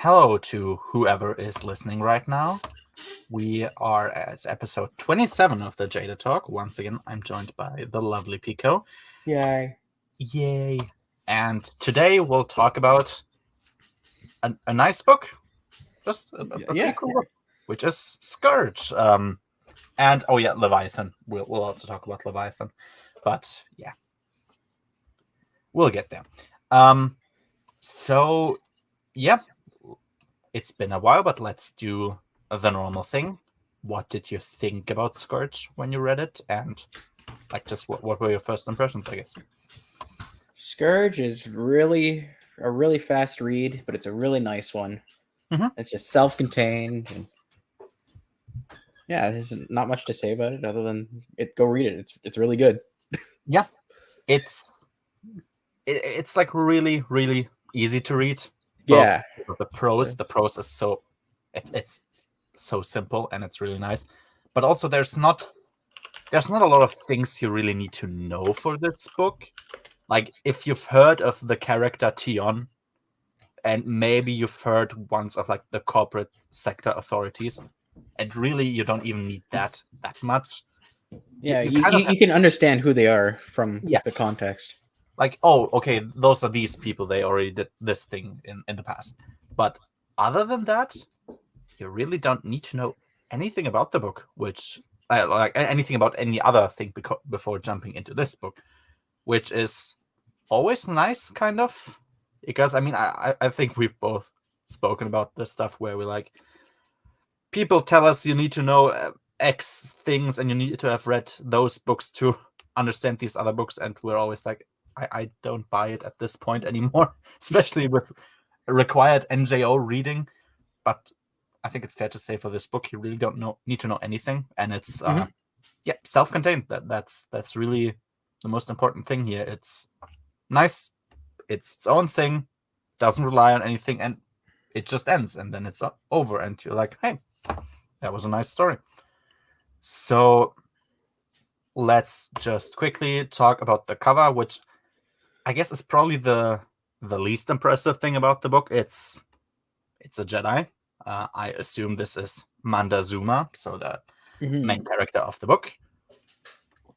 hello to whoever is listening right now. We are at episode 27 of the Jada Talk. Once again, I'm joined by the lovely Pico. Yay. Yay. And today we'll talk about a nice book. Just a pretty cool book, which is Scourge. And oh yeah, Leviathan. We'll also talk about Leviathan. But yeah, we'll get there. So yeah, it's been a while, but let's do the normal thing. What did you think about Scourge when you read it? And like, just what were your first impressions, I guess? Scourge is a really fast read, but it's a really nice one. Mhm. It's just self-contained. And yeah, there's not much to say about it other than go read it. It's really good. Yeah, it's like really easy to read. Yeah. The prose is so it's so simple and it's really nice. But also there's not a lot of things you really need to know for this book. Like, if you've heard of the character Tion, and maybe you've heard once of like the corporate sector authorities, and really you don't even need that much. Yeah, you can understand who they are from the context. Like, oh, okay, those are these people. They already did this thing in the past. But other than that, you really don't need to know anything about the book, which like anything about any other thing before jumping into this book, which is always nice, kind of, because I mean, I think we've both spoken about this stuff where we like, people tell us you need to know X things and you need to have read those books to understand these other books, and we're always like, I don't buy it at this point anymore, especially with required NJO reading. But I think it's fair to say for this book, you really don't need to know anything, and it's self-contained. That's really the most important thing here. It's nice, it's its own thing, doesn't rely on anything, and it just ends, and then it's over, and you're like, hey, that was a nice story. So let's just quickly talk about the cover, which I guess is probably the least impressive thing about the book. It's a Jedi. I assume this is Mandazuma, so the main character of the book.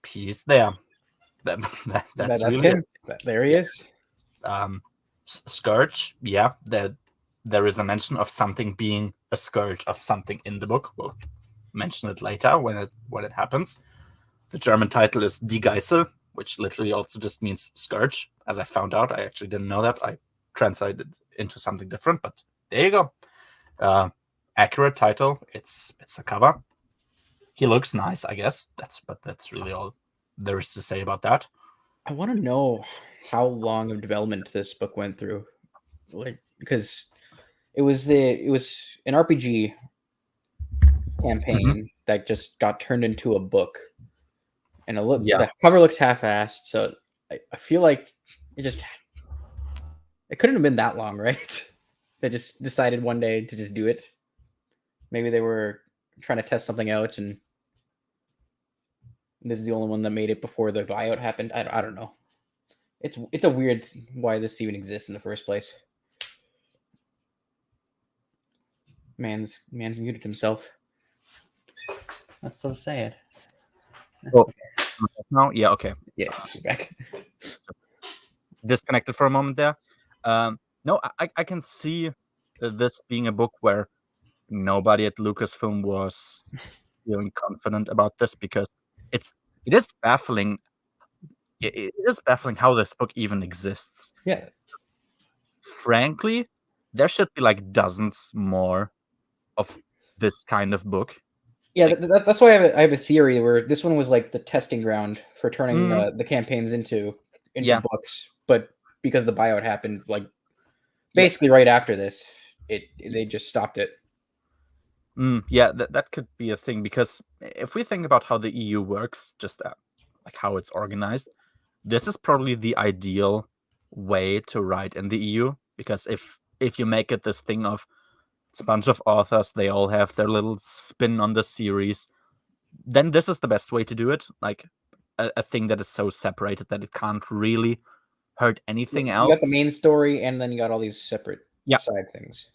He's there. That's really him. There he is. Scourge, yeah. There is a mention of something being a scourge of something in the book. We'll mention it later when it happens. The German title is Die Geißel, which literally also just means scourge. As I found out, I actually didn't know that. I translated it into something different, but there you go. Accurate title. It's a cover. He looks nice, I guess. That's really all there is to say about that. I want to know how long of development this book went through, like, because it was an RPG campaign that just got turned into a book, and the cover looks half-assed. So I feel like it couldn't have been that long, right? They just decided one day to just do it. Maybe they were trying to test something out, and this is the only one that made it before the buyout happened. I don't know. It's a weird why this even exists in the first place. Man's muted himself. That's so sad. Oh, no, yeah, okay. Yeah, you're back. Disconnected for a moment there. No, I can see this being a book where nobody at Lucasfilm was feeling confident about this, because it is baffling. It is baffling how this book even exists. Yeah. Frankly, there should be like dozens more of this kind of book. Yeah, like, that's why I have a theory where this one was like the testing ground for turning the campaigns into books, but because the buyout happened like basically right after this, they just stopped it. Yeah, that could be a thing, because if we think about how the EU works, just like how it's organized, this is probably the ideal way to write in the EU, because if you make it this thing of it's a bunch of authors, they all have their little spin on the series, then this is the best way to do it. Like a thing that is so separated that it can't really hurt anything else. You got the main story, and then you got all these separate side things.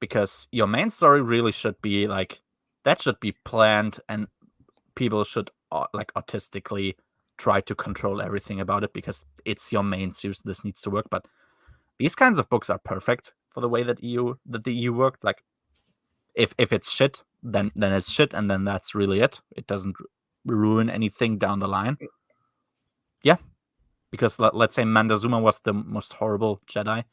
because your main story really should be like that should be planned, and people should like autistically try to control everything about it because it's your main series. This needs to work, but these kinds of books are perfect for the way that the EU worked. Like, if it's shit, then it's shit, and then that's really it. It doesn't ruin anything down the line. Yeah, because let's say Mandazuma was the most horrible Jedi.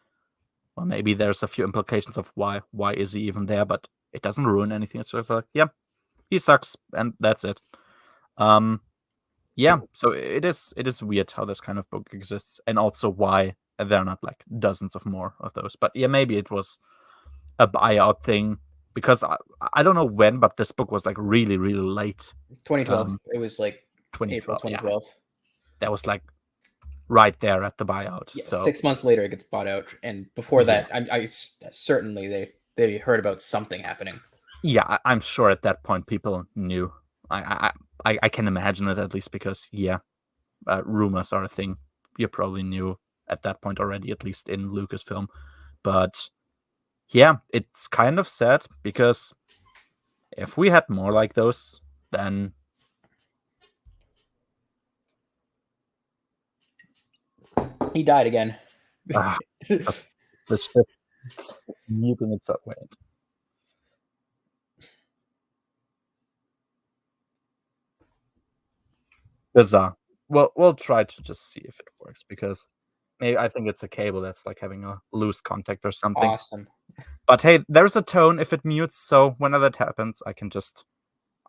Well, maybe there's a few implications of why is he even there, but it doesn't ruin anything. It's sort of like, yeah, he sucks, and that's it. Yeah, so it is weird how this kind of book exists, and also why there are not like dozens of more of those. But yeah, maybe it was a buyout thing, because I don't know when, but this book was like really late. 2012. It was like 2012, April 2012. Yeah. That was like right there at the buyout. Yeah, so 6 months later, it gets bought out, and before that, I certainly they heard about something happening. Yeah, I'm sure at that point people knew. I can imagine it, at least because rumors are a thing. You probably knew at that point already, at least in Lucasfilm. But yeah, it's kind of sad, because if we had more like those, then he died again. The ship is muting itself. Wait. Bizarre. Well, we'll try to just see if it works, because maybe I think it's a cable that's like having a loose contact or something. Awesome. But hey, there's a tone if it mutes, so whenever that happens, I can just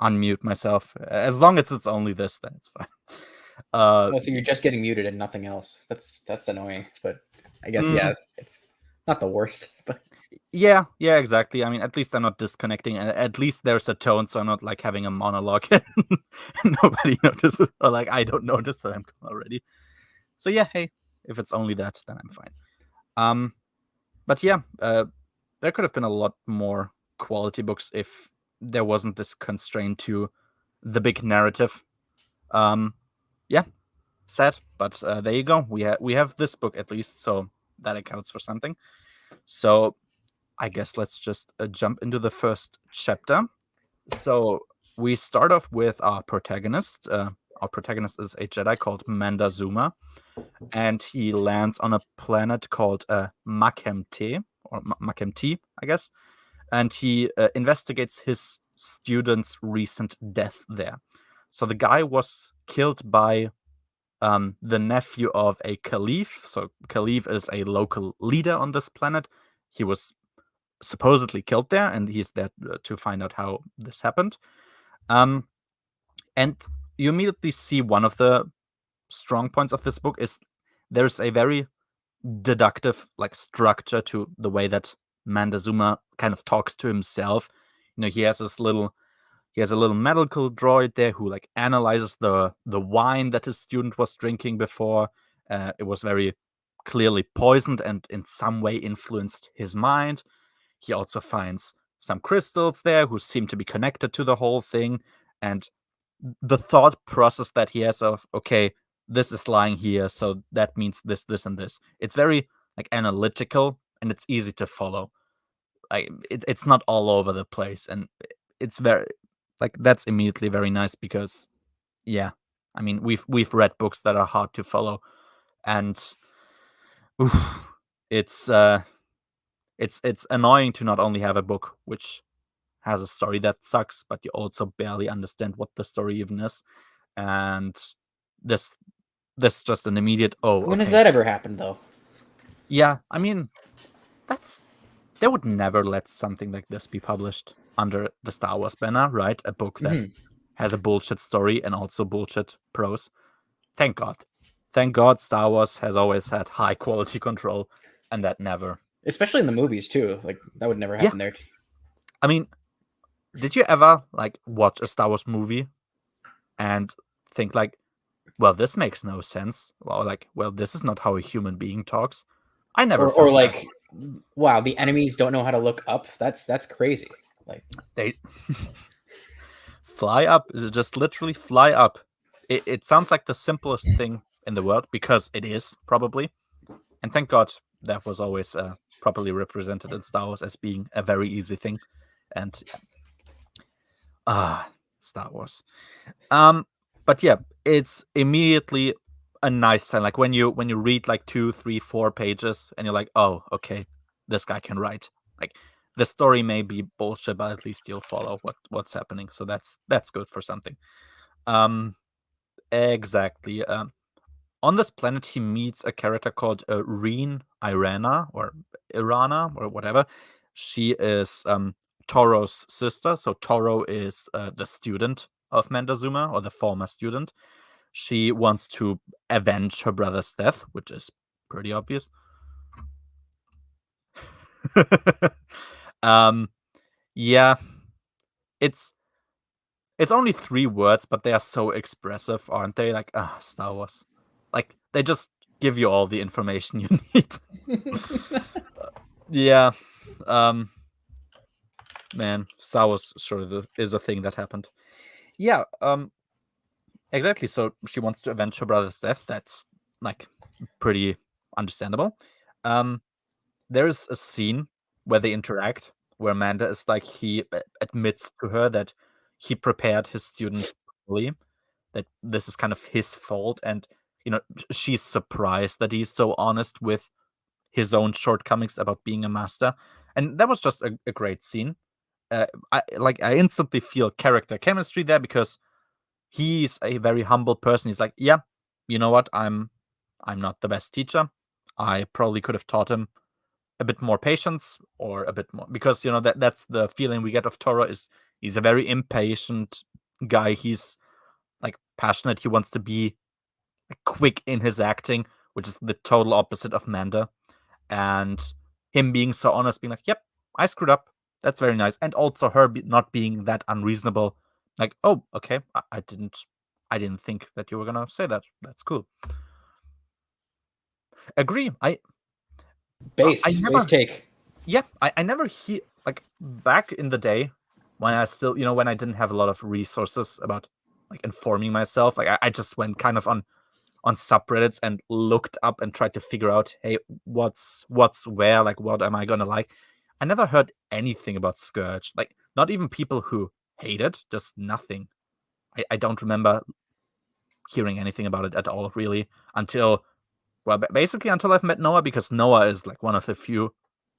unmute myself. As long as it's only this, then it's fine. Oh, so you're just getting muted and nothing else. That's annoying, but I guess yeah, it's not the worst. But yeah, exactly. I mean, at least I'm not disconnecting, and at least there's a tone, so I'm not like having a monologue and nobody notices, or like I don't notice that I'm gone already. So yeah, hey, if it's only that, then I'm fine. But yeah, there could have been a lot more quality books if there wasn't this constraint to the big narrative. Yeah, sad, but there you go. We have this book at least, so that accounts for something. So I guess let's just jump into the first chapter. So we start off with our protagonist. Our protagonist is a Jedi called Mandazuma, and he lands on a planet called Makemte, or Makemte, I guess. And he investigates his student's recent death there. So the guy was killed by the nephew of a caliph. So caliph is a local leader on this planet. He was supposedly killed there, and he's there to find out how this happened. And you immediately see one of the strong points of this book is there's a very deductive like structure to the way that Mandazuma kind of talks to himself. He has a little medical droid there who like analyzes the wine that his student was drinking before. It was very clearly poisoned and in some way influenced his mind. He also finds some crystals there who seem to be connected to the whole thing, and the thought process that he has of, okay, this is lying here, so that means this, and this. It's very like analytical, and it's easy to follow. Like it's not all over the place, and it's very like that's immediately very nice, because yeah, I mean we've read books that are hard to follow, and it's annoying to not only have a book which has a story that sucks, but you also barely understand what the story even is. And this just an immediate when has that ever happened, though? Yeah, I mean, they would never let something like this be published under the Star Wars banner, right? A book that has a bullshit story and also bullshit prose. Thank God Star Wars has always had high quality control, and that never, especially in the movies too, like that would never happen there. I mean, did you ever like watch a Star Wars movie and think like, well, this makes no sense, or like, well, this is not how a human being talks? I never or like that. Wow, the enemies don't know how to look up. That's crazy. Like they fly up, just literally fly up. It sounds like the simplest thing in the world, because it is probably, and thank God that was always properly represented in Star Wars as being a very easy thing. And Star Wars. But yeah, it's immediately a nice sign. Like when you read like 2, 3, 4 pages and you're like, oh, okay, this guy can write. Like the story may be bullshit, but at least you'll follow what's happening. So that's good for something. Exactly. On this planet, he meets a character called Reen Irana or Irana or whatever. She is Toro's sister. So Toro is the student of Montezuma, or the former student. She wants to avenge her brother's death, which is pretty obvious. Yeah, it's only 3 words, but they are so expressive, aren't they? Like, Star Wars. Like, they just give you all the information you need. Yeah. Man, Star Wars sure is a thing that happened. Yeah, exactly. So she wants to avenge her brother's death. That's like pretty understandable. There is a scene where they interact, where Amanda is like, he admits to her that he prepared his student poorly, that this is kind of his fault, and she's surprised that he's so honest with his own shortcomings about being a master, and that was just a great scene. I instantly feel character chemistry there, because he's a very humble person. He's like, yeah, you know what? I'm not the best teacher. I probably could have taught him a bit more patience, or a bit more, because that's the feeling we get of Toro. Is he's a very impatient guy. He's like passionate. He wants to be quick in his acting, which is the total opposite of Manda. And him being so honest, being like, yep, I screwed up. That's very nice. And also her not being that unreasonable. Like, oh, okay, I didn't think that you were gonna say that. That's cool. Agree. Base take. Yeah, I never hear, like, back in the day when I still, when I didn't have a lot of resources about like informing myself. Like I just went kind of on subreddits and looked up and tried to figure out, hey, what's where, like, what am I gonna like? I never heard anything about Scourge. Like, not even people who hate it, just nothing. I don't remember hearing anything about it at all, really, until, well, basically until I've met Noah, because Noah is like one of the few,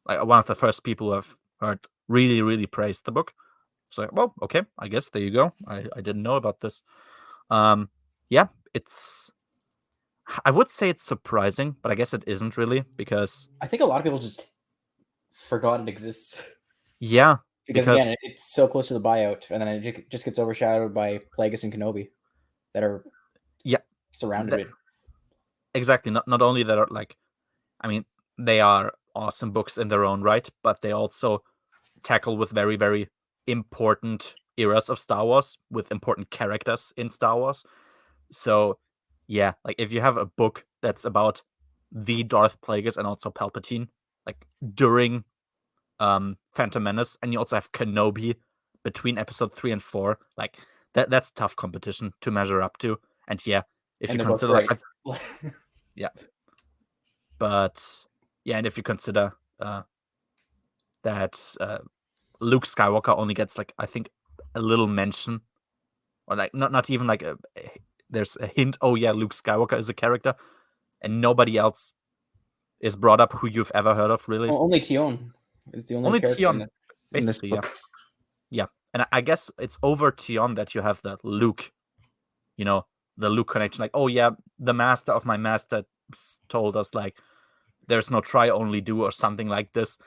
like one of the first people who have heard really, really praise the book. So, well, okay, I guess there you go. I didn't know about this. Yeah, I would say it's surprising, but I guess it isn't really, because I think a lot of people just forgot it exists. Yeah, because again, it's so close to the buyout, and then it just gets overshadowed by Plagueis and Kenobi that are surrounded it. Exactly. Not only that are like, I mean, they are awesome books in their own right, but they also tackle with very, very important eras of Star Wars, with important characters in Star Wars. So yeah, like if you have a book that's about the Darth Plagueis and also Palpatine, like during Phantom Menace, and you also have Kenobi between episode 3 and 4, like that's tough competition to measure up to. And yeah, if you consider like yeah, but yeah, and if you consider that Luke Skywalker only gets, like, I think a little mention, or like not even like there's a hint, oh yeah, Luke Skywalker is a character, and nobody else is brought up who you've ever heard of, really. Only Tion is the only character Tion, basically, in this book. Yeah. And I guess it's over Tion that you have the Luke, the Luke connection. Like, oh yeah, the master of my master told us, like, there's no try, only do, or something like this.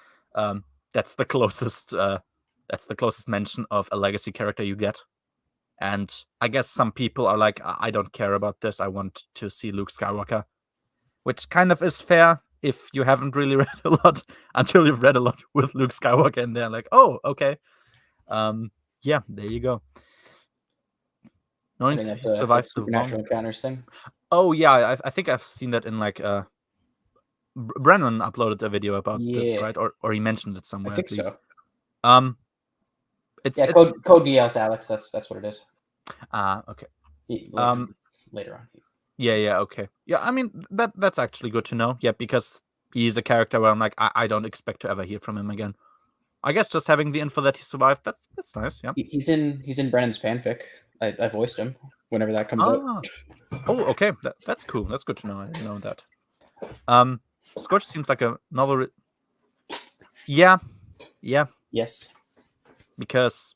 That's the closest mention of a legacy character you get. And I guess some people are like, I don't care about this. I want to see Luke Skywalker, which kind of is fair if you haven't really read a lot until you've read a lot with Luke Skywalker, and they're like, oh, okay. Yeah, there you go. Knowing he survived the supernatural encounters thing. Oh yeah, I think I've seen that in like Brennan uploaded a video about this, right? Or he mentioned it somewhere. I think at least. So. It's Code Geass, Alex. That's what it is. Okay. Later on. Yeah, okay. Yeah, I mean that's actually good to know. Yeah, because he's a character where I'm like, I don't expect to ever hear from him again. I guess just having the info that he survived, that's nice. Yeah. He's in Brennan's fanfic. I voiced him whenever that comes out. Oh, okay. That's cool. That's good to know. I didn't know that. Scourge seems like a novel. Yeah. Yes. Because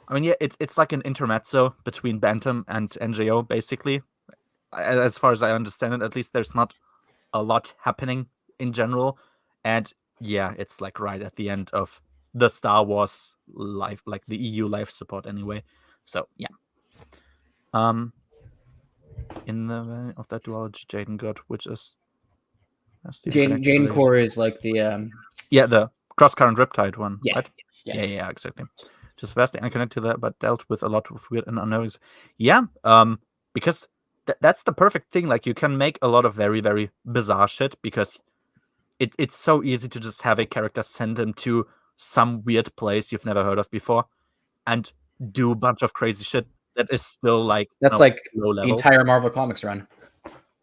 I mean, yeah, it's like an intermezzo between Bantam and NJO, basically. As far as I understand it, at least there's not a lot happening in general. And yeah, it's like right at the end of the Star Wars life, like the EU life support anyway. So yeah. In the of that duology Jaden got, which is Jane Core is like the the cross current riptide one, yeah. right? Yes. Yeah, exactly. Just vastly unconnected to that, but dealt with a lot of weird and unknowns. Yeah, because that's the perfect thing. Like you can make a lot of very, very bizarre shit because it's so easy to just have a character send him to some weird place you've never heard of before and do a bunch of crazy shit that is still like that's like low level. The entire Marvel Comics run.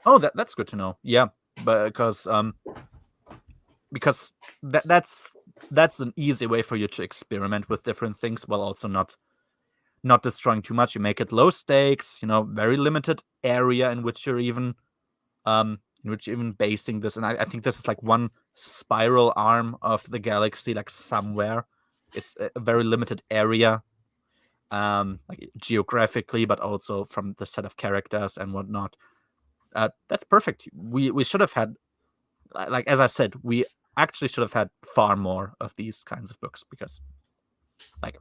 Oh, that's good to know. Yeah, because that's an easy way for you to experiment with different things while also not destroying too much. You make it low stakes, very limited area in which you're even basing this. And I think this is like one spiral arm of the galaxy, like somewhere. It's a very limited area, like geographically, but also from the set of characters and whatnot. That's perfect. We should have had, like as I said, we actually should have had far more of these kinds of books because, like,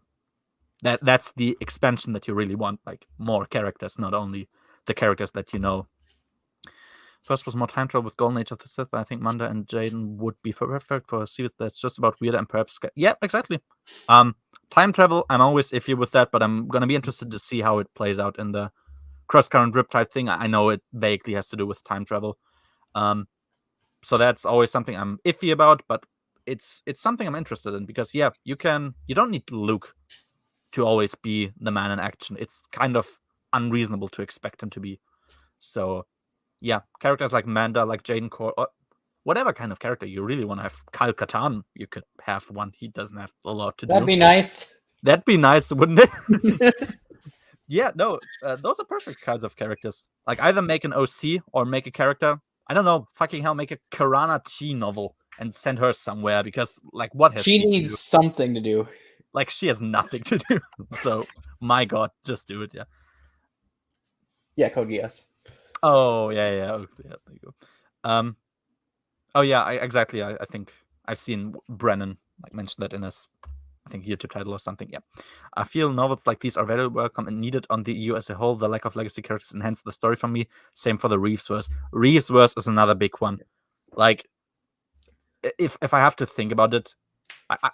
that's the expansion that you really want, like more characters, not only the characters that you know. First was more time travel with Golden Age of the Sith, but I think Manda and Jaden would be perfect for a series that's just about weird and perhaps yeah, exactly. Time travel, I'm always iffy with that, but I'm gonna be interested to see how it plays out in the cross current riptide thing. I know it vaguely has to do with time travel. So that's always something I'm iffy about, but it's something I'm interested in because yeah, you don't need Luke to always be the man in action. It's kind of unreasonable to expect him to be. So yeah, characters like Manda, like Jaden Core, or whatever kind of character you really want to have. Kyle Katarn, you could have one. He doesn't have a lot to do. That'd be nice. That'd be nice, wouldn't it? Yeah, no, those are perfect kinds of characters. Like either make an OC or make a character. I don't know, fucking hell, make a Karana T novel and send her somewhere because, like, what has she needs something to do? Like, she has nothing to do. So, my God, just do it, yeah. Yeah, Code Geass. Oh, yeah. Oh, yeah, there you go. Oh, yeah, exactly. I think I've seen Brennan like mention that in his, I think, YouTube title or something. Yeah. I feel novels like these are very welcome and needed on the EU as a whole. The lack of legacy characters enhance the story for me. Same for the Reeves-verse. Reeves-verse is another big one. Like, if I have to think about it,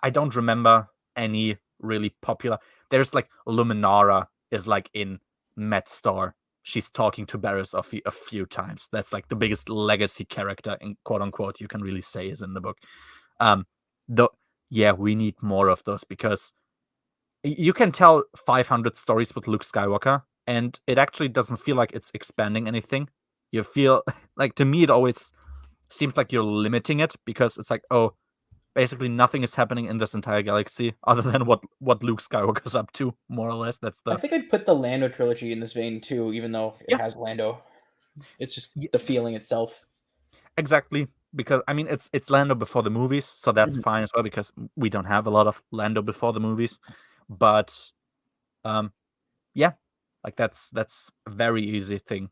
I don't remember any really popular. There's like Luminara is like in MedStar. She's talking to Barris a few times. That's like the biggest legacy character in quote unquote you can really say is in the book. Yeah, we need more of those because you can tell 500 stories with Luke Skywalker, and it actually doesn't feel like it's expanding anything. You feel like, to me, it always seems like you're limiting it because it's like, oh, basically nothing is happening in this entire galaxy other than what Luke Skywalker's up to, more or less. That's I think I'd put the Lando trilogy in this vein too, even though it has Lando. It's just the feeling itself. Exactly, because I mean it's Lando before the movies, so that's fine as well because we don't have a lot of Lando before the movies. But yeah, like that's a very easy thing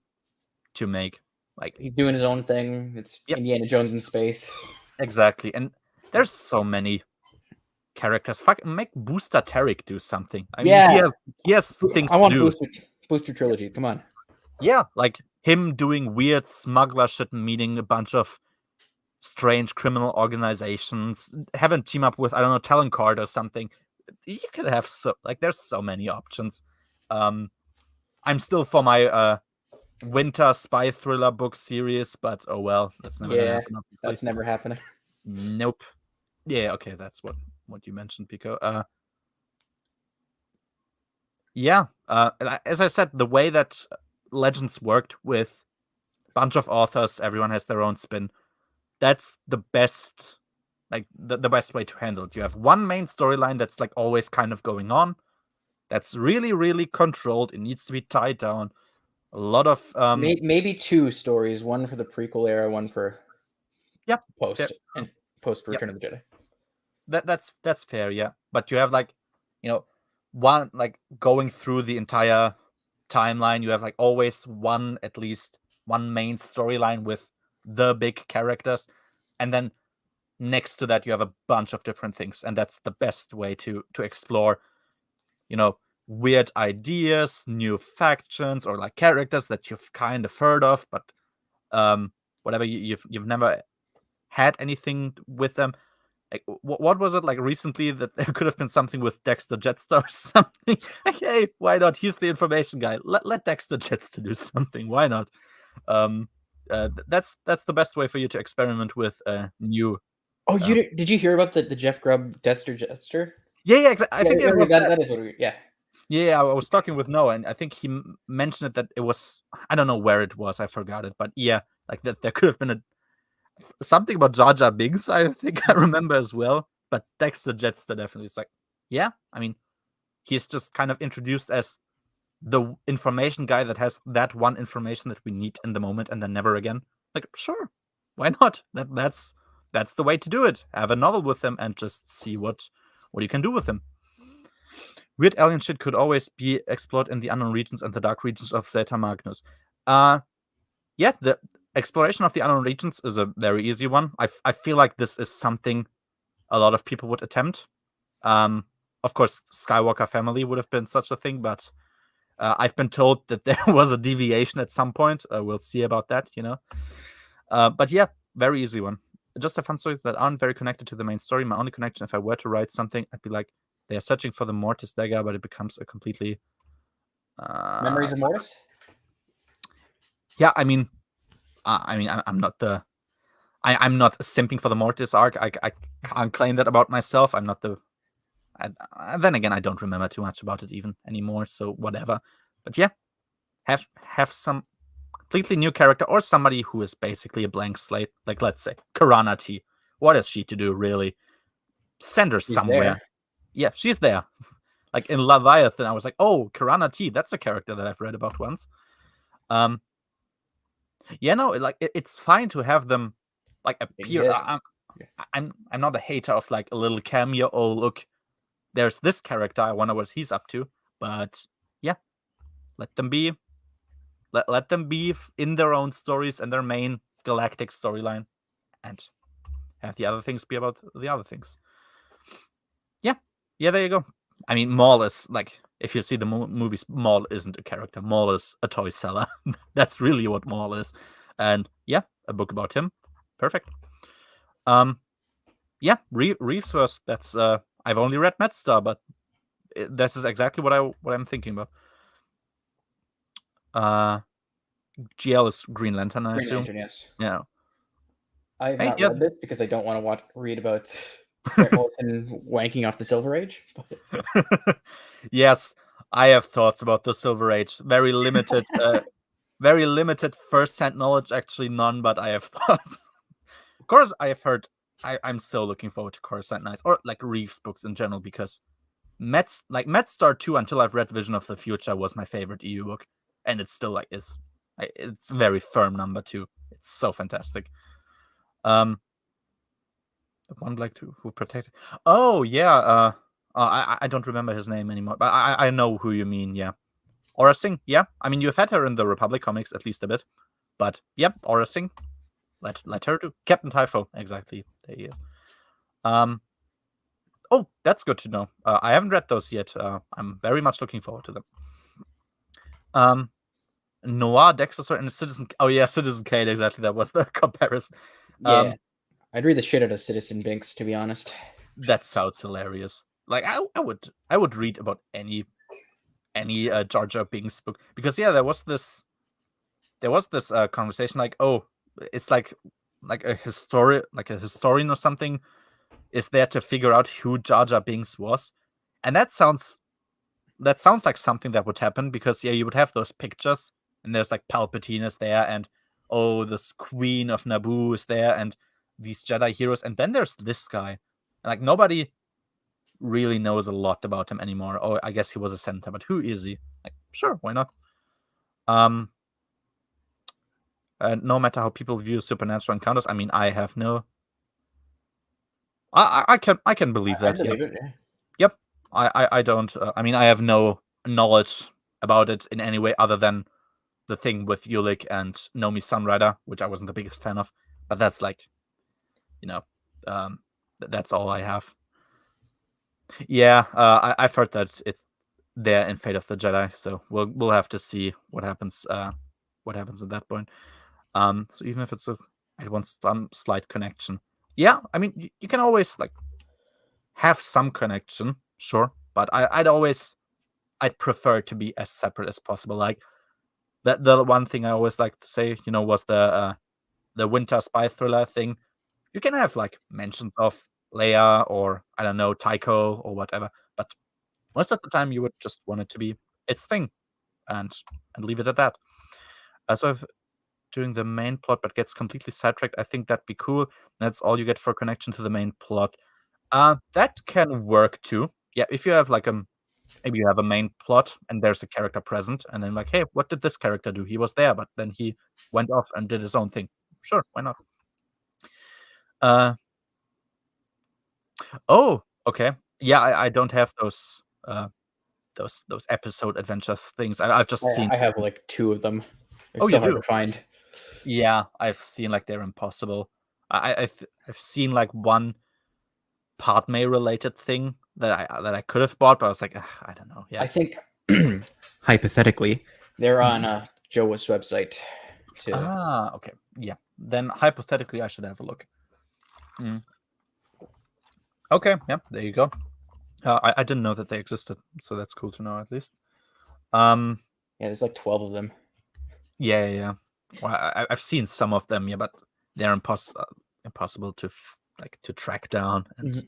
to make. Like, he's doing his own thing. It's Indiana Jones in space. Exactly, and there's so many characters. Fuck, make Booster Tarek do something. I mean, he has things I want to do. Booster trilogy. Come on. Yeah, like him doing weird smuggler shit and meeting a bunch of strange criminal organizations. Have him team up with, I don't know, Talon Card or something. You could have there's so many options. I'm still for my winter spy thriller book series, but oh well, that's never gonna happen. Obviously. That's never happening. Nope. Yeah, okay, that's what you mentioned, Pico. Yeah, as I said, the way that Legends worked with a bunch of authors, everyone has their own spin. that's the best, like the best way to handle it. You have one main storyline that's like always kind of going on. That's really, really controlled. It needs to be tied down. A lot of maybe two stories, one for the prequel era, one for post and post Return of the Jedi. That's fair, yeah. But you have like, one like going through the entire timeline. You have like always at least one main storyline with the big characters, and then next to that you have a bunch of different things, and that's the best way to explore, weird ideas, new factions, or like characters that you've kind of heard of, but whatever, you've never had anything with them. Like, what was it like recently that there could have been something with Dexter Jetstar or something? Like, hey, why not? He's the information guy. Let Dexter Jetstar do something. Why not? That's the best way for you to experiment with new. Oh, did you hear about the Jeff Grubb Dexter Jetstar? Yeah, exactly. I think it was that is what we. Yeah. Yeah, I was talking with Noah, and I think he mentioned it that it was. I don't know where it was. I forgot it, but yeah, like that there could have been something about Jar Jar Binks, I think I remember as well. But Dexter Jetstar definitely. It's like, yeah, I mean, he's just kind of introduced as the information guy that has that one information that we need in the moment, and then never again. Like, sure, why not? That's the way to do it. Have a novel with him and just see what you can do with him. Weird alien shit could always be explored in the unknown regions and the dark regions of Zeta Magnus. Yeah, the exploration of the unknown regions is a very easy one. I feel like this is something a lot of people would attempt. Of course, Skywalker family would have been such a thing, but I've been told that there was a deviation at some point. We'll see about that, But yeah, very easy one. Just a fun stories that aren't very connected to the main story. My only connection, if I were to write something, I'd be like, they are searching for the Mortis dagger, but it becomes a completely Memories of Mortis. Yeah, I mean, I'm not I'm not simping for the Mortis arc. I can't claim that about myself. I'm not the. Then again, I don't remember too much about it even anymore. So whatever. But yeah, have some completely new character or somebody who is basically a blank slate. Like, let's say Karana T. What is she to do really? Send her somewhere. There. Yeah, she's there. Like in Leviathan, I was like, oh, Karana T. That's a character that I've read about once. Yeah, no, like it's fine to have them like appear. I'm not a hater of like a little cameo. Oh, look, there's this character. I wonder what he's up to. But yeah, let them be. Let them be in their own stories and their main galactic storyline, and have the other things be about the other things. Yeah, there you go. I mean, Maul is like, if you see the movies, Maul isn't a character. Maul is a toy seller. That's really what Maul is. And yeah, a book about him. Perfect. Yeah, Reeves first. That's I've only read Medstar, but this is exactly what I'm thinking about. GL is Green Lantern, I assume. Lantern, yes. Yeah. I have not read this because I don't want to read about Grant Morrison wanking off the Silver Age. Yes, I have thoughts about the Silver Age. Very limited, very limited first-hand knowledge. Actually, none, but I have thoughts. Of course, I have heard. I'm still looking forward to Coruscant Nights or like Reeves books in general because Medstar 2 until I've read Vision of the Future was my favorite EU book, and it's still like it's very firm number 2. It's so fantastic. The one black who protected. Oh yeah. I don't remember his name anymore, but I know who you mean. Yeah, Aura Singh. Yeah, I mean you've had her in the Republic comics at least a bit, but yeah, Aura Singh. Let her do Captain Typho. Exactly. There you go. Oh, that's good to know. I haven't read those yet. I'm very much looking forward to them. Noir, Dexter, and Citizen. Oh yeah, Citizen Kane. Exactly. That was the comparison. Yeah. I'd read the shit out of Citizen Binks, to be honest. That sounds hilarious. Like I would read about any Jar Jar Binks book because yeah, there was this conversation like, oh, it's like a historian or something is there to figure out who Jar Jar Binks was, and that sounds like something that would happen because yeah, you would have those pictures and there's like Palpatine is there and oh, this Queen of Naboo is there and these Jedi heroes, and then there's this guy. Like nobody really knows a lot about him anymore. Oh, I guess he was a senator, but who is he? Like, sure, why not? No matter how people view supernatural encounters, I mean, I have no. I can believe I that. believe it. Yeah. Yep. I don't. I mean, I have no knowledge about it in any way other than the thing with Yulik and Nomi Sunrider, which I wasn't the biggest fan of. But that's like, that's all I have. Yeah, I've heard that it's there in Fate of the Jedi, so we'll have to see what happens. What happens at that point. So even if it's I want some slight connection. Yeah, I mean, you can always like have some connection, sure, but I'd prefer to be as separate as possible. Like the one thing I always like to say, was the Winter Spy Thriller thing. You can have like mentions of Leia or I don't know Tycho or whatever, but most of the time you would just want it to be its thing, and leave it at that. So if doing the main plot but gets completely sidetracked, I think that'd be cool. That's all you get for connection to the main plot. That can work too. Yeah, if you have like maybe you have a main plot and there's a character present, and then like, hey, what did this character do? He was there, but then he went off and did his own thing. Sure, why not? Oh, okay. Yeah, I don't have those episode adventures things. I've just seen. I have like 2 of them. They're Oh, so you hard do? to find. Yeah, I've seen like they're impossible. I've seen like one Padme related thing that I could have bought, but I was like, I don't know. Yeah, I think hypothetically they're on Joe's website too. Okay. Yeah. Then hypothetically, I should have a look. Okay. Yeah. There you go. I didn't know that they existed, so that's cool to know at least. Yeah, there's like 12 of them. Yeah. Well, I've seen some of them, yeah, but they're impossible to to track down. And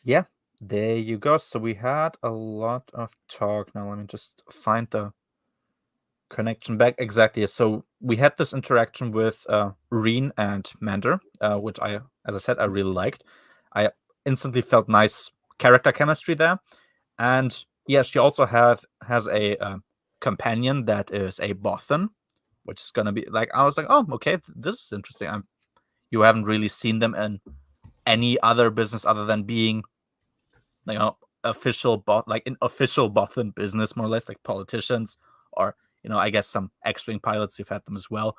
yeah, there you go. So we had a lot of talk. Now let me just find the connection back. Exactly. So we had this interaction with Reen and Mander, which as I said, I really liked. I instantly felt nice character chemistry there. And yeah, she also has a companion that is a Bothan, which is gonna be like, I was like, oh, okay, this is interesting. You haven't really seen them in any other business other than being, official in official Bothan business, more or less, like politicians, or I guess some X-wing pilots. You've had them as well,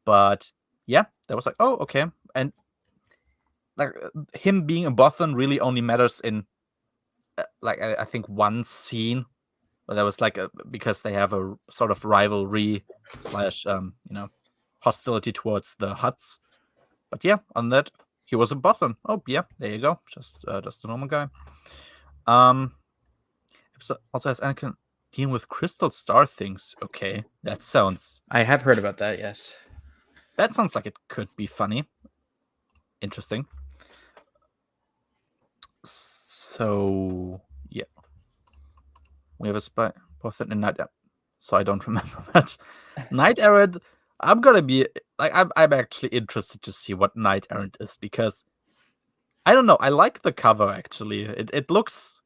but yeah, that was like, oh, okay. And like him being a Bothan really only matters in I think one scene where there was like because they have a sort of rivalry slash hostility towards the Hutts. But yeah, on that he was a Bothan. Oh yeah, there you go, just a normal guy. Also has Anakin dealing with crystal star things. Okay, that sounds. I have heard about that. Yes, that sounds like it could be funny, interesting. So yeah, we have a spy Bothan in Night. So I don't remember that. Knight Errant. I'm gonna be like I'm actually interested to see what Knight Errant is, because I don't know. I like the cover actually. It looks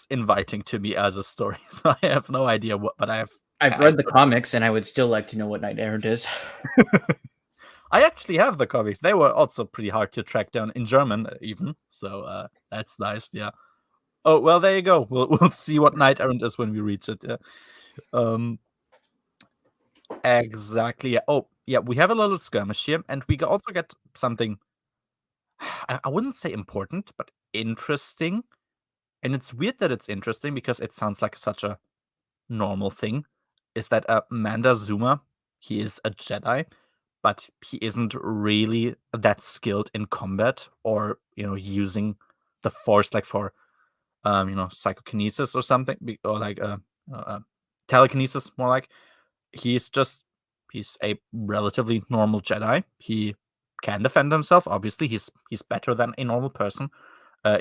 inviting to me as a story. So I have no idea what, but I've read the comics, and I would still like to know what Knight Errant is. I actually have the comics. They were also pretty hard to track down in German, even. So that's nice. Yeah. Oh well, there you go. We'll see what Knight Errant is when we reach it. Yeah. Exactly. Yeah. Oh yeah, we have a little skirmish here, and we also get something. I wouldn't say important, but interesting. And it's weird that it's interesting because it sounds like such a normal thing. Is that Manda Zuma? He is a Jedi, but he isn't really that skilled in combat or using the Force like for psychokinesis or something, or like telekinesis, more like. He's a relatively normal Jedi. He can defend himself. Obviously, he's better than a normal person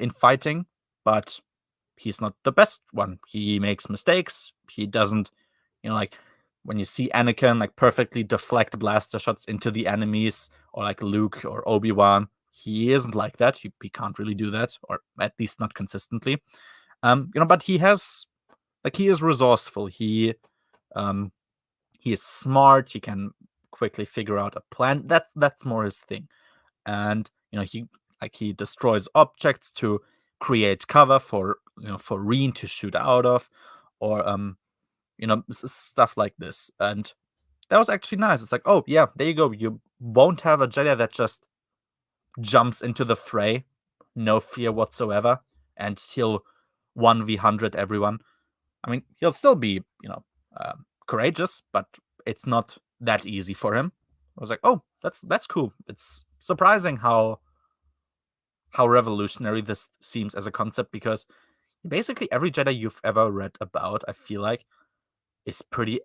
in fighting, but he's not the best one. He makes mistakes. He doesn't, like when you see Anakin like perfectly deflect blaster shots into the enemies, or like Luke or Obi-Wan, he isn't like that. He can't really do that, or at least not consistently. But he has he is resourceful. He is smart. He can quickly figure out a plan. That's more his thing. And he destroys objects to create cover for for Reen to shoot out of, or stuff like this. And that was actually nice. It's like, oh yeah, there you go. You won't have a Jedi that just jumps into the fray, no fear whatsoever, and he'll 1v100 everyone. I mean, he'll still be, courageous, but it's not that easy for him. I was like, oh, that's cool. It's surprising how revolutionary this seems as a concept, because basically every Jedi you've ever read about, I feel like, is pretty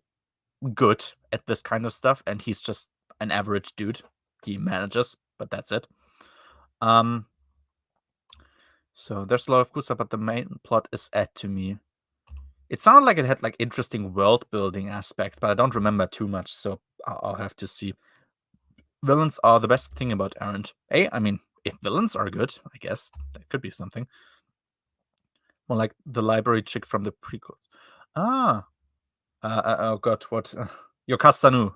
good at this kind of stuff, and he's just an average dude. He manages, but that's it. So there's a lot of good stuff, but the main plot is Ed to me. It sounded like it had like interesting world building aspects, but I don't remember too much, so I'll have to see. Villains are the best thing about Errant. I mean, if villains are good, I guess that could be something. More like the library chick from the prequels. Oh god, what? Yokastanu.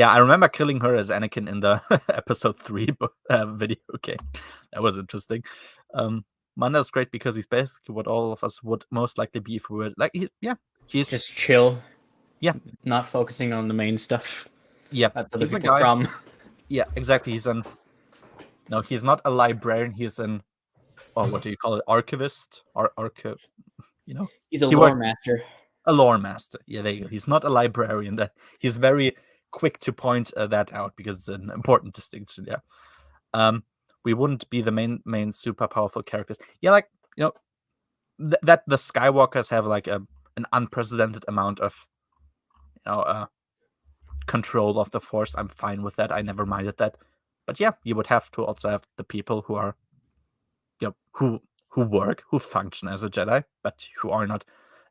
I remember killing her as Anakin in the episode 3 video game. That was interesting. Manda's great because he's basically what all of us would most likely be if we were like, he's just chill. Yeah, not focusing on the main stuff. Yeah, that's he's the a guy. Problem. Yeah, exactly. He's not a librarian. He's what do you call it? Archivist, He's a lore master. A lore master. Yeah, there you go. He's not a librarian. That he's very quick to point that out because it's an important distinction. Yeah. We wouldn't be the main super powerful characters. Yeah, like that the Skywalkers have like an unprecedented amount of control of the Force. I'm fine with that. I never minded that. But yeah, you would have to also have the people who are who function as a Jedi, but who are not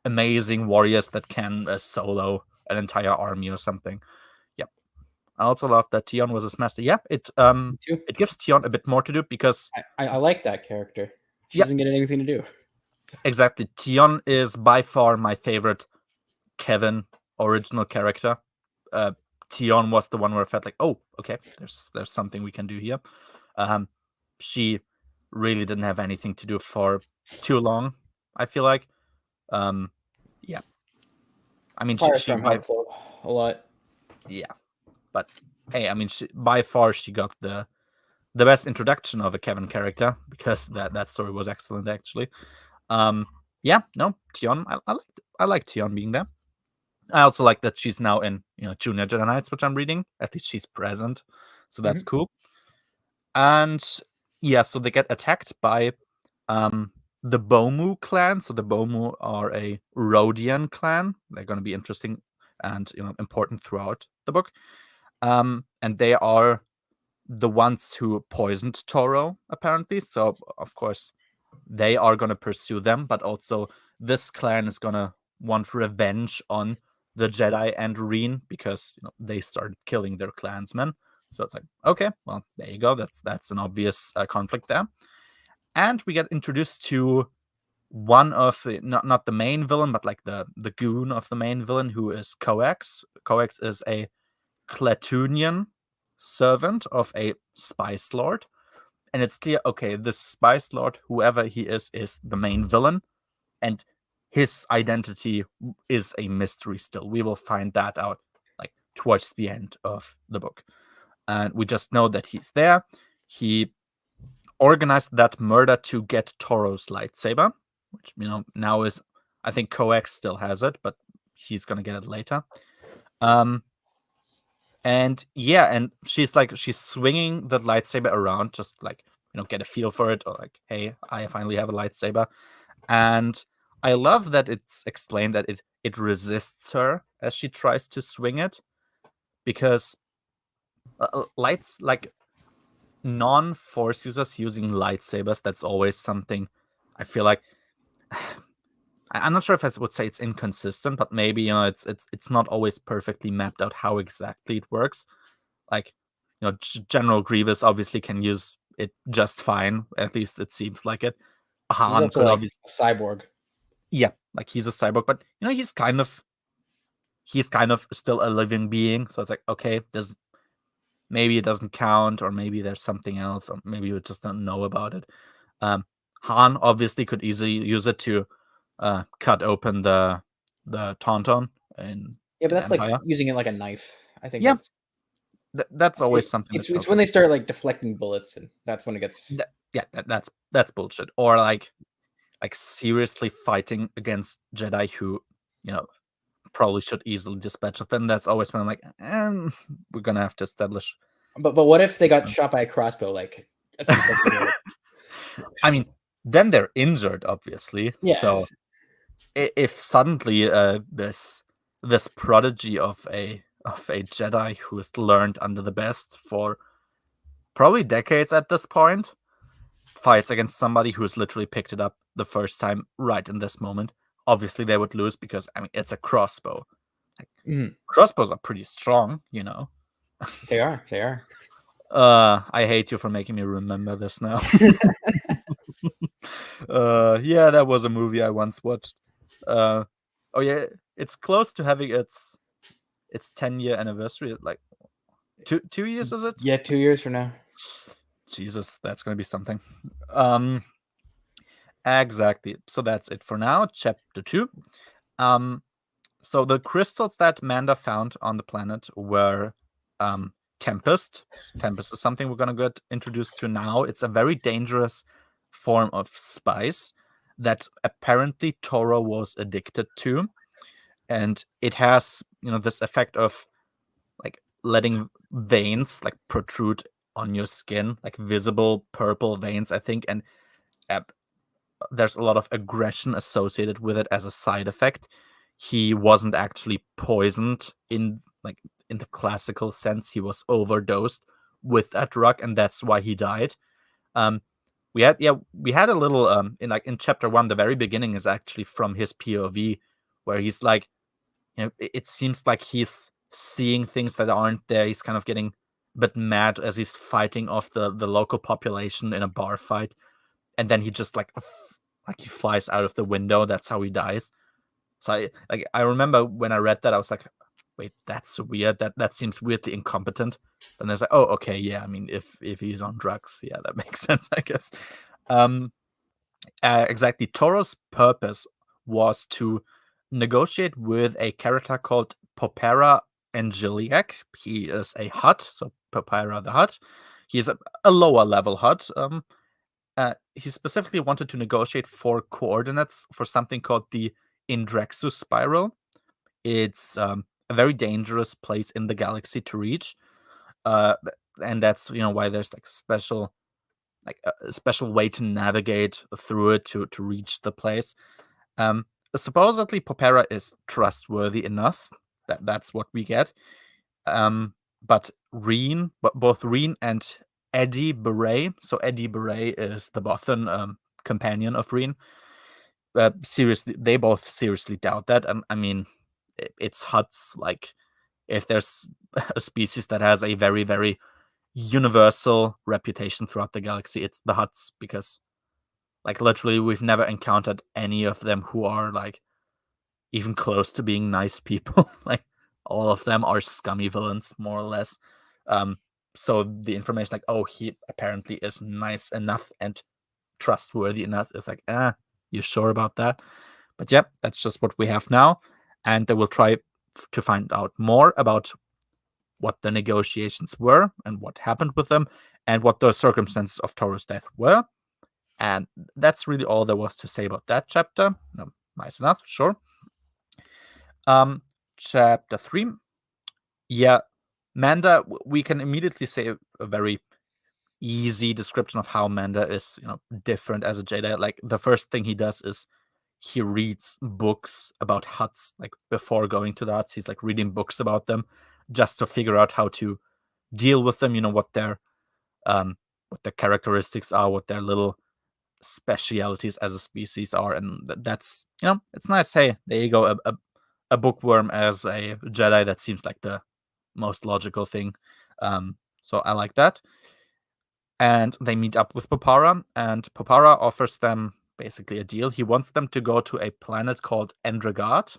amazing warriors that can solo an entire army or something. Yep. I also love that Tion was his master. Yeah, it gives Tion a bit more to do because I like that character. She doesn't get anything to do. Exactly. Tion is by far my favorite Kevin original character. Tion was the one where I felt like, oh, okay, there's something we can do here. She really didn't have anything to do for too long, I feel like. Yeah. I mean, she helped a lot. Yeah, but hey, I mean, by far she got the best introduction of a Kevin character, because that story was excellent, actually. Yeah, no, Tion, I like Tion being there. I also like that she's now in Junior Jedi Knights, which I'm reading. At least she's present, so that's cool. And yeah, so they get attacked by the Bomu clan. So the Bomu are a Rhodian clan. They're going to be interesting and important throughout the book. And they are the ones who poisoned Toro, apparently. So of course they are going to pursue them, but also this clan is going to want revenge on the Jedi and Reen, because they started killing their clansmen. So it's like, okay, well, there you go. That's an obvious conflict there. And we get introduced to one of the, not the main villain, but like the goon of the main villain, who is Coax. Coax is a Klatooinian servant of a Spice Lord. And it's clear, okay, this Spice Lord, whoever he is the main villain. And his identity is a mystery still. We will find that out like towards the end of the book. And we just know that he's there. He organized that murder to get Toro's lightsaber, which now is, I think Coax still has it, but he's gonna get it later. And yeah, and she's swinging the lightsaber around, just like get a feel for it, or like, hey, I finally have a lightsaber. And I love that it's explained that it resists her as she tries to swing it, because lights, like non-Force users using lightsabers, that's always something I feel like I'm not sure if I would say it's inconsistent, but maybe it's not always perfectly mapped out how exactly it works. Like General Grievous obviously can use it just fine. At least it seems like it. He's Han also could like obviously, a cyborg. yeah, like he's a cyborg, but he's kind of still a living being. So it's like, okay, maybe it doesn't count, or maybe there's something else, or maybe you just don't know about it. Han obviously could easily use it to cut open the Tauntaun in Yeah, but that's Empire. like using it like a knife. I think Yeah, that's always something. It's when they start like deflecting bullets, and that's when it gets. That's bullshit. Or like seriously fighting against Jedi who, probably should easily dispatch of them. That's always when I'm like, we're gonna have to establish. But what if they got shot by a crossbow like a few seconds later? I mean, then they're injured, obviously. Yeah. So if suddenly this prodigy of a Jedi who has learned under the best for probably decades at this point fights against somebody who's literally picked it up the first time right in this moment, obviously they would lose because it's a crossbow. Crossbows are pretty strong, They are. I hate you for making me remember this now. Yeah, that was a movie I once watched. Oh yeah, it's close to having its 10-year anniversary. Like 2 years, is it? Yeah, 2 years from now. Jesus, that's gonna be something. Exactly. So that's it for now. Chapter 2. So the crystals that Manda found on the planet were Tempest. Tempest is something we're gonna get introduced to now. It's a very dangerous form of spice that apparently Toro was addicted to, and it has this effect of like letting veins like protrude on your skin, like visible purple veins, I think, and there's a lot of aggression associated with it as a side effect. He wasn't actually poisoned in the classical sense. He was overdosed with that drug, and that's why he died. We had a little in chapter 1, the very beginning is actually from his POV, where he's like, it seems like he's seeing things that aren't there. He's kind of getting a bit mad as he's fighting off the local population in a bar fight, and then he just like he flies out of the window. That's how he dies. So I remember when I read that, I was like, wait, that's weird. That seems weirdly incompetent. And there's like, oh, okay, yeah. I mean, if he's on drugs, yeah, that makes sense, I guess. Exactly. Toro's purpose was to negotiate with a character called Popera Angeliac. He is a Hutt, so Popera the Hutt. He's a lower level Hutt. He specifically wanted to negotiate for coordinates for something called the Indrexu Spiral. It's a very dangerous place in the galaxy to reach, and that's why there's like a special way to navigate through it to reach the place. Supposedly, Popera is trustworthy enough. That's what we get. But both Reen and Eddie Beret. So Eddie Beret is the Bothan companion of Reen. They both seriously doubt that. I mean, it's Hutts. Like, if there's a species that has a very, very universal reputation throughout the galaxy, it's the Hutts, because, like, literally, we've never encountered any of them who are like even close to being nice people. Like, all of them are scummy villains, more or less. So the information, like, oh, he apparently is nice enough and trustworthy enough, is like, you sure about that? But yep, that's just what we have now, and they will try to find out more about what the negotiations were and what happened with them and what the circumstances of Toro's death were. And that's really all there was to say about that chapter. Nice enough, sure. Chapter 3. Yeah, Manda, we can immediately say a very easy description of how Manda is, different as a Jedi. Like, the first thing he does is he reads books about Hutts. Like, before going to the Hutts, he's like reading books about them just to figure out how to deal with them. What their characteristics are, what their little specialities as a species are, and that's it's nice. Hey, there you go, a bookworm as a Jedi. That seems like the most logical thing. So I like that. And they meet up with Popara, and Popara offers them basically a deal. He wants them to go to a planet called Endregard,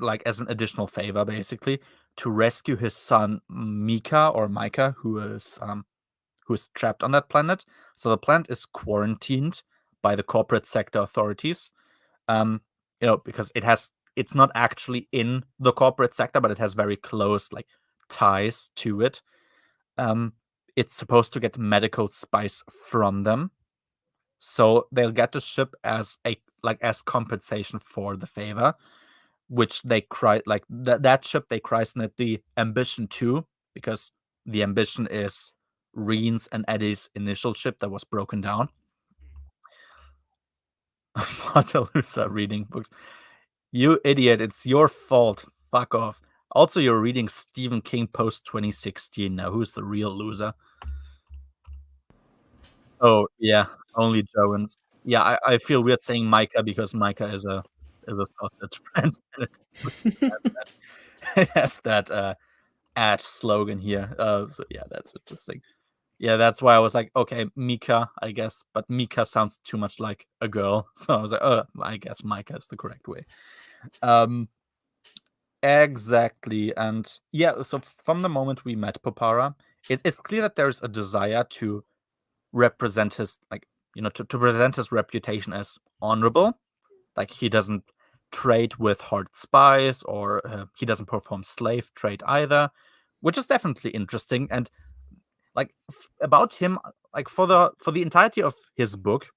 like as an additional favor, basically, to rescue his son Micah, who is trapped on that planet. So the planet is quarantined by the corporate sector authorities, because it's not actually in the corporate sector, but it has very close ties to it. It's supposed to get medical spice from them, so they'll get the ship as compensation for the favor, which they that ship they christen it the Ambition 2, because the Ambition is Reen's and Eddie's initial ship that was broken down. Waterloo's reading books. You idiot, it's your fault. Fuck off. Also, you're reading Stephen King post 2016 now. Who's the real loser? Oh, yeah, only Jones. Yeah, I feel weird saying Micah because Micah is a sausage brand. It has that ad slogan here. So yeah, that's interesting. Yeah, that's why I was like, okay, Mika, I guess, but Mika sounds too much like a girl. So I was like, oh, I guess Micah is the correct way. Exactly. And yeah, so from the moment we met Popara, it's clear that there's a desire to represent his to present his reputation as honorable. Like, he doesn't trade with hard spies, or he doesn't perform slave trade either, which is definitely interesting. And about him, for the entirety of his book,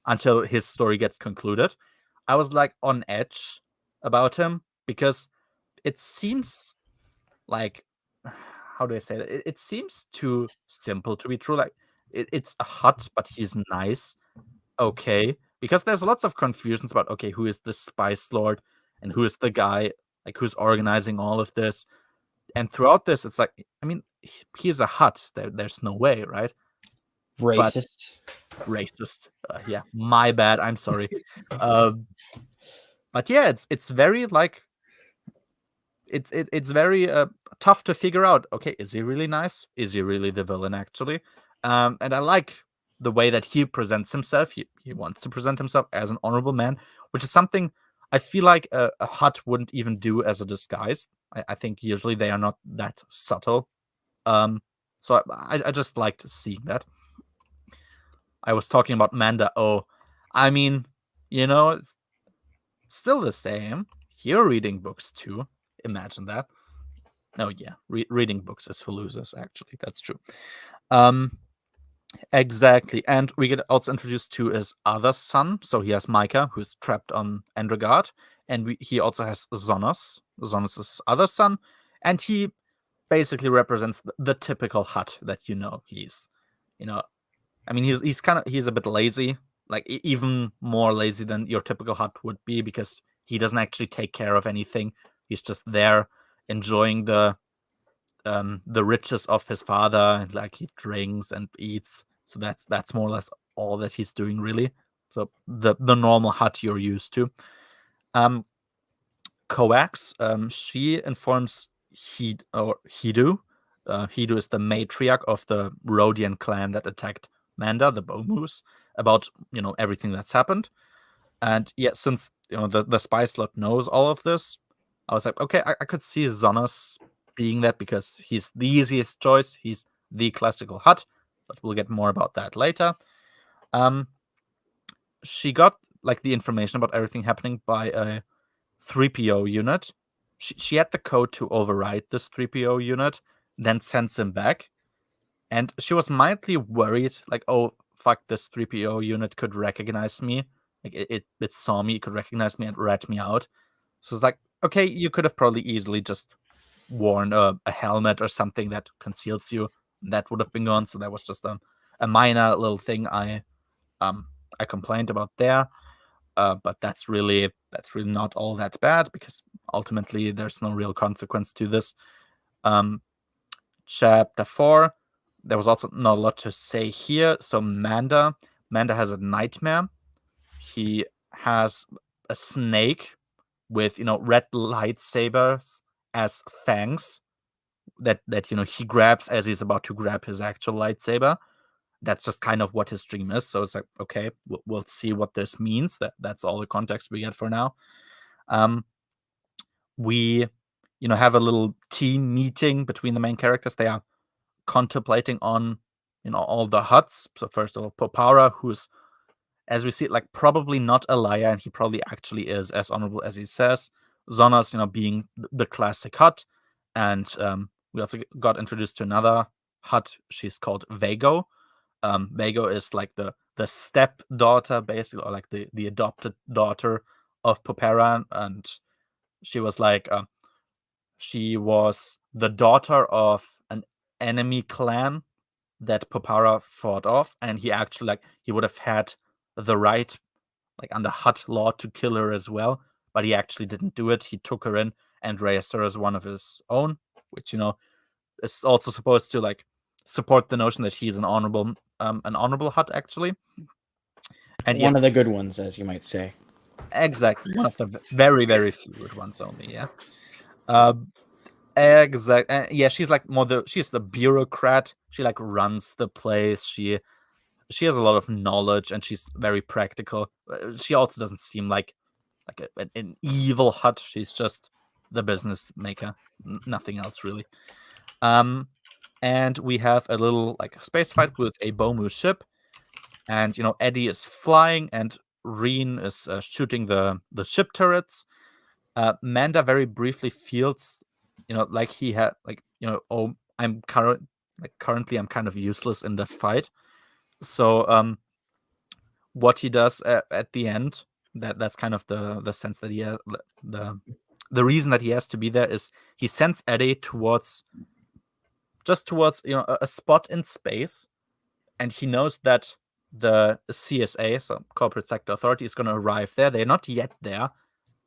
until his story gets concluded, I was on edge about him, because it seems like, how do I say that? It seems too simple to be true. It's a hut, but he's nice. Okay, because there's lots of confusions about, okay, who is the spice lord and who is the guy who's organizing all of this. And throughout this, it's he's a hut. There's no way, right? Racist. But racist. Yeah, my bad. I'm sorry. But yeah, it's very it's very tough to figure out. Okay, is he really nice? Is he really the villain, actually? And I like the way that he presents himself. He wants to present himself as an honorable man, which is something I feel like a hut wouldn't even do as a disguise. I think usually they are not that subtle. So I just liked seeing that. I was talking about Manda. Oh, I mean, still the same. You're reading books too. Imagine that. Oh yeah, reading books is for losers. Actually, that's true. Exactly, and we get also introduced to his other son. So he has Micah, who's trapped on Endregard, and he also has Zonos. Zonos is his other son, and he basically represents the typical hut that he's, he's a bit lazy, even more lazy than your typical hut would be, because he doesn't actually take care of anything. He's just there enjoying the riches of his father, and he drinks and eats. So that's more or less all that he's doing, really. So the normal hut you're used to. Coax, she informs Hidu. Hidu is the matriarch of the Rhodian clan that attacked Manda, the Bomus, about everything that's happened. And yeah, since the spy slot knows all of this, I was like, okay, I could see Zonos being that, because he's the easiest choice. He's the classical hut, but we'll get more about that later. She got the information about everything happening by a 3PO unit. She had the code to override this 3PO unit, then sends him back. And she was mildly worried, oh, fuck, this 3PO unit could recognize me. It saw me, it could recognize me and rat me out. So it's like, okay, you could have probably easily just worn a helmet or something that conceals you. That would have been gone. So that was just a minor little thing I complained about there. But that's really not all that bad, because ultimately there's no real consequence to this. Chapter 4, there was also not a lot to say here. So Manda has a nightmare. He has a snake with red lightsabers as fangs that he grabs as he's about to grab his actual lightsaber. That's just kind of what his dream is. So it's like, okay, we'll see what this means. That's all the context we get for now. We have a little team meeting between the main characters. They are contemplating on all the huts. So first of all, Popara, who's, as we see, like probably not a liar, and he probably actually is as honorable as he says. Zonas, being the classic hut, and we also got introduced to another hut. She's called Vago. Vago is like the stepdaughter, basically, or like the adopted daughter of Popera, and she was like she was the daughter of an enemy clan that Popara fought off, and he actually he would have had the right, like under Hut law, to kill her as well, but he actually didn't do it. He took her in and raised her as one of his own, which is also supposed to support the notion that he's an honorable Hut actually. And one of the good ones, as you might say. Exactly, one of the very, very few good ones only. Yeah. Exactly. Yeah, she's like she's the bureaucrat. She runs the place. She has a lot of knowledge, and she's very practical. She also doesn't seem like an evil hut. She's just the business maker, nothing else really. And we have a little space fight with a Bomu ship, and Eddie is flying, and Reen is shooting the ship turrets. Manda very briefly feels, like he had oh, I'm currently I'm kind of useless in this fight. So what he does at the end, that's kind of the sense that he has, the reason that he has to be there is he sends Eddie towards a spot in space, and he knows that the CSA, so Corporate Sector Authority, is going to arrive there. They're not yet there,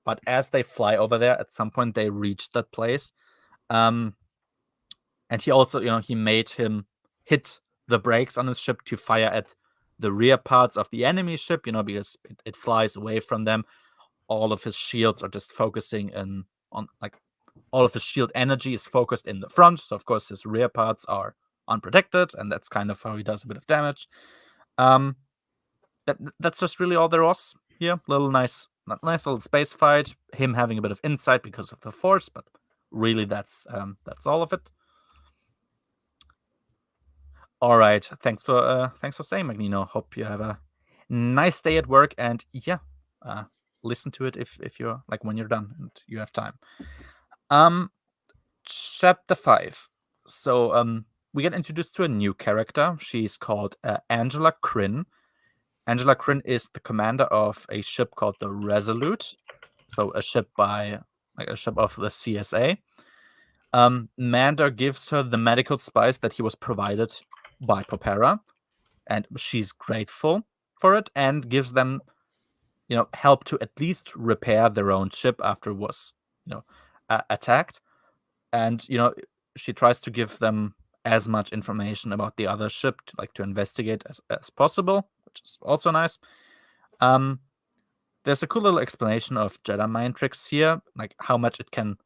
but as they fly over there, at some point they reach that place. And he also, he made him hit the brakes on his ship to fire at the rear parts of the enemy ship, because it flies away from them. All of his shields are just focusing on all of his shield energy is focused in the front. So of course his rear parts are unprotected, and that's kind of how he does a bit of damage. That's just really all there was here. Nice little space fight. Him having a bit of insight because of the Force, but really that's all of it. All right. Thanks for saying, Magnino. Hope you have a nice day at work, and listen to it if you're when you're done and you have time. Chapter 5. So we get introduced to a new character. She's called Angela Kryn. Angela Kryn is the commander of a ship called the Resolute, so a ship of the CSA. Manda gives her the medical spice that he was provided by Popera, and she's grateful for it, and gives them, help to at least repair their own ship after it was, attacked. And she tries to give them as much information about the other ship to investigate as possible, which is also nice. There's a cool little explanation of Jedi mind tricks here, how much it can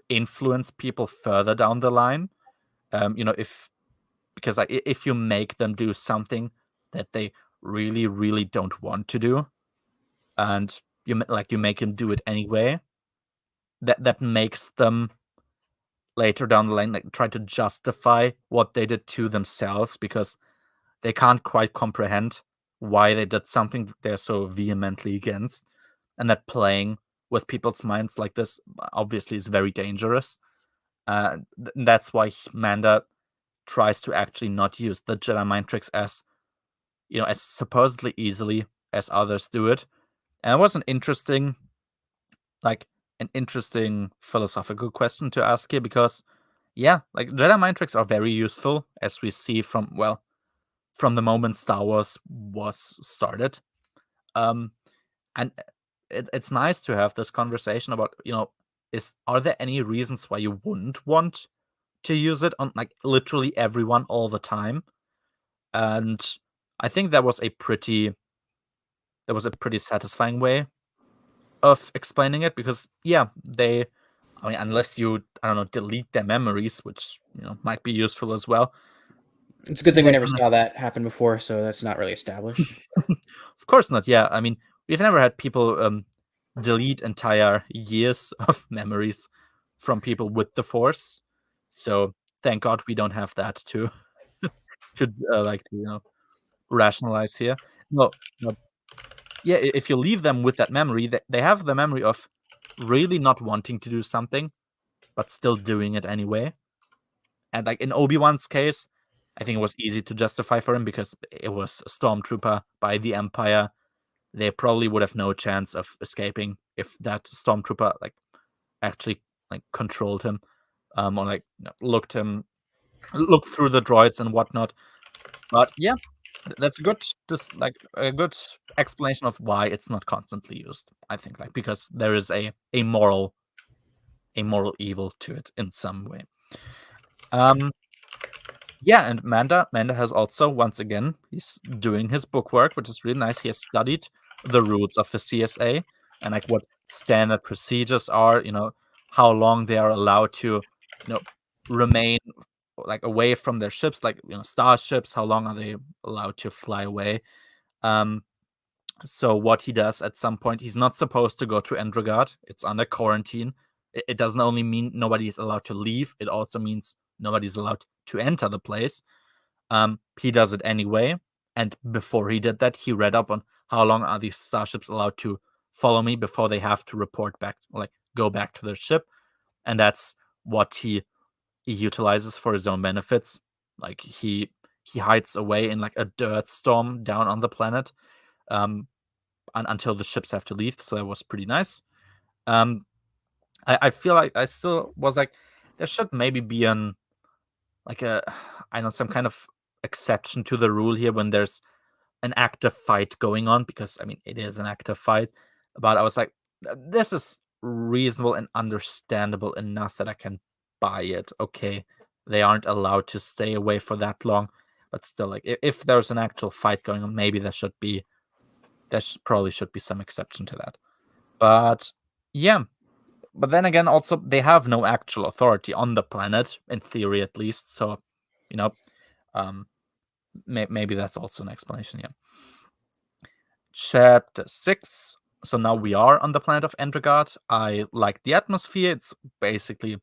influence people further down the line. Because if you make them do something that they really, really don't want to do, and you make them do it anyway, that makes them later down the line try to justify what they did to themselves, because they can't quite comprehend why they did something that they're so vehemently against, and that playing with people's minds like this obviously is very dangerous. That's why Manda tries to actually not use the Jedi mind tricks as supposedly easily as others do it. And it was an interesting philosophical question to ask here, because Jedi mind tricks are very useful, as we see from the moment Star Wars was started. And it's nice to have this conversation about, are there any reasons why you wouldn't want to use it on like literally everyone all the time, and I think that was a pretty satisfying way of explaining it, because I mean, unless you, I don't know, delete their memories, which might be useful as well. It's a good thing we never saw that happen before, so that's not really established. Of course not. Yeah, I mean, we've never had people delete entire years of memories from people with the Force, so thank God we don't have that to like to rationalize here. No, no. Yeah, if you leave them with that memory, they have the memory of really not wanting to do something, but still doing it anyway. And like in Obi-Wan's case, I think it was easy to justify for him because it was a stormtrooper by the Empire. They probably would have no chance of escaping if that stormtrooper like actually like controlled him, or like looked through the droids and whatnot. But yeah, that's a good explanation of why it's not constantly used. I think like because there is a moral evil to it in some way. Yeah, and Manda has also, once again, he's doing his book work, which is really nice. He has studied the rules of the CSA and like what standard procedures are, how long they are allowed to, remain like away from their ships, like starships, how long are they allowed to fly away. So what he does at some point, he's not supposed to go to Endrogard. It's under quarantine. It doesn't only mean nobody is allowed to leave. It also means nobody's allowed to enter the place. He does it anyway. And before he did that, he read up on how long are these starships allowed to follow me before they have to report back, like go back to their ship. And that's what he utilizes for his own benefits. Like he hides away in like a dirt storm down on the planet. Until the ships have to leave, so that was pretty nice. I feel like I still was like, there should maybe be some kind of exception to the rule here when there's an active fight going on, because I mean it is an active fight, but I was like, this is reasonable and understandable enough that I can buy it. Okay, they aren't allowed to stay away for that long, but still, like if there's an actual fight going on, maybe there probably should be some exception to that. But yeah, but then again, also they have no actual authority on the planet, in theory at least. So, maybe that's also an explanation. Yeah. Chapter 6. So now we are on the planet of Endrogard. I like the atmosphere. It's basically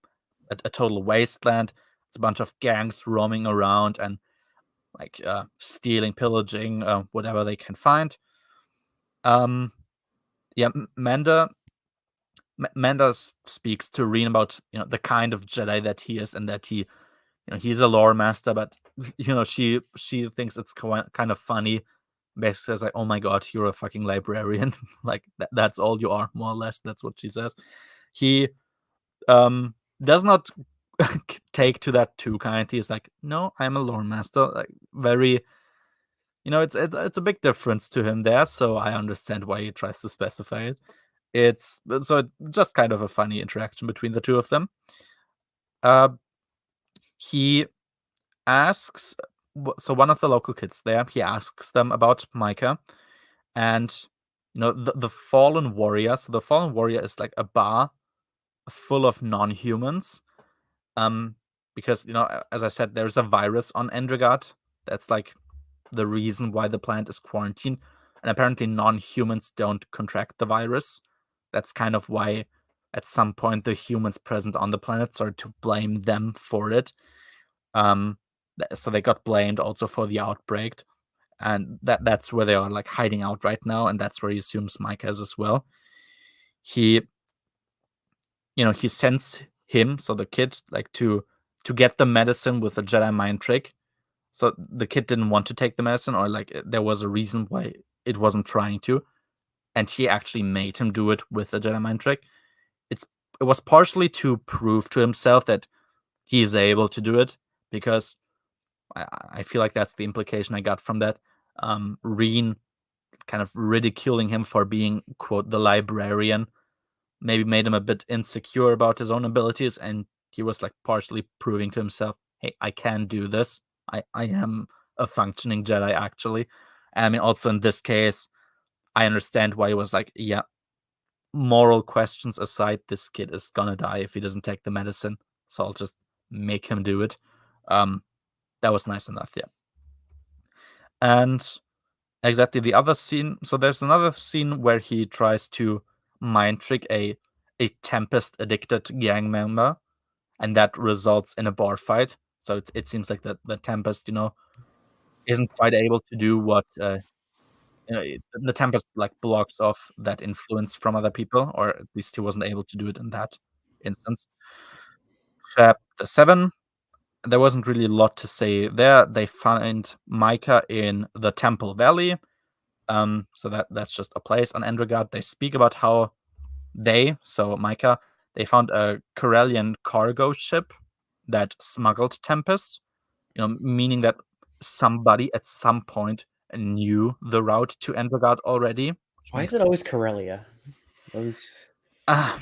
a total wasteland. It's a bunch of gangs roaming around and like stealing, pillaging, whatever they can find. Yeah, Manda speaks to Reen about the kind of Jedi that he is, and that he's a lore master, but she thinks it's kind of funny. Basically says like, oh my god, you're a fucking librarian. Like that's all you are, more or less. That's what she says. He does not take to that too kindly. He's like, no, I'm a lore master. Like very, it's a big difference to him there, so I understand why he tries to specify it. It's just kind of a funny interaction between the two of them. He asks, so one of the local kids there, he asks them about Micah, and the fallen warrior. So the fallen warrior is like a bar full of non-humans, because as I said, there's a virus on Endrogard. That's like the reason why the planet is quarantined, and apparently non-humans don't contract the virus. That's kind of why at some point the humans present on the planet started to blame them for it. So they got blamed also for the outbreak, and that's where they are like hiding out right now, and that's where he assumes Mike is as well. He sends him, so the kid, like to get the medicine with a Jedi mind trick. So the kid didn't want to take the medicine, or like there was a reason why it wasn't trying to, and he actually made him do it with a Jedi mind trick. It was partially to prove to himself that he is able to do it, because I feel like that's the implication I got from that. Reen kind of ridiculing him for being, quote, the librarian, maybe made him a bit insecure about his own abilities, and he was like partially proving to himself, hey, I can do this. I am a functioning Jedi, actually. I mean, also in this case, I understand why he was like, yeah, moral questions aside, this kid is gonna die if he doesn't take the medicine. So I'll just make him do it. That was nice enough, yeah. And exactly the other scene. So there's another scene where he tries to mind trick a Tempest addicted gang member, and that results in a bar fight. So it seems like the Tempest, isn't quite able to do what the Tempest like blocks off that influence from other people, or at least he wasn't able to do it in that instance. Chapter 7. There wasn't really a lot to say there. They find Micah in the Temple Valley. So that's just a place on Endregard. They speak about how so Micah, they found a Corellian cargo ship that smuggled Tempest, meaning that somebody at some point knew the route to Endregard already. Why is it always Corellia? Those. I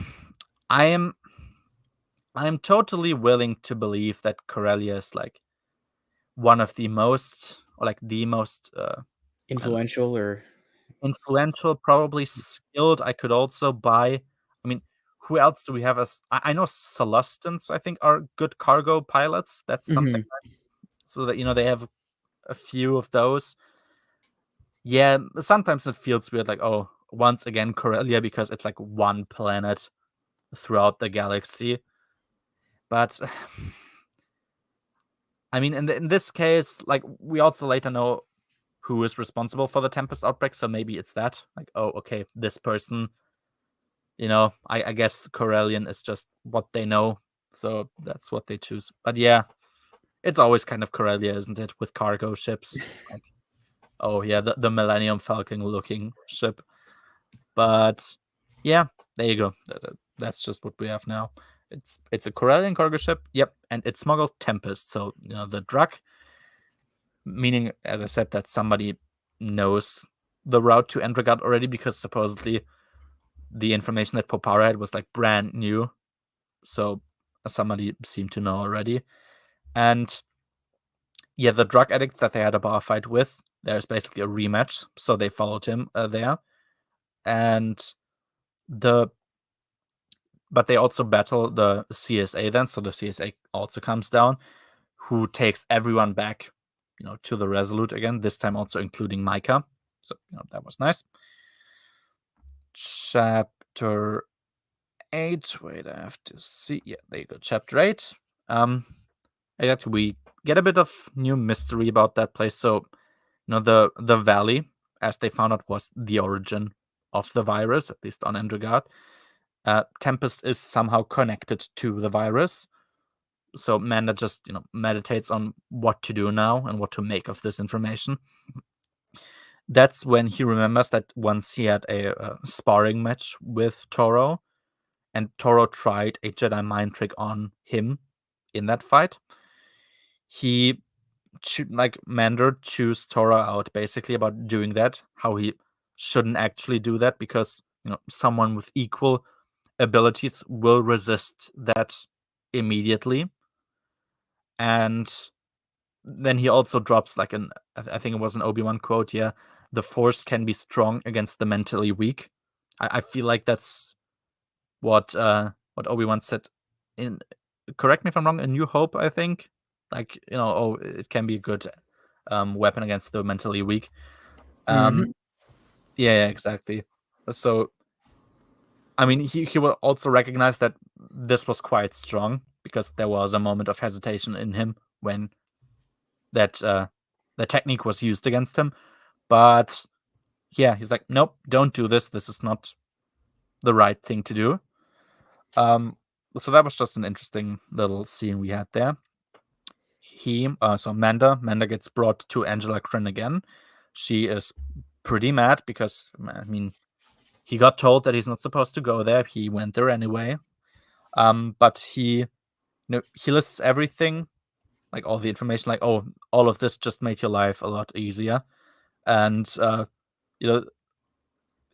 am totally willing to believe that Corellia is like one of the most, or like the most Influential or influential, probably skilled. I could also buy. I mean, who else do we have as? I know Celestins, I think, are good cargo pilots. That's something. So that they have a few of those. Yeah, sometimes it feels weird, like, oh, once again Corellia, because it's like one planet throughout the galaxy. But I mean, in this case, like, we also later know who is responsible for the Tempest outbreak, so maybe it's that. Like, oh, okay, this person. I guess Corellian is just what they know, so that's what they choose. But yeah, it's always kind of Corellia, isn't it, with cargo ships? Like, oh yeah, the Millennium Falcon looking ship. But yeah, there you go. That's just what we have now. It's a Corellian cargo ship. Yep, and it smuggled Tempest. So the drug, meaning, as I said, that somebody knows the route to Endregard already, because supposedly the information that Popara had was like brand new. So somebody seemed to know already. And yeah, the drug addicts that they had a bar fight with, there's basically a rematch. So they followed him there. And but they also battle the CSA then. So the CSA also comes down, who takes everyone back, to the Resolute again, this time also including Micah. So, that was nice. Chapter 8. Wait, I have to see. Yeah, there you go. Chapter 8. We get a bit of new mystery about that place. So, the valley, as they found out, was the origin of the virus, at least on Endregard. Tempest is somehow connected to the virus. So Manda just, meditates on what to do now and what to make of this information. That's when he remembers that once he had a sparring match with Toro, and Toro tried a Jedi mind trick on him in that fight. He, Mander chews Toro out basically about doing that, how he shouldn't actually do that, because, someone with equal abilities will resist that immediately. And then he also drops like I think it was an Obi-Wan quote. Yeah, the Force can be strong against the mentally weak. I feel like that's what Obi-Wan said in. Correct me if I'm wrong. A New Hope, I think. Like, it can be a good weapon against the mentally weak. Yeah, exactly. So, I mean, he will also recognize that this was quite strong, because there was a moment of hesitation in him when that the technique was used against him. But yeah, he's like, nope, don't do this. This is not the right thing to do. So that was just an interesting little scene we had there. So Manda gets brought to Angela Kryn again. She is pretty mad because, I mean, he got told that he's not supposed to go there. He went there anyway. But he lists everything, like all the information, like, oh, all of this just made your life a lot easier. And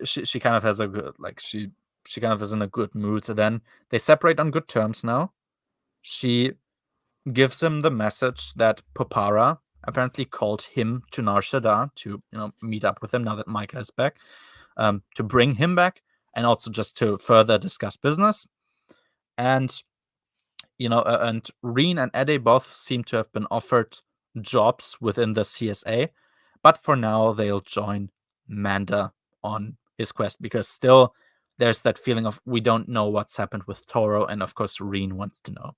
she kind of has a good, like, she kind of is in a good mood. Then they separate on good terms now. she gives him the message that Popara apparently called him to Nar Shaddaa to meet up with him now that Micah is back, to bring him back, and also just to further discuss business. And and Reen and Eddie both seem to have been offered jobs within the CSA, but for now they'll join Manda on his quest, because still there's that feeling of we don't know what's happened with Toro, and of course Reen wants to know.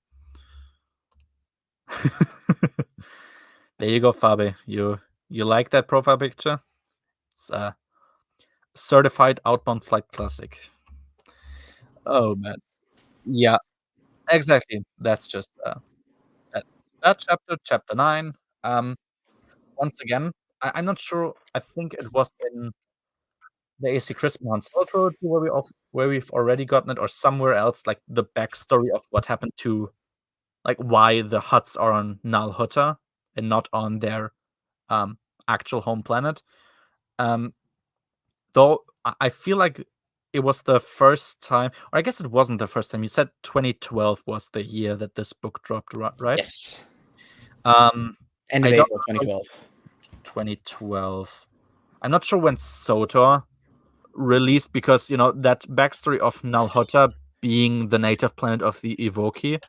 There you go, Fabi. You like that profile picture? It's a certified outbound flight classic. Oh man, yeah, exactly. That's just that chapter 9. Once again, I'm not sure. I think it was in the AC Crispin on Salt Road where we've already gotten it, or somewhere else, like the backstory of what happened to, like, why the Hutts are on Nal Hutta and not on their actual home planet. Though I feel like it was the first time, or I guess it wasn't the first time. You said 2012 was the year that this book dropped, right? Yes. I End of don't April know. 2012. 2012. I'm not sure when SOTOR released, because that backstory of Nal Hutta being the native planet of the Evoki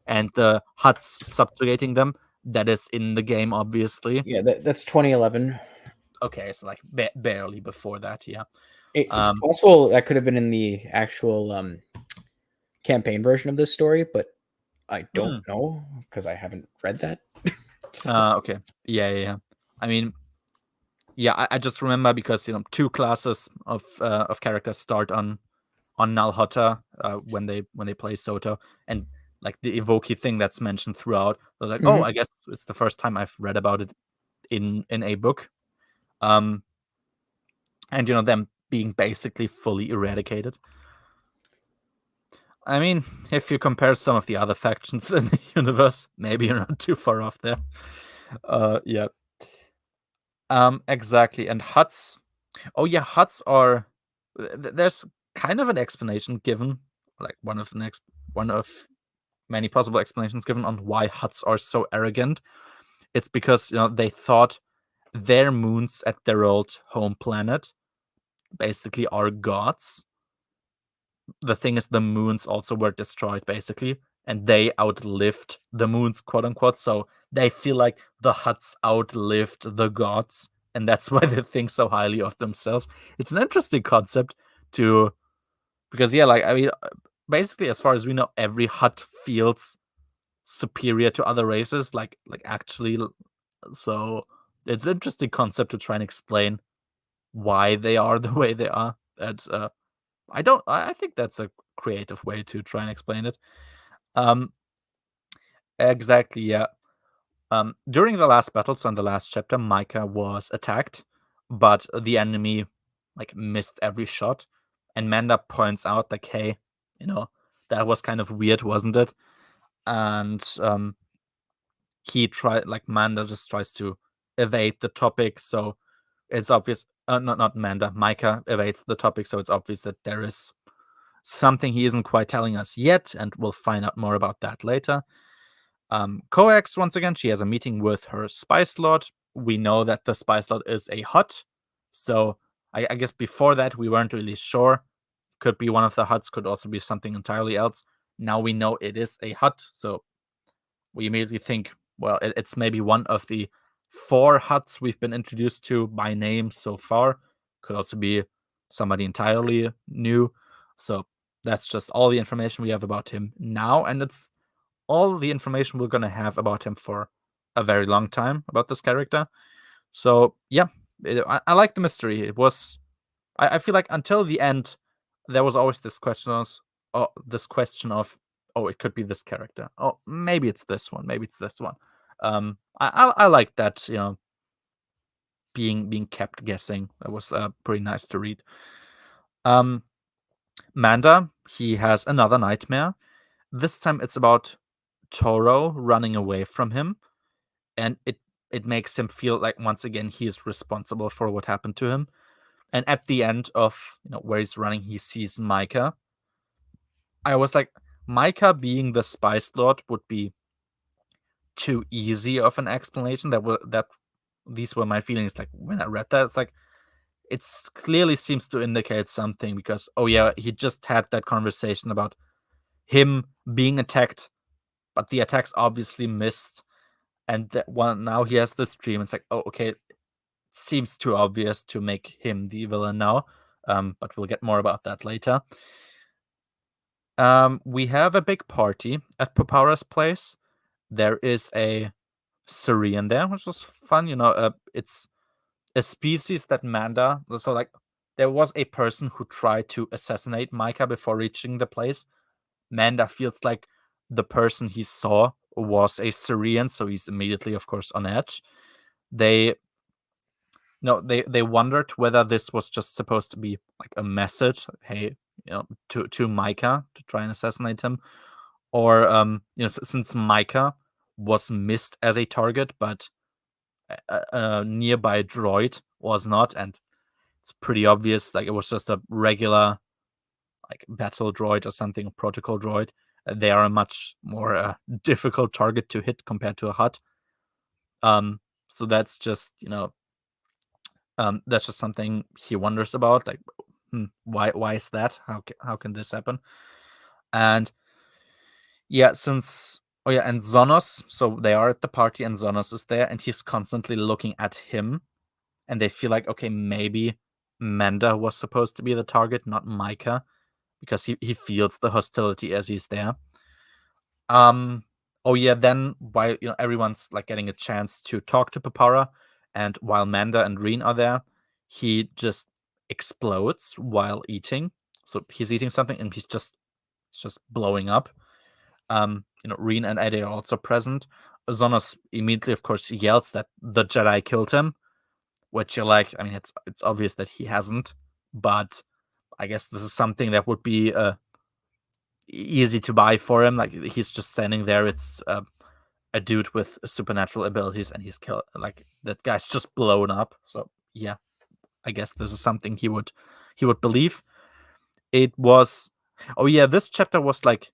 and the Hutts subjugating them, that is in the game, obviously. Yeah, that's 2011. Okay, so like barely before that, yeah. It's possible that could have been in the actual campaign version of this story, but I don't know because I haven't read that. Okay. Yeah. I mean, yeah, I just remember because two classes of characters start on Nal Hutta when they play Soto, and like the Evoki thing that's mentioned throughout. I was like, oh, I guess it's the first time I've read about it in a book. And them being basically fully eradicated. I mean, if you compare some of the other factions in the universe, maybe you're not too far off there. Yeah. Exactly. And Hutts. Oh yeah, Hutts are. There's kind of an explanation given, like one of many possible explanations given on why Hutts are so arrogant. It's because they thought their moons at their old home planet basically are gods. The thing is, the moons also were destroyed, basically, and they outlived the moons, quote unquote. So they feel like the Hutts outlived the gods, and that's why they think so highly of themselves. It's an interesting concept because yeah, like, I mean, basically, as far as we know, every Hutt feels superior to other races, like actually. So it's an interesting concept to try and explain why they are the way they are. And I think that's a creative way to try and explain it. Exactly, yeah. During the last battle, so in the last chapter, Micah was attacked, but the enemy like missed every shot. And Manda points out, like, hey, that was kind of weird, wasn't it? And Manda just tries to evade the topic, so it's obvious. Not Manda, Micah evades the topic, so it's obvious that there is something he isn't quite telling us yet, and we'll find out more about that later. Coax, once again, she has a meeting with her Spice Lord. We know that the Spice Lord is a Hutt, so I guess before that we weren't really sure. Could be one of the Hutts, could also be something entirely else. Now we know it is a Hutt, so we immediately think, well, it's maybe one of the 4 Hutts we've been introduced to by name so far. Could also be somebody entirely new. So that's just all the information we have about him now, and it's all the information we're going to have about him for a very long time, about this character. So yeah, I like the mystery. It was, I feel like until the end, there was always this question of, oh, it could be this character. Oh, maybe it's this one. Maybe it's this one. I like that, being kept guessing. That was pretty nice to read. Manda, he has another nightmare. This time it's about Toro running away from him, and it makes him feel like once again he is responsible for what happened to him. And at the end of where he's running, he sees Micah. I was like, Micah being the Spice Lord would be too easy of an explanation. That these were my feelings. Like when I read that, it's like it clearly seems to indicate something because he just had that conversation about him being attacked, but the attacks obviously missed, and that one now he has this dream. It's like, oh, okay, it seems too obvious to make him the villain now. But we'll get more about that later. We have a big party at Popara's place. There is a Syrian there, which was fun. It's a species that Manda. So like, there was a person who tried to assassinate Micah before reaching the place. Manda feels like the person he saw was a Syrian, so he's immediately, of course, on edge. They wondered whether this was just supposed to be like a message, hey, to Micah to try and assassinate him, or since Micah was missed as a target, but a nearby droid was not, and it's pretty obvious, like it was just a regular like battle droid or something, a protocol droid. They are a much more difficult target to hit compared to a HUD. So that's just that's just something he wonders about. Like, why is that? How can this happen? And and Zonos. So they are at the party, and Zonos is there, and he's constantly looking at him, and they feel like, okay, maybe Manda was supposed to be the target, not Micah, because he feels the hostility as he's there. Then while everyone's like getting a chance to talk to Papara, and while Manda and Reen are there, he just explodes while eating. So he's eating something and he's just blowing up. Reen and Eddie are also present. Zonos immediately, of course, yells that the Jedi killed him, which you're like, I mean, it's obvious that he hasn't, but I guess this is something that would be easy to buy for him. Like, he's just standing there. It's a dude with supernatural abilities, and he's killed. Like, that guy's just blown up. So yeah, I guess this is something he would believe. It was. This chapter was like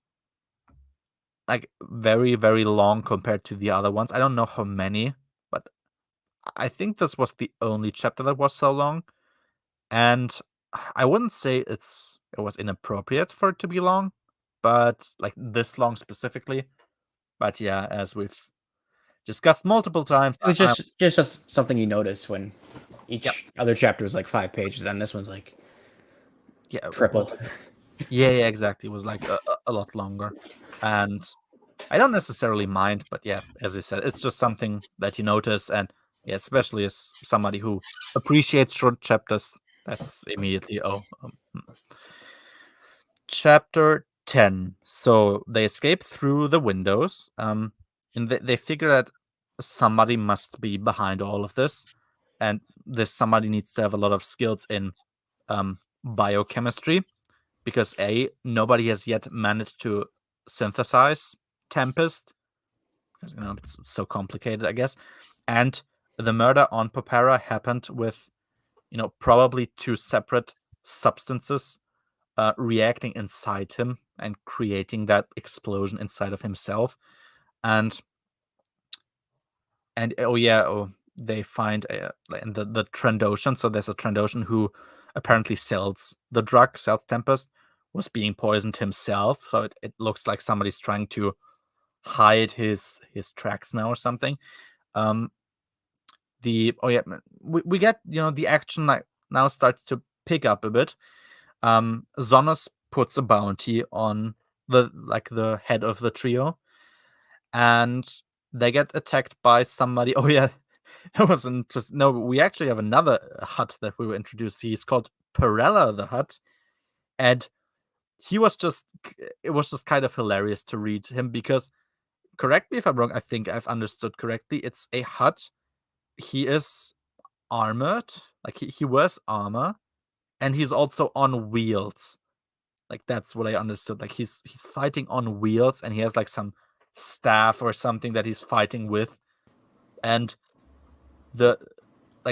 very, very long compared to the other ones. I don't know how many, but I think this was the only chapter that was so long. And I wouldn't say it was inappropriate for it to be long, but like this long specifically. But yeah, as we've discussed multiple times, it was just something you notice when each other chapter was like 5 pages. Then this one's like triple. Yeah, exactly. It was like a lot longer, and I don't necessarily mind. But yeah, as I said, it's just something that you notice, and yeah, especially as somebody who appreciates short chapters, that's immediately Chapter 10. So they escape through the windows, and they figure that somebody must be behind all of this, and this somebody needs to have a lot of skills in biochemistry, because nobody has yet managed to synthesize Tempest, because it's so complicated, I guess, and the murder on Popera happened with probably 2 separate substances reacting inside him and creating that explosion inside of himself. And they find in the Trandoshan. So there's a Trandoshan who apparently sells Tempest, was being poisoned himself. So it looks like somebody's trying to hide his tracks now or something. We get the action now starts to pick up a bit. Zonos puts a bounty on the head of the trio, and they get attacked by somebody. That wasn't just no. We actually have another HUD that we were introduced. He's called Perella the HUD, and it was just kind of hilarious to read him because, correct me if I'm wrong, I think I've understood correctly. It's a HUD. He is armored, like he wears armor, and he's also on wheels. Like, that's what I understood. Like, he's fighting on wheels, and he has like some staff or something that he's fighting with. And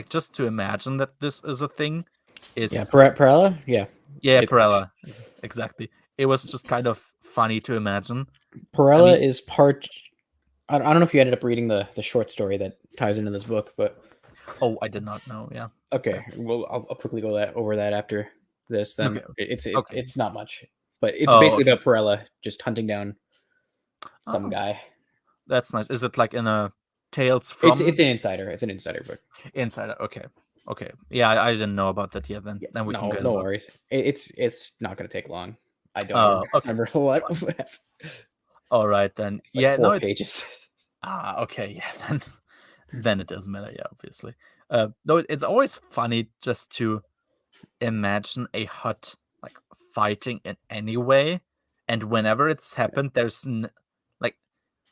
just to imagine that this is a thing is Perella? Yeah. Perella. Exactly. It was just kind of funny to imagine. Perella is part. I don't know if you ended up reading the short story that ties into this book, but Oh, I did not know. Yeah. okay. Well, I'll quickly go over that after this. Then Okay. it's not much, but it's Oh, basically okay. about Perella just hunting down some Oh, guy. that's nice. Is it like in a Tales from? It's an insider. It's an insider book. Insider. Okay. Yeah, I didn't know about that yet. Then Yeah, then we can no go. worries. It's not going to take long. I don't Okay. remember what. All right then. It's like Yeah. 4 No, it's pages. okay. Yeah. Then it doesn't matter. Yeah, obviously. No, it's always funny just to imagine a hut like fighting in any way, and whenever it's happened, like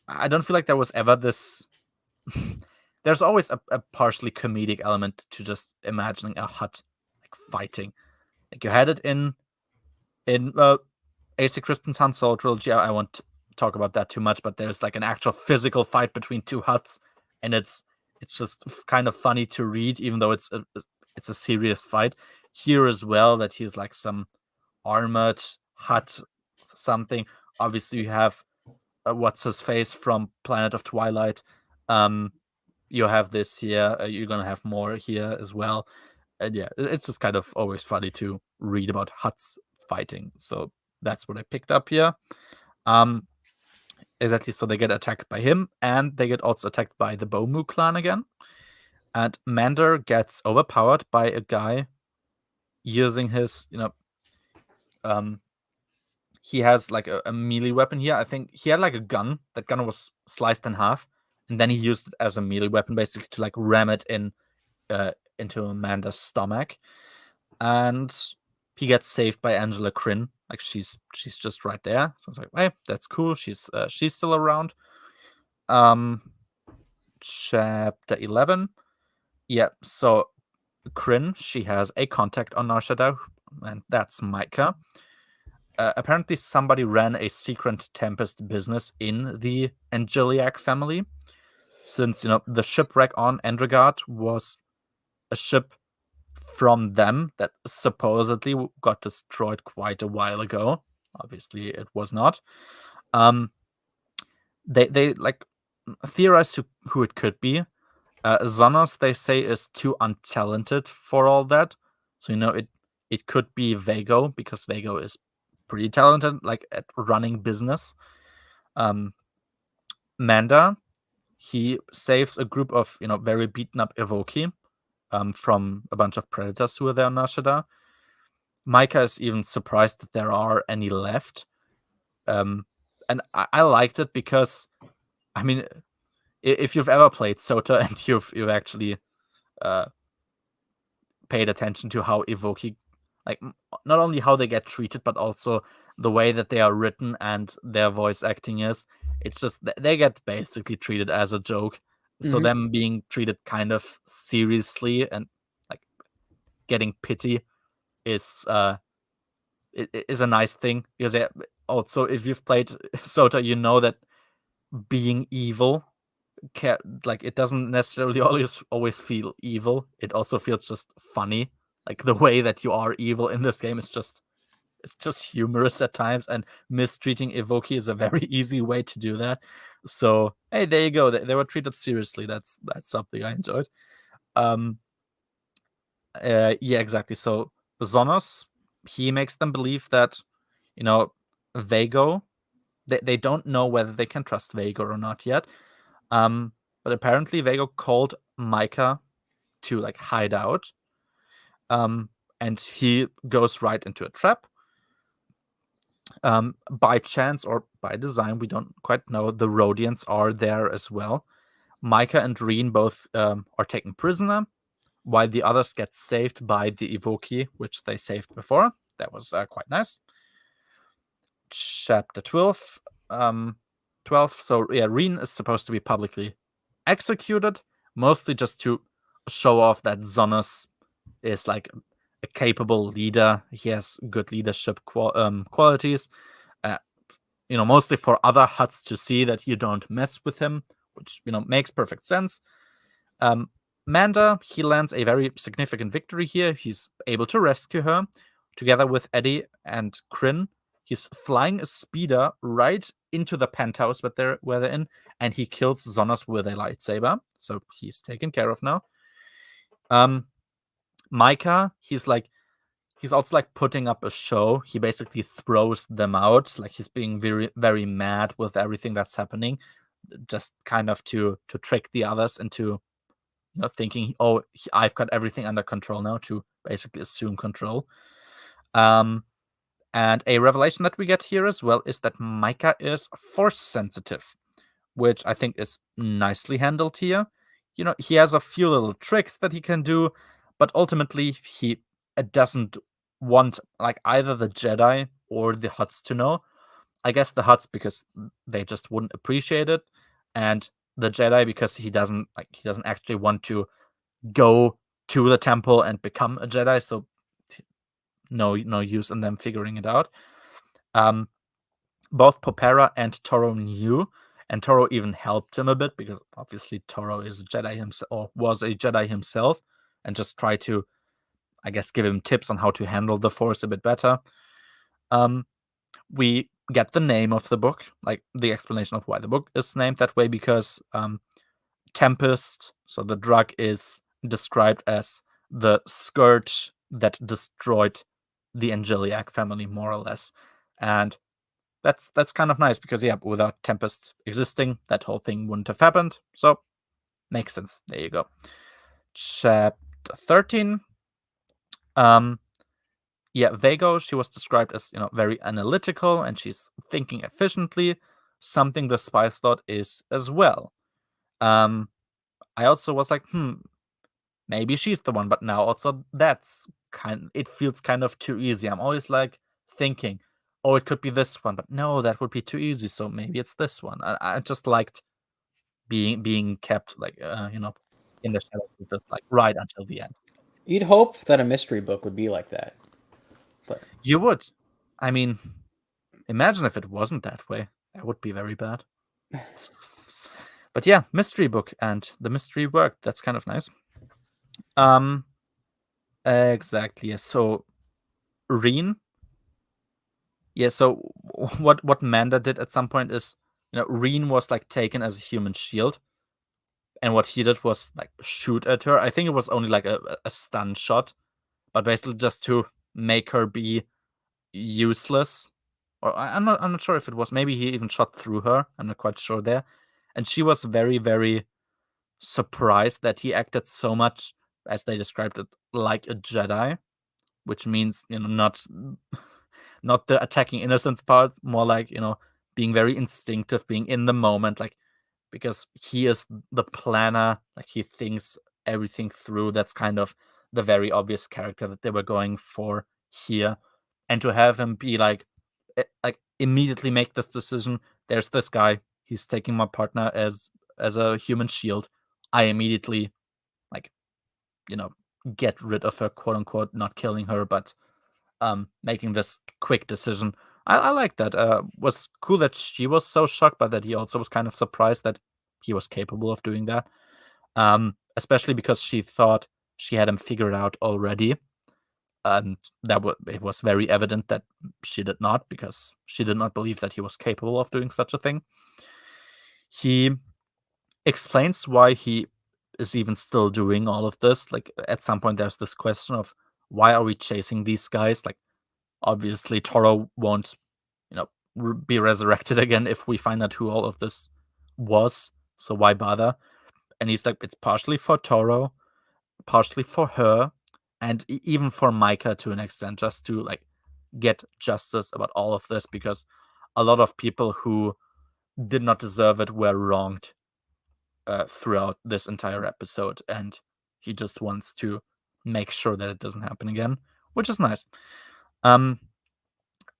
I don't feel like there was ever this. There's always a partially comedic element to just imagining a hut like fighting. Like you had it in AC Crispin's Han Solo trilogy. I won't talk about that too much, but there's like an actual physical fight between two huts, and it's just kind of funny to read, even though it's a serious fight. Here as well, that he's like some armored hut something. Obviously, you have what's his face from Planet of Twilight. You have this here. You're gonna have more here as well. And yeah, it's just kind of always funny to read about huts fighting. So that's what I picked up here. Exactly. So they get attacked by him, and they get also attacked by the Bomu clan again. And Mander gets overpowered by a guy using his, he has like a melee weapon here. I think he had like a gun. That gun was sliced in half, and then he used it as a melee weapon, basically to like ram it into Amanda's stomach. And he gets saved by Angela Kryn. Like she's just right there. So it's like, hey, that's cool. She's still around. Chapter 11. Yeah, so Kryn, she has a contact on Nar Shaddaa, and that's Micah. Apparently, somebody ran a secret Tempest business in the Angeliac family, since the shipwreck on Endregard was a ship from them that supposedly got destroyed quite a while ago. Obviously, it was not. They like theorize who it could be. Xanos, they say, is too untalented for all that. So it could be Vago, because Vago is pretty talented, like at running business. Manda, he saves a group of very beaten up Evoki from a bunch of predators who are there on Nar Shaddaa. Micah is even surprised that there are any left. And I liked it because, I mean, if you've ever played Sota and you've actually paid attention to how Evoki, like not only how they get treated, but also the way that they are written and their voice acting is, it's just they get basically treated as a joke. So them being treated kind of seriously and like getting pity is is a nice thing, because also if you've played Sota, you know that being evil like it doesn't necessarily always feel evil. It also feels just funny. Like the way that you are evil in this game is it's just humorous at times, and mistreating Evoki is a very easy way to do that. So hey, there you go. They were treated seriously. That's something I enjoyed. Yeah, exactly. So Zonos, he makes them believe that Vago, they don't know whether they can trust Vago or not yet. But apparently Vago called Micah to like hide out. And he goes right into a trap. By chance or by design, we don't quite know, the Rhodians are there as well. Micah and Reen both are taken prisoner, while the others get saved by the Evoki, which they saved before. That was quite nice. Chapter 12. 12. So yeah, Reen is supposed to be publicly executed, mostly just to show off that Zonas is like a capable leader. He has good leadership qualities. Mostly for other huts to see that you don't mess with him, which makes perfect sense. Manda, he lands a very significant victory here. He's able to rescue her together with Eddie and Kryn. He's flying a speeder right into the penthouse where they're in, and he kills Zonos with a lightsaber. So he's taken care of now. Micah, he's also like putting up a show. He basically throws them out, like he's being very, very mad with everything that's happening, just kind of to trick the others into thinking, oh, I've got everything under control now, to basically assume control. And a revelation that we get here as well is that Micah is force sensitive, which I think is nicely handled here. He has a few little tricks that he can do, but ultimately he doesn't want like either the Jedi or the Hutts to know. I guess the Hutts because they just wouldn't appreciate it, and the Jedi because he doesn't actually want to go to the temple and become a Jedi, so no use in them figuring it out. Both Popera and Toro knew, and Toro even helped him a bit because obviously Toro is a Jedi himself, or was a Jedi himself, and just try to, I guess, give him tips on how to handle the Force a bit better. We get the name of the book, like the explanation of why the book is named that way, because Tempest, so the drug, is described as the scourge that destroyed the Angeliac family, more or less. And that's kind of nice because, yeah, without Tempest existing, that whole thing wouldn't have happened. So, makes sense. There you go. Chapter 13. Vago, she was described as, very analytical, and she's thinking efficiently, something the spy slot is as well. I also was like, maybe she's the one, but now also it feels kind of too easy. I'm always like thinking, oh, it could be this one, but no, that would be too easy, so maybe it's this one. I just liked being kept like in the shadows with this, like, right until the end. You'd hope that a mystery book would be like that, but you would. I mean, imagine if it wasn't that way. That would be very bad. But yeah, mystery book, and the mystery worked. That's kind of nice. Exactly. Yeah. So, Reen. Yeah. So what Manda did at some point is, Reen was like taken as a human shield, and what he did was like shoot at her. I think it was only like a stun shot, but basically just to make her be useless. Or I'm not sure if it was. Maybe he even shot through her. I'm not quite sure there. And she was very, very surprised that he acted so much, as they described it, like a Jedi, which means, not the attacking innocence part, more like, being very instinctive, being in the moment, like, because he is the planner, like he thinks everything through. That's kind of the very obvious character that they were going for here. And to have him be like immediately make this decision, there's this guy, he's taking my partner as a human shield. I immediately, like, get rid of her, quote unquote, not killing her, but making this quick decision. I like that. Was cool that she was so shocked, but that he also was kind of surprised that he was capable of doing that. Especially because she thought she had him figured out already, and it was very evident that she did not, because she did not believe that he was capable of doing such a thing. He explains why he is even still doing all of this. Like, at some point, there's this question of, why are we chasing these guys? Like, obviously, Toro won't, be resurrected again if we find out who all of this was. So why bother? And he's like, it's partially for Toro, partially for her, and even for Micah to an extent, just to like get justice about all of this, because a lot of people who did not deserve it were wronged throughout this entire episode, and he just wants to make sure that it doesn't happen again, which is nice.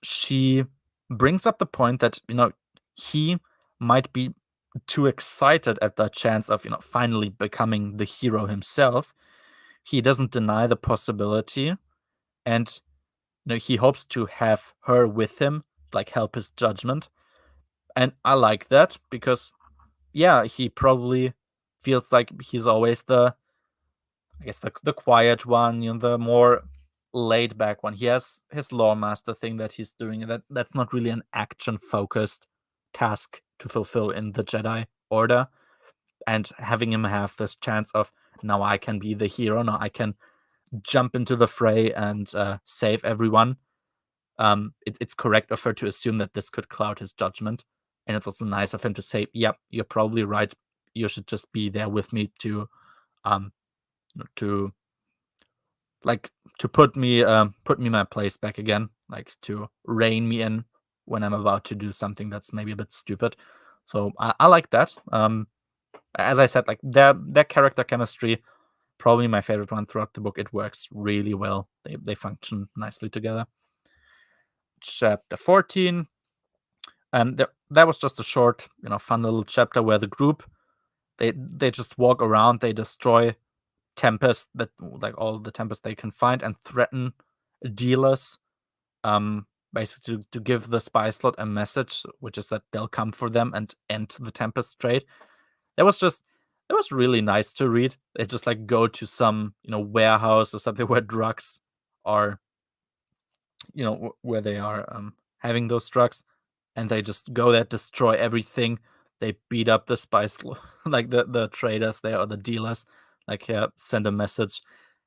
She brings up the point that, he might be too excited at the chance of, finally becoming the hero himself. He doesn't deny the possibility, and, he hopes to have her with him, like, help his judgment. And I like that, because, yeah, he probably feels like he's always the quiet one, the more laid back one. He has his Lawmaster thing that he's doing. That's not really an action focused task to fulfill in the Jedi Order. And having him have this chance of, now I can be the hero, now I can jump into the fray and save everyone. It's correct of her to assume that this could cloud his judgment. And it's also nice of him to say, yep, you're probably right. You should just be there with me to put me in my place back again, like to rein me in when I'm about to do something that's maybe a bit stupid. So I like that. As I said, like their character chemistry, probably my favorite one throughout the book. It works really well. They function nicely together. Chapter 14. That was just a short, fun little chapter where the group they just walk around, they destroy Tempest, that like all the Tempest they can find, and threaten dealers, basically to give the spy slot a message, which is that they'll come for them and end the Tempest trade. It was really nice to read. They just like go to some warehouse or something where drugs are, where they are having those drugs, and they just go there, destroy everything. They beat up the spice, like the traders there or the dealers, like send a message.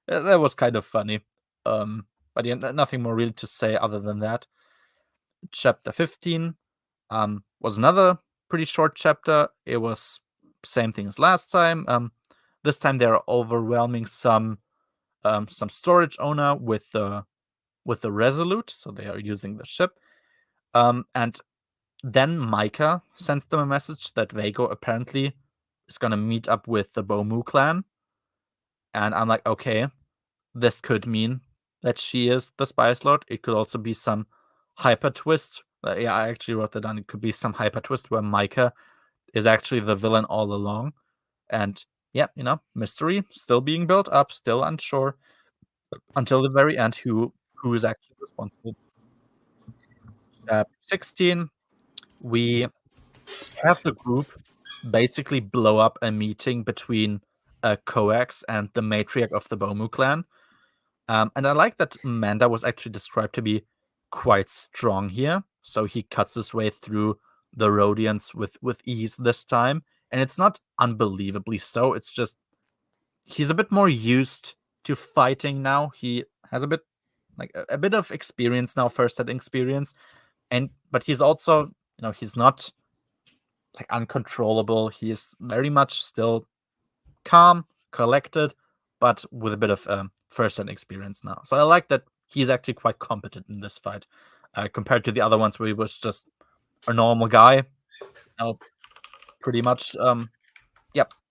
That was kind of funny. But yeah, nothing more really to say other than that. Chapter 15 was another pretty short chapter. It was same thing as last time. This time they're overwhelming some storage owner with the Resolute, so they are using the ship. And then Micah sends them a message that Vago apparently is gonna meet up with the Bomu clan. And I'm like, okay, this could mean that she is the spy slot. It could also be some hyper twist. Yeah, I actually wrote that down. It could be some hyper twist where Micah is actually the villain all along. And yeah, mystery still being built up, still unsure until the very end who is actually responsible. 16, we have the group basically blow up a meeting between Coax and the matriarch of the Bomu clan. And I like that Manda was actually described to be quite strong here. So he cuts his way through the Rhodians with ease this time. And it's not unbelievably so. It's just he's a bit more used to fighting now. He has a bit of experience now, first-hand experience. But he's also, he's not like uncontrollable. He is very much still calm, collected, but with a bit of first-hand experience now. So I like that he's actually quite competent in this fight, compared to the other ones where he was just a normal guy. Pretty much,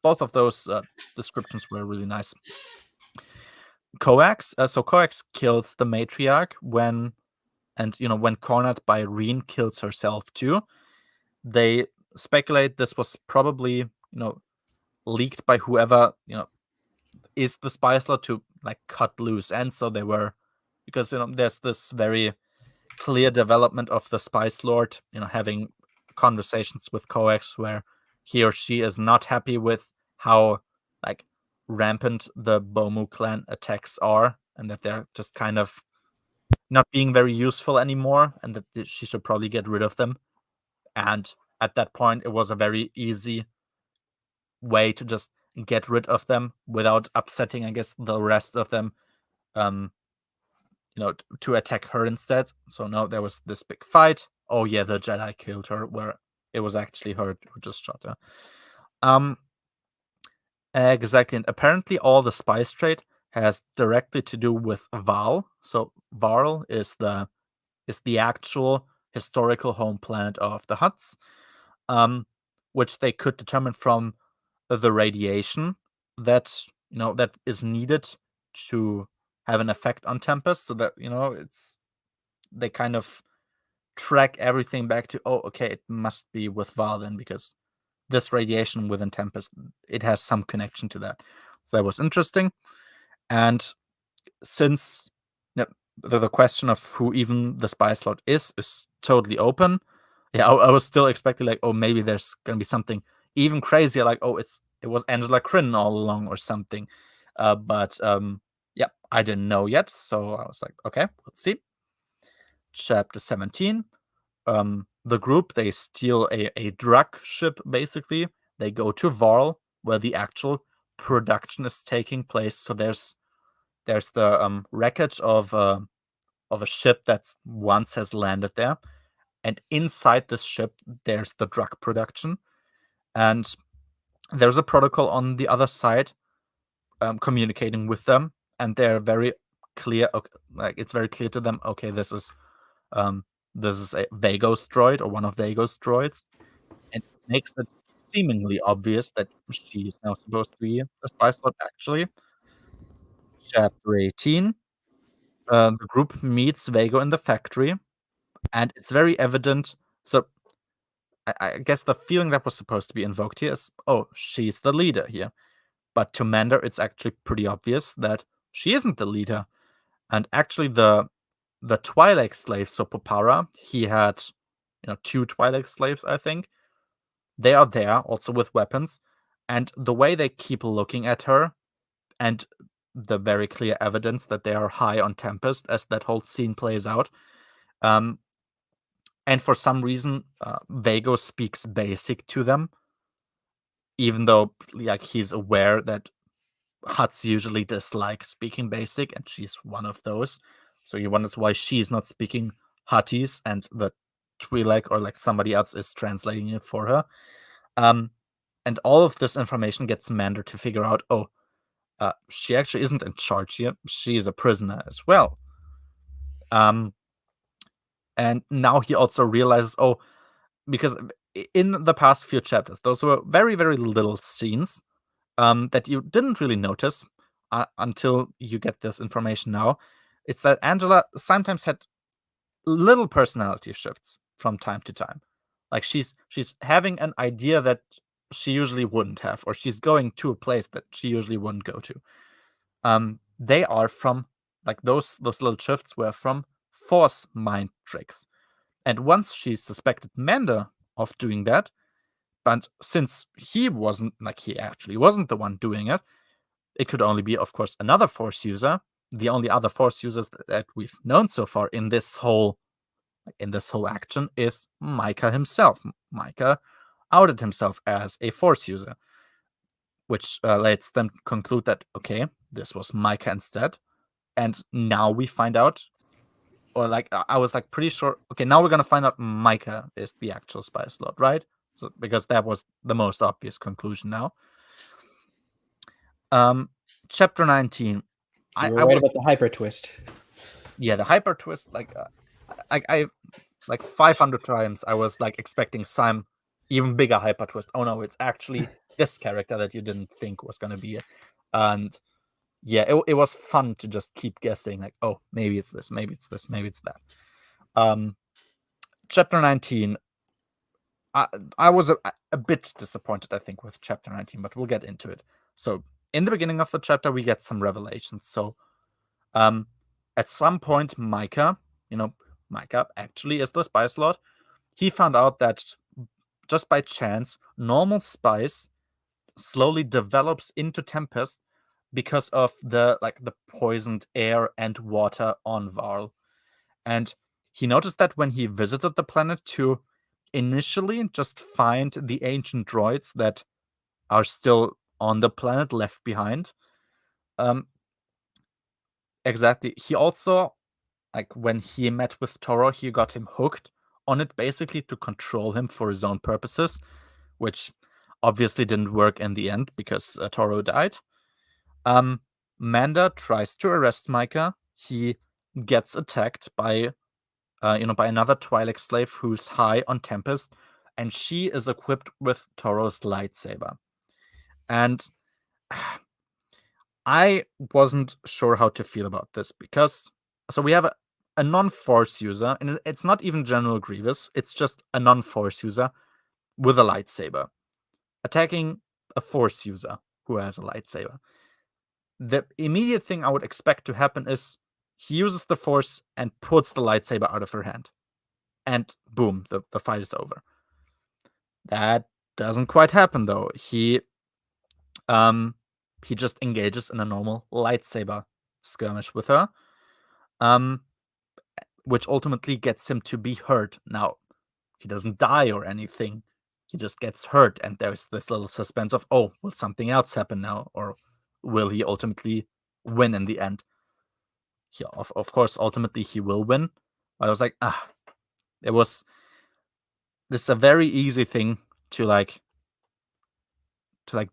both of those descriptions were really nice. Coax, so Coax kills the matriarch when cornered by Reen, kills herself too. They speculate this was probably leaked by whoever is the spy slot to like cut loose ends. So they were, because there's this very clear development of the Spice Lord, having conversations with Coax where he or she is not happy with how like rampant the Bomu clan attacks are, and that they're just kind of not being very useful anymore, and that she should probably get rid of them. And at that point, it was a very easy way to just get rid of them without upsetting, I guess, the rest of them, to attack her instead. So no, there was this big fight. Oh yeah, the Jedi killed her, where it was actually her who just shot her. Exactly, and apparently all the spice trade has directly to do with Val. So Varl is the actual historical home planet of the Hutts, which they could determine from the radiation that that is needed to have an effect on Tempest. So that they kind of track everything back to, oh, okay, it must be with Val then, because this radiation within Tempest, it has some connection to that. So that was interesting. And since the question of who even the spy slot is totally open, yeah, I was still expecting like, oh, maybe there's gonna be something even crazier, like, oh, it was Angela Crin all along or something. But Yep, I didn't know yet, so I was like, okay, let's see. Chapter 17. The group, they steal a drug ship, basically. They go to Varl, where the actual production is taking place. So there's the wreckage of a ship that once has landed there. And inside this ship, there's the drug production. And there's a protocol on the other side communicating with them. And they're very clear, like it's very clear to them, okay, this is a Vagos droid, or one of Vagos droids. And it makes it seemingly obvious that she is now supposed to be a spy slot, actually. Chapter 18. The group meets Vago in the factory, and it's very evident. So I guess the feeling that was supposed to be invoked here is, oh, she's the leader here. But to Mander, it's actually pretty obvious that she isn't the leader. And actually, the Twi'lek slaves, so Popara, he had 2 Twi'lek slaves, I think. They are there also with weapons, and the way they keep looking at her, and the very clear evidence that they are high on Tempest as that whole scene plays out. And for some reason, Vago speaks basic to them, even though like he's aware that Hutts usually dislike speaking basic, and she's one of those. So he wonders why she's not speaking Huttese, and the Twi'lek or like somebody else is translating it for her. And all of this information gets Mander to figure out, oh, she actually isn't in charge here. She's a prisoner as well. And now he also realizes, oh, because in the past few chapters, those were very, very little scenes that you didn't really notice until you get this information now. It's that Angela sometimes had little personality shifts from time to time. Like she's having an idea that she usually wouldn't have, or she's going to a place that she usually wouldn't go to. They are from like those little shifts were from Force mind tricks. And once she suspected Mander of doing that, but since he actually wasn't the one doing it, it could only be, of course, another Force user. The only other Force users that we've known so far in this whole action is Micah himself. Micah outed himself as a Force user, which lets them conclude that, okay, this was Micah instead. And now we find out, or like I was like pretty sure, okay, now we're gonna find out Micah is the actual spy slot, right? So because that was the most obvious conclusion now. Chapter 19. So you were right about the hyper twist. Yeah, the hyper twist, I like 500 times I was like expecting some even bigger hyper twist. Oh no, it's actually this character that you didn't think was gonna be it. And yeah, it was fun to just keep guessing, like, oh, maybe it's this, maybe it's this, maybe it's that. Chapter 19. I was a bit disappointed, I think, with chapter 19, but we'll get into it. So in the beginning of the chapter, we get some revelations. So at some point, Micah actually is the spy slot. He found out that just by chance, normal spice slowly develops into Tempest because of the poisoned air and water on Varl. And he noticed that when he visited the planet to initially just find the ancient droids that are still on the planet left behind. Exactly. He also, like when he met with Toro, he got him hooked on it basically to control him for his own purposes, which obviously didn't work in the end because Toro died. Manda tries to arrest Micah. He gets attacked by another Twi'lek slave who's high on Tempest, and she is equipped with Toro's lightsaber. And I wasn't sure how to feel about this because so we have a non-Force user, and it's not even General Grievous, it's just a non-Force user with a lightsaber attacking a Force user who has a lightsaber. The immediate thing I would expect to happen is he uses the Force and puts the lightsaber out of her hand. And boom, the fight is over. That doesn't quite happen, though. He just engages in a normal lightsaber skirmish with her, which ultimately gets him to be hurt. Now, he doesn't die or anything. He just gets hurt, and there's this little suspense of, oh, will something else happen now, or will he ultimately win in the end? Yeah, of course, ultimately he will win. But I was like, this is a very easy thing to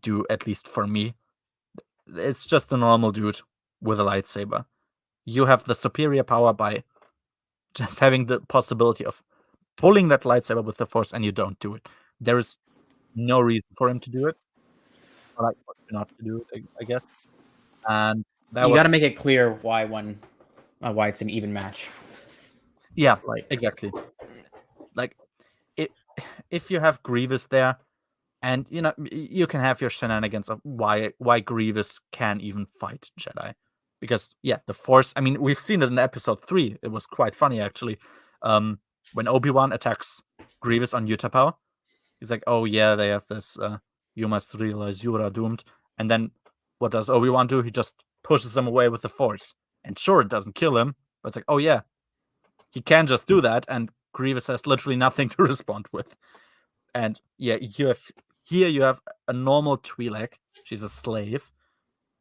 do, at least for me. It's just a normal dude with a lightsaber. You have the superior power by just having the possibility of pulling that lightsaber with the Force, and you don't do it. There is no reason for him to do it, or like not to do it, I guess. And that You was got to make it clear why it's an even match. Yeah, exactly. Like, if you have Grievous there, and you can have your shenanigans of why Grievous can even fight Jedi, because the Force. I mean, we've seen it in Episode 3. It was quite funny actually. When Obi-Wan attacks Grievous on Utapau, he's like, "Oh yeah, they have this. You must realize you are doomed." And then what does Obi-Wan do? He just pushes him away with the Force. And sure, it doesn't kill him, but it's like, oh yeah, he can just do that, and Grievous has literally nothing to respond with. And you have a normal Twi'lek. She's a slave,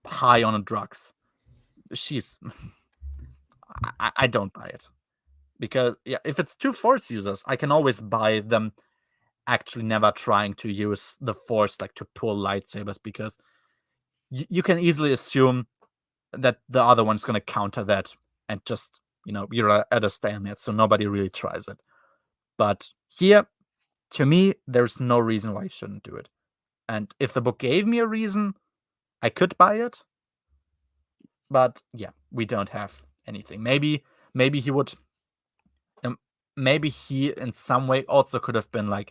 high on drugs. She's I don't buy it, because if it's two Force users, I can always buy them actually never trying to use the Force to pull lightsabers, because you can easily assume that the other one's going to counter that, and just you're at a stalemate, so nobody really tries it. But here, to me, there's no reason why you shouldn't do it. And if the book gave me a reason, I could buy it. But we don't have anything. Maybe he would. Maybe he, in some way, also could have been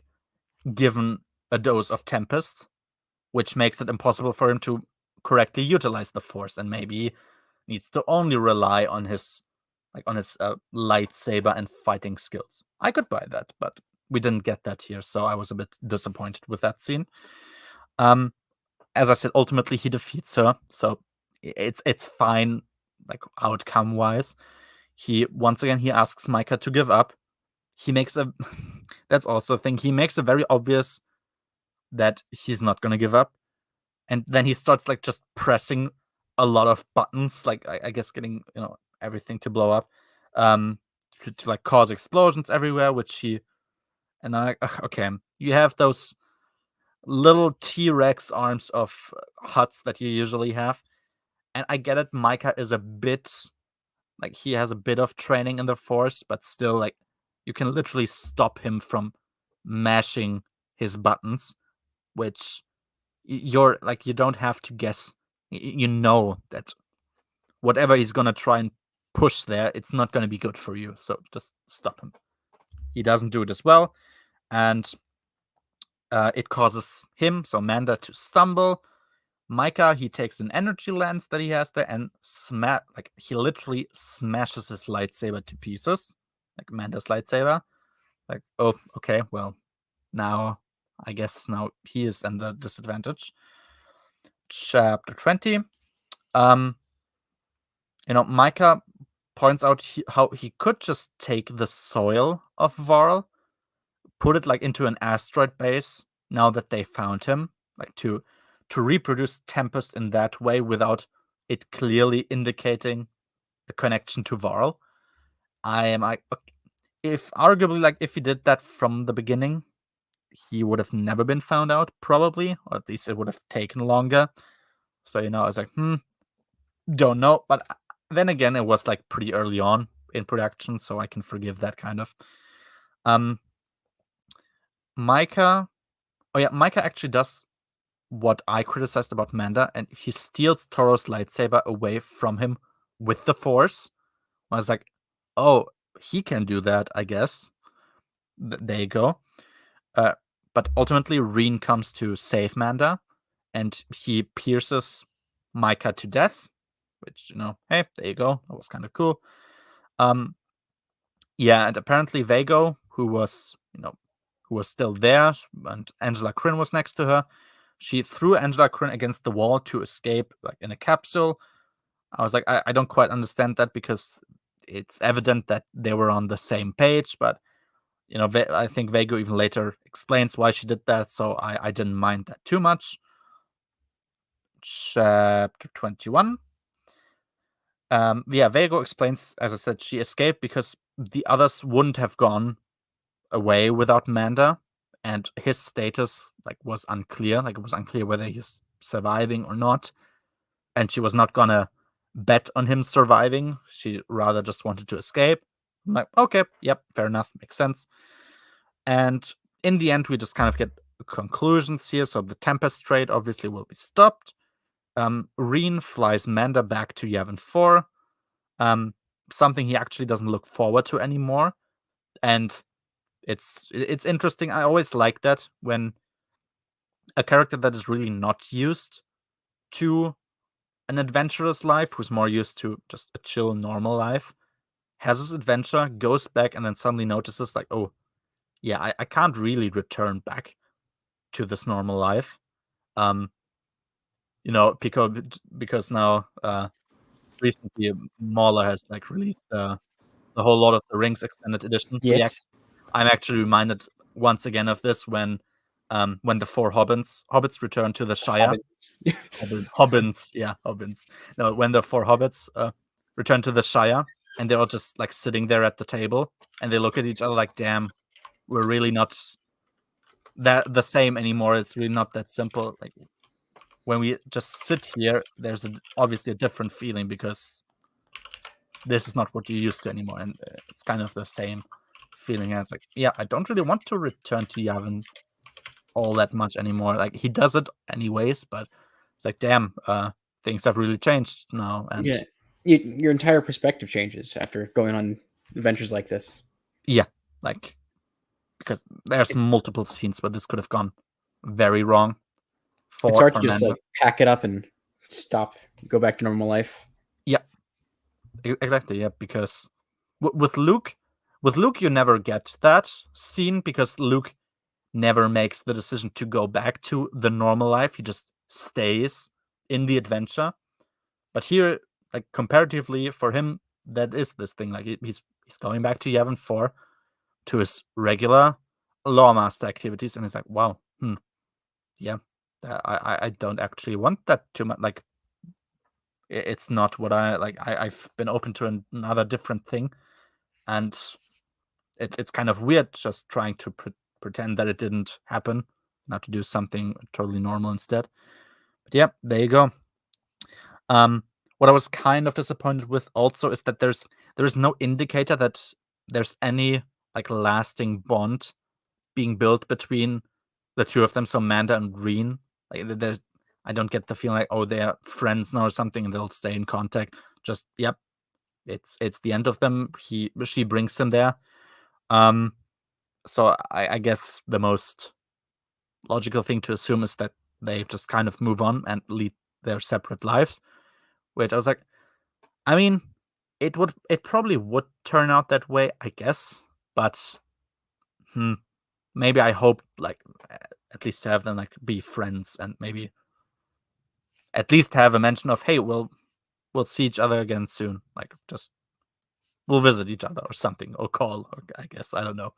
given a dose of Tempest, which makes it impossible for him to correctly utilize the Force, and maybe he needs to only rely on his lightsaber and fighting skills. I could buy that, but we didn't get that here, so I was a bit disappointed with that scene. As I said, ultimately he defeats her, so it's fine, outcome wise. He asks Micah to give up. He makes a that's also a thing. He makes it very obvious that he's not gonna give up, and then he starts just pressing a lot of buttons, I guess getting everything to blow up, to cause explosions everywhere, which he and I okay, you have those little T-Rex arms of Hutts that you usually have, and I get it. Micah is a bit he has a bit of training in the Force, but still, you can literally stop him from mashing his buttons, which you're you don't have to guess. You know that whatever he's gonna try and push there, it's not gonna be good for you. So just stop him. He doesn't do it as well, and it causes him, so Manda, to stumble. Micah, he takes an energy lens that he has there and he literally smashes his lightsaber to pieces, Manda's lightsaber. Oh, okay, well, now I guess he is in the disadvantage. Chapter 20. Micah points out how he could just take the soil of Varl, put it into an asteroid base now that they found him, to reproduce Tempest in that way without it clearly indicating a connection to Varl. I am if arguably if he did that from the beginning, he would have never been found out, probably, or at least it would have taken longer. So I was don't know, but then again, it was pretty early on in production, so I can forgive that kind of. Micah actually does what I criticized about Manda, and he steals Toro's lightsaber away from him with the Force. I was like, oh, he can do that, I guess. There you go. But ultimately, Reen comes to save Manda, and he pierces Micah to death, which, hey, there you go. That was kind of cool. And apparently Vago, who was still there, and Angela Kryn was next to her. She threw Angela Kryn against the wall to escape, in a capsule. I was like, I don't quite understand that because it's evident that they were on the same page, but I think Vego even later explains why she did that, so I didn't mind that too much. Chapter 21. Vego explains, as I said, she escaped because the others wouldn't have gone away without Manda, and his status was unclear. It was unclear whether he's surviving or not, and she was not gonna bet on him surviving. She rather just wanted to escape. I'm like, okay, yep, fair enough, makes sense. And in the end, we just kind of get conclusions here. So the Tempest trade obviously will be stopped. Reen flies Manda back to Yavin 4. Something he actually doesn't look forward to anymore. And it's interesting. I always like that when a character that is really not used to an adventurous life, who's more used to just a chill, normal life, has his adventure, goes back, and then suddenly notices, like, oh, yeah, I can't really return back to this normal life. Because now recently Mauler has released the whole Lord of the Rings extended edition. Yes. I'm actually reminded once again of this when the four hobbits return to the Shire. Hobbits, yeah, hobbits. No, when the four hobbits return to the Shire, and they're all just sitting there at the table, and they look at each other like, "Damn, we're really not that the same anymore. It's really not that simple." When we just sit here, there's obviously a different feeling because this is not what you're used to anymore, and it's kind of the same feeling. And it's like, yeah, I don't really want to return to Yavin all that much anymore. He does it anyways, but it's like, damn, things have really changed now. And yeah, your entire perspective changes after going on adventures like this. Yeah, because there's multiple scenes where this could have gone very wrong. It's hard to just pack it up and stop, go back to normal life. Yeah, exactly. Yeah, because with Luke, you never get that scene because Luke never makes the decision to go back to the normal life. He just stays in the adventure. But here, comparatively for him, that is this thing. He's going back to Yavin 4 to his regular Lawmaster activities, and it's like, wow, yeah, I don't actually want that too much. It's not what I've been open to another different thing, and it's kind of weird just trying to pretend that it didn't happen, not to do something totally normal instead. But yeah, there you go. What I was kind of disappointed with also is that there is no indicator that there's any lasting bond being built between the two of them. So Manda and Reen, I don't get the feeling oh, they're friends now or something and they'll stay in contact. Just yep, it's the end of them. She brings him there. So I guess the most logical thing to assume is that they just kind of move on and lead their separate lives. Which I was like, I mean, it probably would turn out that way, I guess. But maybe I hope at least to have them be friends and maybe at least have a mention of, hey, we'll see each other again soon. Just we'll visit each other or something, or call, or I guess, I don't know.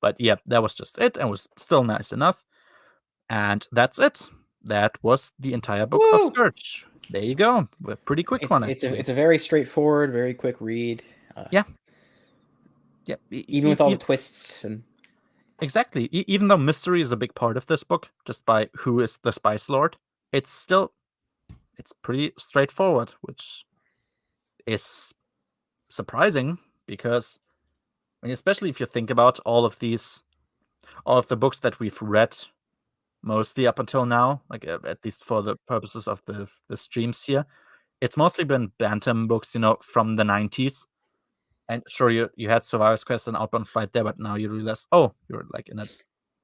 But yeah, that was just it, and was still nice enough. And that's it. That was the entire book of Scourge. There you go. A pretty quick one, actually. It's a very straightforward, very quick read. Yeah. Even with all the twists and exactly. Even though mystery is a big part of this book, just by who is the Spice Lord, it's pretty straightforward, which is surprising because, especially if you think about all of the books that we've read mostly up until now, at least for the purposes of the streams here, it's mostly been Bantam books, from the 90s. And sure, you had Survivor's Quest and Outbound Flight there, but now you realize, oh, you're in a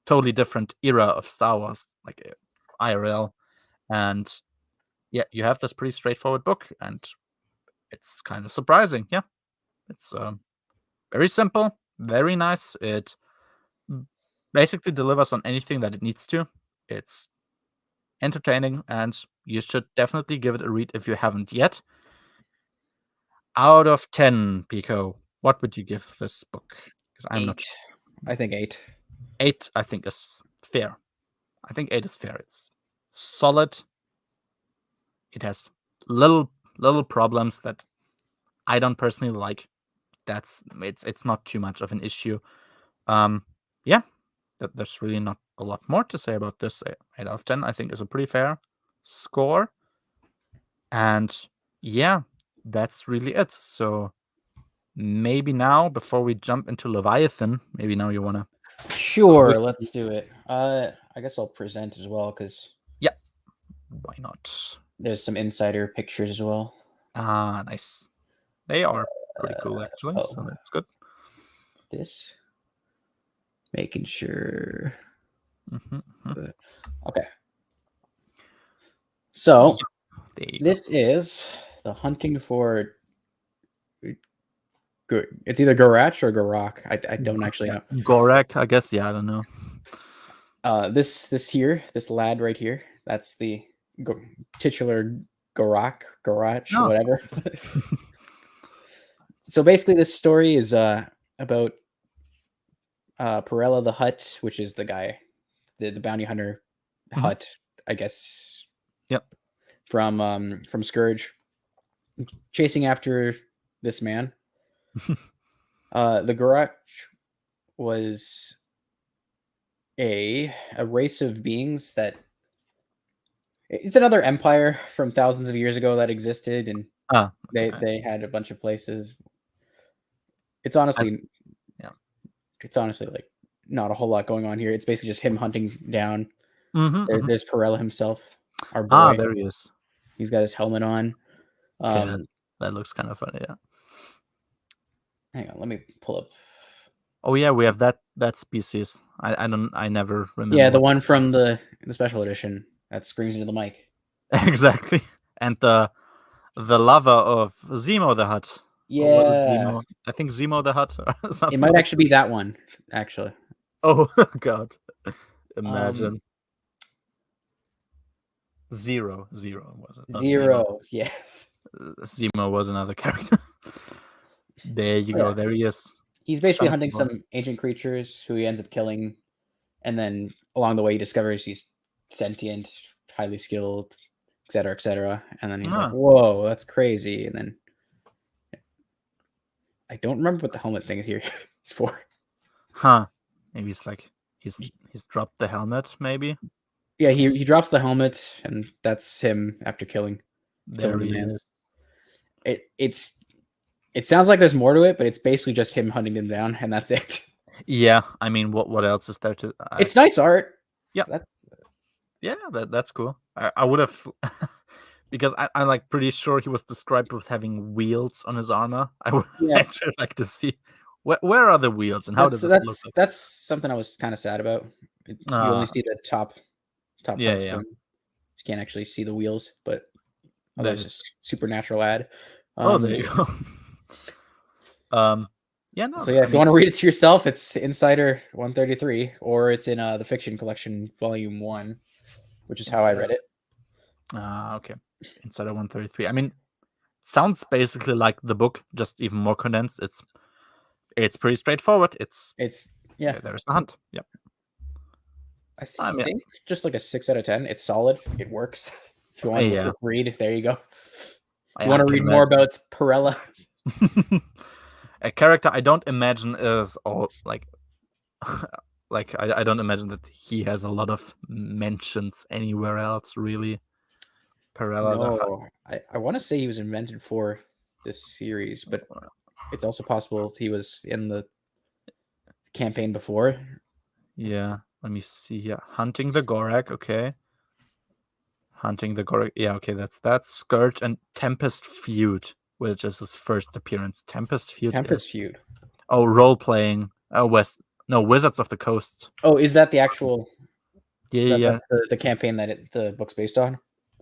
totally different era of Star Wars, IRL. And yeah, you have this pretty straightforward book, and it's kind of surprising. Yeah, it's very simple, very nice. It basically delivers on anything that it needs to. It's entertaining, and you should definitely give it a read if you haven't yet. Out of 10, Pico, what would you give this book? Because I'm 8. not. I think 8. 8, I think, is fair. I think 8 is fair. It's solid. It has little problems that I don't personally like. It's not too much of an issue. Yeah, there's really not a lot more to say about this. 8 out of 10, I think, is a pretty fair score. And yeah, that's really it. So maybe now, before we jump into Leviathan, maybe now you want to. Sure, let's do it. I guess I'll present as well because Yeah, why not? there's some insider pictures as well. Ah, nice. They are pretty cool, actually. So that's good. This, making sure. Okay. So this is the hunting for. Good. It's either Garach or Garak. I don't actually know. Gorak, I guess. Yeah, I don't know. This lad right here. That's the titular Garach, whatever. So basically, this story is about Perella the Hutt, which is the guy, the bounty hunter Hutt, I guess. Yep. From Scourge, chasing after this man. The Garach was a race of beings that it's another empire from thousands of years ago that existed, and they had a bunch of places. It's honestly like not a whole lot going on here. It's basically just him hunting down. There's Perella himself, our boy. Ah, there he is. He's got his helmet on. Okay, that looks kind of funny. Yeah. Hang on, let me pull up. Oh yeah, we have that species. I never remember. Yeah, the one from the special edition that screams into the mic. Exactly, and the lover of Zemo the Hutt. Yeah, or was it Zemo? I think Zemo the Hutt. Or something. It might actually be that one. Actually. Oh God! Imagine. Zero was it? Zero. Yeah. Zemo was another character. There you go. There he is. He's basically hunting some ancient creatures who he ends up killing, and then along the way he discovers he's sentient, highly skilled, etc., etc. And then he's like, "Whoa, that's crazy!" And then I don't remember what the helmet thing is here is for. Huh? Maybe it's like he's dropped the helmet. Maybe. Yeah, he drops the helmet, and that's him after killing. There he is. It sounds like there's more to it, but it's basically just him hunting them down, and that's it. Yeah, I mean, what else is there to? It's nice art. Yeah, that's cool. I would have, because I'm like pretty sure he was described with having wheels on his armor. I would actually like to see where are the wheels and how does it look like? That's something I was kind of sad about. You only see the top parts. Yeah. You can't actually see the wheels, but there's a supernatural ad. There you go. Yeah, no. So if you want to read it to yourself, it's Insider 133, or it's in the Fiction Collection Volume 1, which is how I read it. Okay. Insider 133. I mean, it sounds basically like the book, just even more condensed. It's pretty straightforward. It's there's the hunt. Yep. I think just like a 6 out of 10. It's solid. It works. If you want to read, there you go. If you want to read more about Perella. A character I don't imagine is all like I don't imagine that he has a lot of mentions anywhere else, really. Perella. No, I want to say he was invented for this series, but it's also possible he was in the campaign before. Yeah, let me see here. Hunting the Gorak, okay. Hunting the Gorak, yeah, okay, that's Scourge and Tempest Feud, which is his first appearance. Tempest Feud. Oh, role playing. Wizards of the Coast. Oh, is that the actual? Yeah. That's the campaign that the book's based on.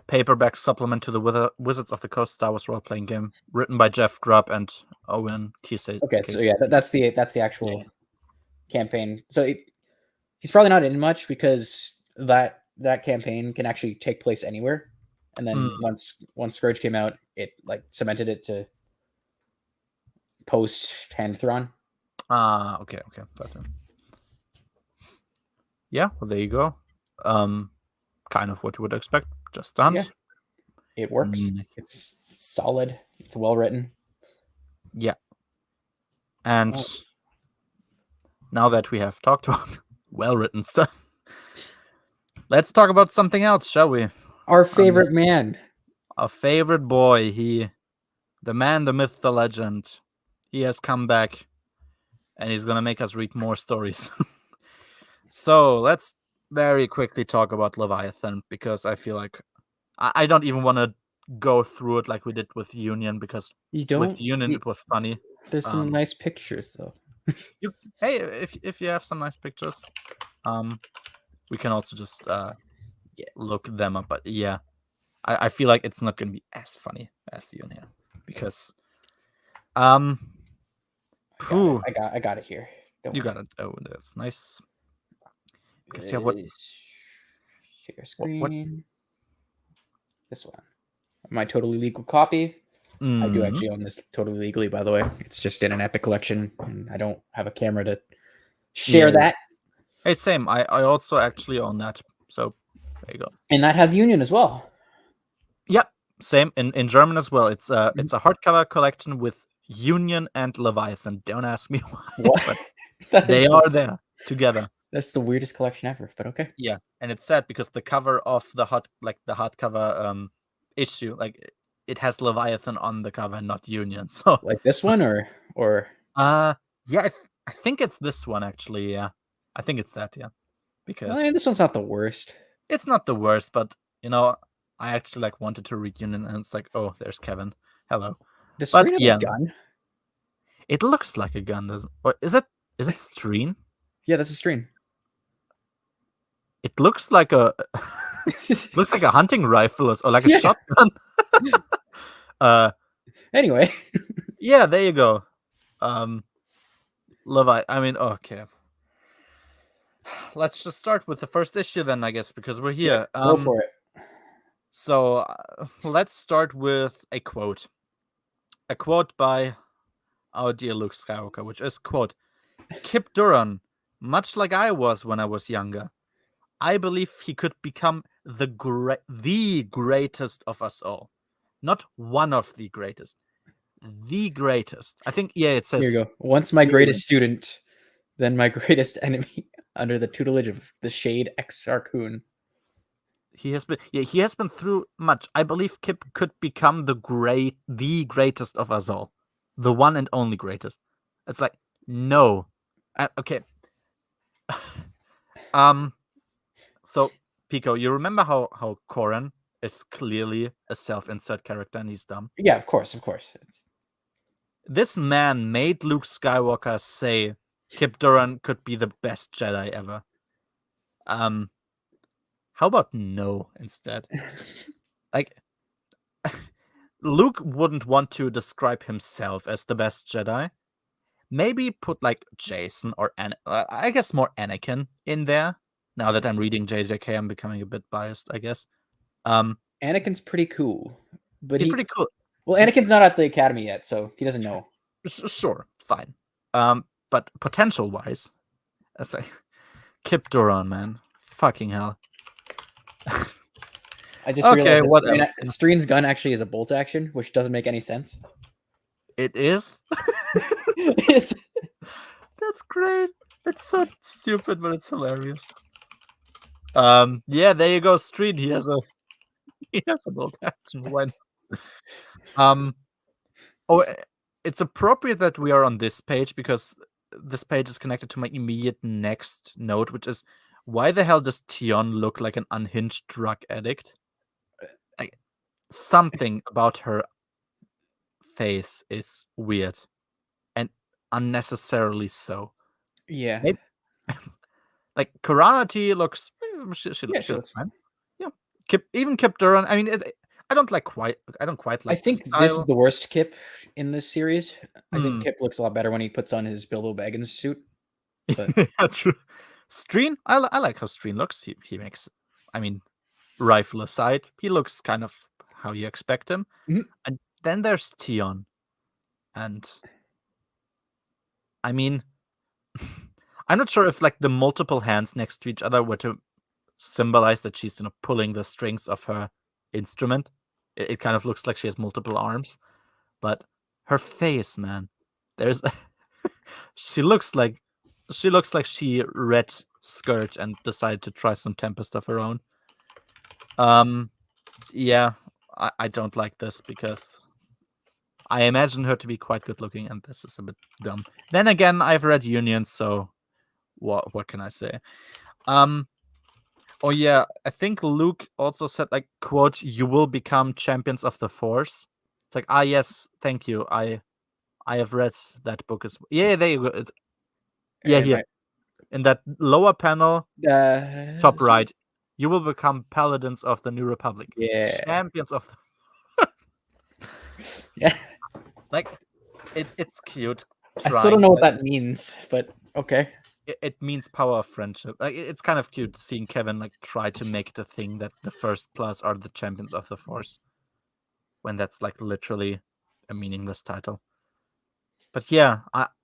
Paperback supplement to the Wizards of the Coast Star Wars role playing game, written by Jeff Grubb and Owen Kesey. Okay, so yeah, that's the actual campaign. So he's probably not in much because that campaign can actually take place anywhere, and then once Scourge came out, it like cemented it to post Handthron. Okay. Gotcha. Yeah, well, there you go. Kind of what you would expect. Just stunt. Yeah, it works. It's solid. It's well written. Yeah. And now that we have talked about well-written stuff, let's talk about something else, shall we? Our favorite man. Our favorite boy. The man, the myth, the legend. He has come back, and he's gonna make us read more stories. So let's very quickly talk about Leviathan, because I feel like I don't even want to go through it like we did with Union, because with Union it was funny. There's some nice pictures though. Hey, if you have some nice pictures, we can also just look them up. But yeah, I feel like it's not gonna be as funny as Union, because I got it here. You got it. Oh, that's nice. Because yeah, what share screen? This one. My totally legal copy. I do actually own this totally legally, by the way. It's just in an Epic collection, and I don't have a camera to share that. Hey, same. I also actually own that. So there you go. And that has Union as well. Yep, same in German as well. It's a hardcover collection with Union and Leviathan. Don't ask me why. What? But they are there together. That's the weirdest collection ever, but okay. Yeah, and it's sad because the cover of the hardcover issue, like it has Leviathan on the cover, not Union. So like this one or yeah, I think it's this one actually. Yeah, I think it's that. Yeah, because this one's not the worst. It's not the worst, but I actually wanted to read Union, and it's like, oh, there's Kevin. Hello. Does Streen have a gun? It looks like a gun, doesn't? Or is it Streen? Yeah, that's a Streen. It looks like a looks like a hunting rifle or like a shotgun. Anyway. Yeah, there you go. Levi. I mean, okay. Let's just start with the first issue then, I guess, because we're here. Go for it. So let's start with a quote. A quote by our dear Luke Skywalker, which is, quote, Kip Duran, much like I was when I was younger, I believe he could become the greatest of us all. Not one of the greatest. The greatest. I think, it says... Here you go. Once my greatest student, then my greatest enemy, under the tutelage of the Shade Exarchun. He has been through much. I believe Kip could become the greatest of us all. The one and only greatest. It's like, no. Okay. So, Pico, you remember how Koran is clearly a self-insert character and he's dumb? Yeah, of course. This man made Luke Skywalker say Kip Duran could be the best Jedi ever. How about no instead? Like, Luke wouldn't want to describe himself as the best Jedi. Maybe put like Jason or I guess more Anakin in there. Now that I'm reading JJK, I'm becoming a bit biased, I guess. Anakin's pretty cool, but he's pretty cool. Well, Anakin's not at the academy yet, so he doesn't know. Sure, fine. But potential-wise, it's like Kip Duran, man, fucking hell. I just realized that Streen's gun actually is a bolt action, which doesn't make any sense. It is. That's great. It's so stupid, but it's hilarious. Yeah, there you go, Streen. He has a bolt action. When it's appropriate that we are on this page, because this page is connected to my immediate next note, which is, why the hell does Tion look like an unhinged drug addict? Like, something about her face is weird and unnecessarily so. Yeah. Maybe, like, Karanati looks... She looks fine. Yeah. Kip Duran. I mean, I don't quite like. I think this is the worst Kip in this series. I think Kip looks a lot better when he puts on his Bilbo Baggins suit. But... yeah, true. Streen, I like how Streen looks. He makes, I mean, rifle aside, he looks kind of how you expect him. Mm-hmm. And then there's Tion, and I mean, I'm not sure if like the multiple hands next to each other were to symbolize that she's pulling the strings of her instrument. It kind of looks like she has multiple arms, but her face, man, there's she looks like she read Scourge and decided to try some Tempest of her own. Yeah, I don't like this because I imagine her to be quite good looking, and this is a bit dumb. Then again, I've read Unions, so what can I say? Oh yeah, I think Luke also said like, quote, "You will become champions of the Force." It's like, yes, thank you. I have read that book as well. Yeah, there you go. Yeah, here in that lower panel, top right, you will become paladins of the New Republic. Yeah, Champions of. Yeah, like it's cute. I still don't know what that means, but okay. It means power of friendship. Like it's kind of cute seeing Kevin like try to make it a thing that the first class are the champions of the Force, when that's like literally a meaningless title. But yeah,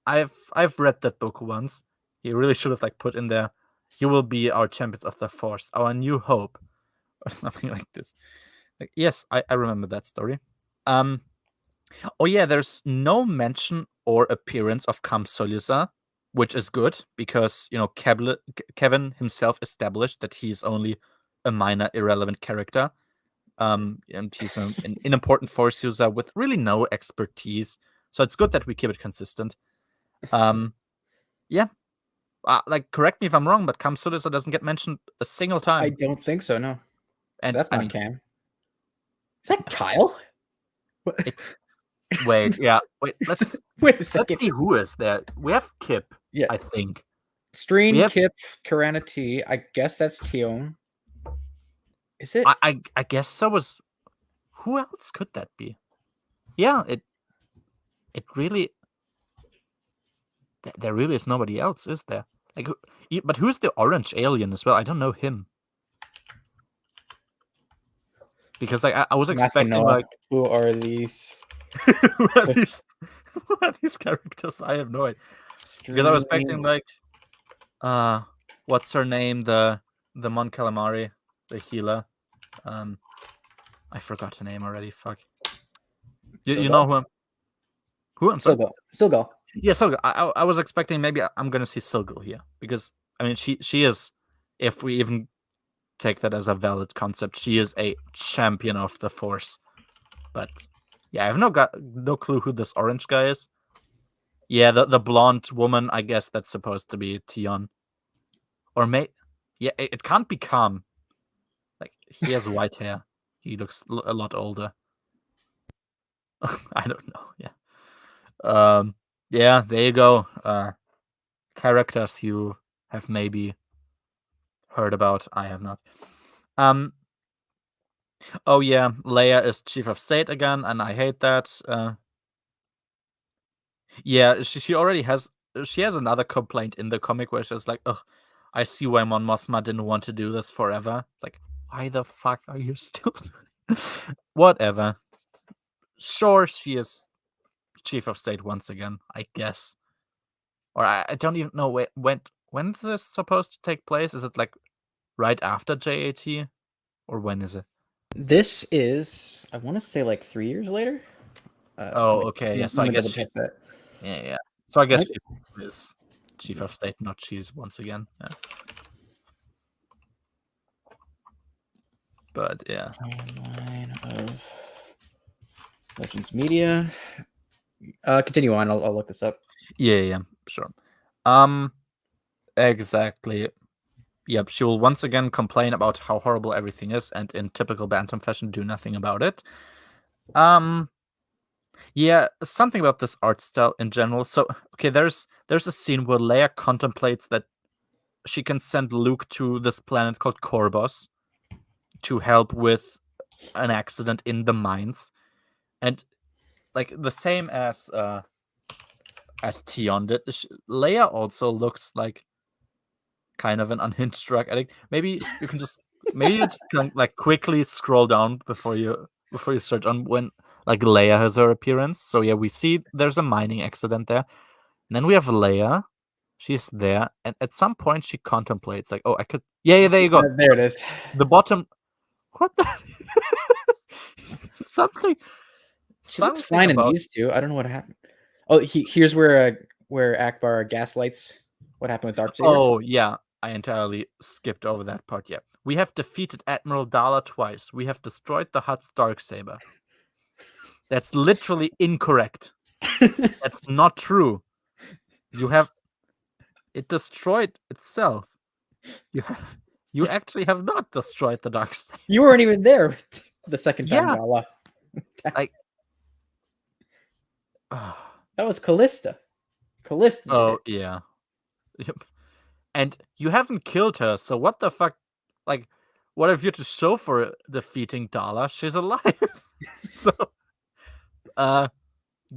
I've read that book once. He really should have like put in there, "You will be our champions of the Force, our new hope," or something like this. Like, yes, I remember that story. Oh yeah, there's no mention or appearance of Kam Solusa, which is good because Kevin himself established that he's only a minor irrelevant character. And he's an important Force user with really no expertise. So it's good that we keep it consistent. Yeah. Like, correct me if I'm wrong, but Kam Solusa doesn't get mentioned a single time. I don't think so, no. And so that's not Cam. Is that Kyle? Wait, yeah. Wait, let's wait a second. Let's see who is there. We have Kip, yeah, I think. Streen, Kip, Karana T. I guess that's Tion. Is it? I guess so. Was who else could that be? Yeah, it really. There really is nobody else, is there? Like, but who's the orange alien as well? I don't know him. Because like I was expecting like, who are these? who are these characters? I have no idea. Because I was expecting like, what's her name? The Mon Calamari, the healer. I forgot her name already. Fuck. You know who? Who? I'm sorry. Silgal. Yeah, Silgal. I was expecting maybe I'm gonna see Silgal here because I mean she is, if we even take that as a valid concept, she is a champion of the Force. But yeah, I have no clue who this orange guy is. Yeah, the blonde woman. I guess that's supposed to be Tion. Or yeah, it can't be Kam. Like, he has white hair. He looks a lot older. I don't know. Yeah. Yeah, there you go. Characters you have maybe heard about. I have not. Oh yeah, Leia is chief of state again, and I hate that. Yeah, she already has. She has another complaint in the comic where she's like, "Ugh, I see why Mon Mothma didn't want to do this forever." It's like, why the fuck are you still? Whatever. Sure, she is chief of state once again, I guess. Or I don't even know when is this supposed to take place? Is it like right after JAT, or when is it? This is, I want to say, like 3 years later. Okay. Yeah. So I guess she's that. Yeah. So I guess she is chief of state, not she's once again. Yeah. But yeah. Timeline of Legends Media. Continue on. I'll look this up. Yeah. Sure. Exactly. Yep. She will once again complain about how horrible everything is, and in typical Bantam fashion, do nothing about it. Yeah, something about this art style in general. So, okay, there's a scene where Leia contemplates that she can send Luke to this planet called Korbos to help with an accident in the mines, and like the same as Tion did, Leia also looks like kind of an unhinged drug addict. Maybe you just like quickly scroll down before you search on when like Leia has her appearance. So yeah, we see there's a mining accident there. And then we have Leia. She's there, and at some point she contemplates, like, oh, I could. Yeah, there you go. There it is. The bottom. What the? something. She looks Something fine about in these two. I don't know what happened. Oh, here's where Akbar gaslights what happened with Darksaber. Oh yeah, I entirely skipped over that part. Yeah, we have defeated Admiral Dala twice. We have destroyed the Hutt's Darksaber. That's literally incorrect. That's not true. You have it destroyed itself. You actually have not destroyed the Darksaber. You weren't even there with the second time, Yeah. Dala. Like, that was Callista. Callista did oh it. yeah. Yep. And you haven't killed her, so what the fuck? Like, what have you to show for defeating Dala? She's alive. So,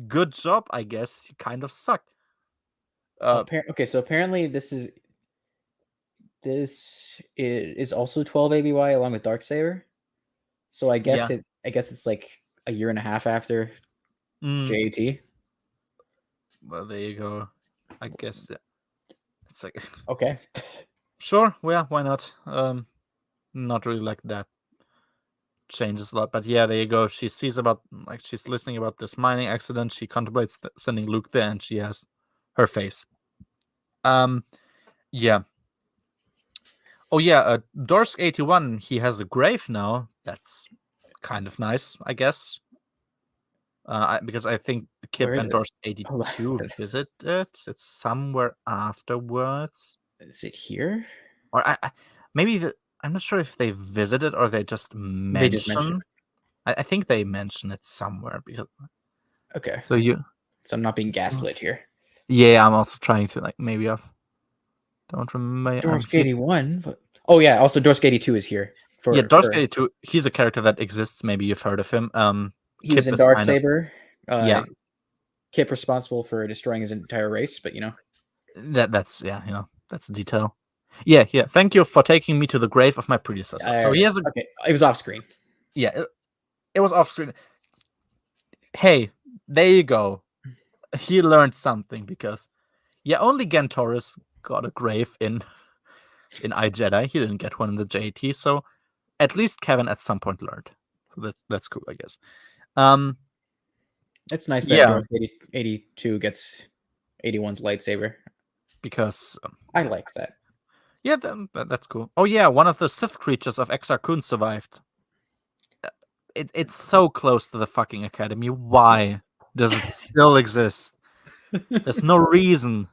good job, I guess. You kind of suck. Okay, so apparently this is also 12 ABY along with Darksaber. So I guess it's like a year and a half after JAT. Well, there you go. I guess it's like okay. Sure, yeah, why not? Not really like that changes a lot, but yeah, there you go. She sees about she's listening about this mining accident. She contemplates sending Luke there, and she has her face. Yeah. Oh yeah, Dorsk 81. He has a grave now. That's kind of nice, I guess. Because I think Kip and Dorsk 82 visit it. It's somewhere afterwards. Is it here? Or maybe I'm not sure if they visited or they just mention. I think they mention it somewhere because. Okay. So I'm not being gaslit here. Yeah, I'm also trying to maybe don't remember. Dorsk 81, but oh yeah, also Dorsk 82 is here. Dorsk 82. He's a character that exists. Maybe you've heard of him. He was in Darksaber. Yeah. Kip responsible for destroying his entire race, but that's that's a detail. Yeah. Thank you for taking me to the grave of my predecessor. So he has okay. It was off screen. Yeah, it was off screen. Hey, there you go. He learned something because only Gantoris got a grave in iJedi. He didn't get one in the JT, so at least Kevin at some point learned. So that's cool, I guess. It's nice that Dorsk 82 gets 81's lightsaber. Because I like that. Yeah, that's cool. Oh yeah, one of the Sith creatures of Exar Kun survived. It's so close to the fucking academy. Why does it still exist? There's no reason.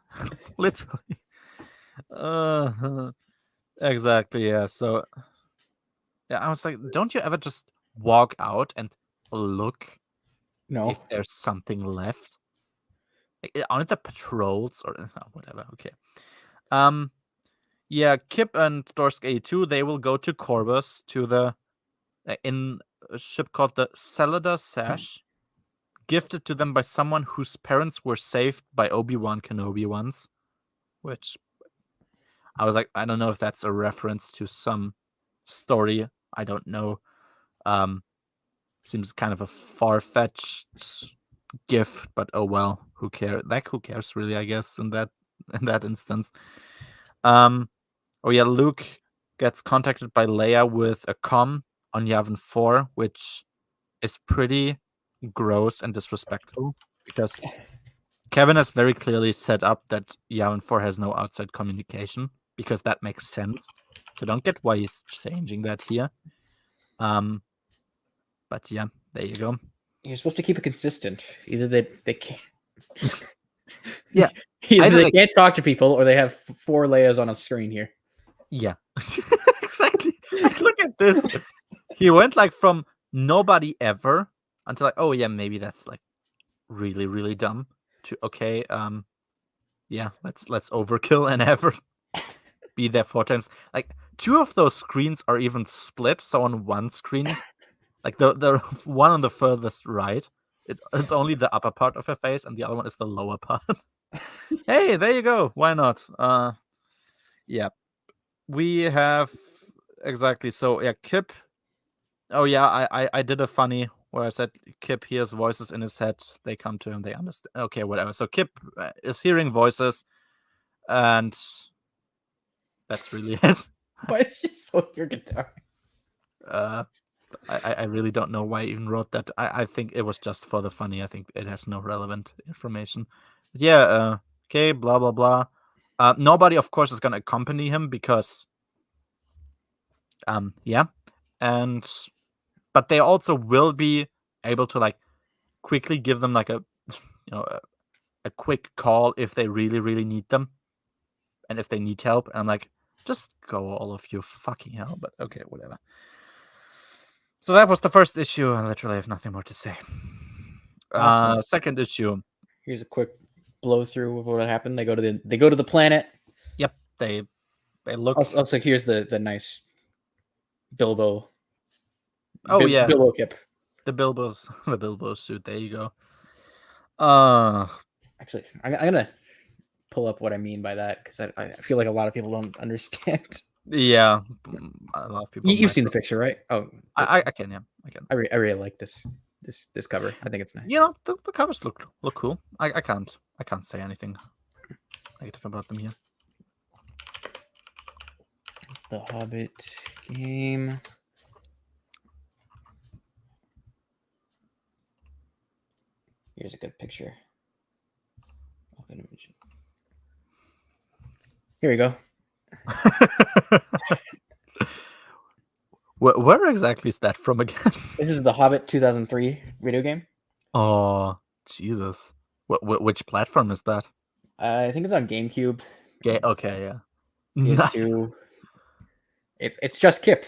Literally. Exactly, yeah. So I was like, don't you ever just walk out and look if there's something left? Aren't there patrols or whatever? Okay. Yeah, Kip and Dorsk 82, they will go to Corvus to the in a ship called the Celida Sash, gifted to them by someone whose parents were saved by Obi-Wan Kenobi once, which I was like, I don't know if that's a reference to some story. I don't know. Seems kind of a far-fetched gift, but oh well, who cares? Who cares really? I guess in that instance. Oh yeah, Luke gets contacted by Leia with a comm on Yavin 4, which is pretty gross and disrespectful because Kevin has very clearly set up that Yavin 4 has no outside communication because that makes sense. So don't get why he's changing that here. But yeah, there you go. You're supposed to keep it consistent. Either they can't. Yeah. Either they can't talk to people or they have 4 layers on a screen here. Yeah. Exactly. Look at this. He went from nobody ever until oh yeah, maybe that's really, really dumb to okay, yeah, let's overkill and ever be there 4 times. 2 of those screens are even split. So on one screen, the one on the furthest right, it's only the upper part of her face, and the other one is the lower part. Hey, there you go. Why not? Yeah, we have exactly. So yeah, Kip. Oh yeah, I did a funny where I said Kip hears voices in his head. They come to him. They understand. Okay, whatever. So Kip is hearing voices, and that's really it. Why did you solo your guitar? I really don't know why I even wrote that. I think it was just for the funny. I think it has no relevant information. But yeah, okay, blah, blah, blah. Nobody, of course, is going to accompany him because, yeah. But they also will be able to, like, quickly give them, like, a quick call if they really, really need them. And if they need help. And I'm like, just go, all of you, fucking hell. But okay, whatever. So that was the first issue. I literally have nothing more to say. Awesome. Second issue. Here's a quick blow through of what happened. They go to the planet. Yep, they look. Also, here's the nice Bilbo. Oh yeah, Bilbo Kip. The Bilbo suit. There you go. Actually, I'm gonna pull up what I mean by that because I feel like a lot of people don't understand. Yeah, a lot of people. You've seen the picture, right? Oh, I can. Yeah, I can. I really like this cover. I think it's nice. Yeah, the covers look cool. I can't say anything negative about them here. The Hobbit game. Here's a good picture. Open image. Here we go. Where exactly is that from again? This is the Hobbit 2003 video game. Oh, Jesus. Which platform is that? I think it's on GameCube. Okay, yeah. PS2. It's just Kip.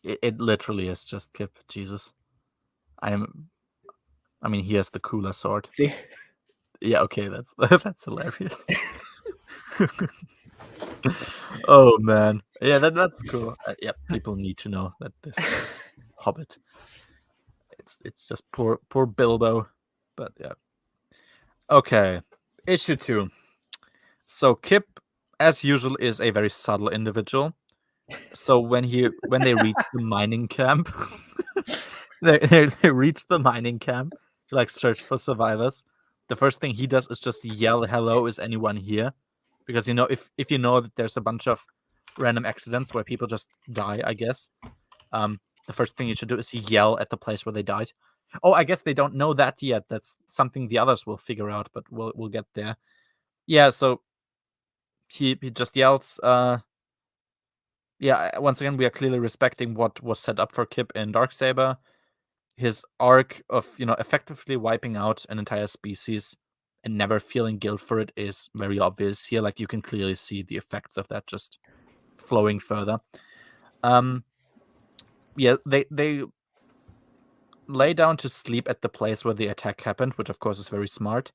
It literally is just Kip. Jesus. I mean, he has the cooler sword. See? Yeah, okay, that's hilarious. Oh man, yeah, that's cool. Yeah, people need to know that this is Hobbit. It's just poor Bilbo, but yeah. Okay, issue 2. So Kip, as usual, is a very subtle individual. So when they reach the mining camp, they reach the mining camp to like search for survivors. The first thing he does is just yell, "Hello, is anyone here?" Because if you know that there's a bunch of random accidents where people just die, I guess. The first thing you should do is yell at the place where they died. Oh, I guess they don't know that yet. That's something the others will figure out, but we'll get there. Yeah, so he just yells. Yeah, once again, we are clearly respecting what was set up for Kip in Darksaber. His arc of effectively wiping out an entire species and never feeling guilt for it is very obvious here. Like, you can clearly see the effects of that just flowing further. Yeah, they lay down to sleep at the place where the attack happened, which of course is very smart.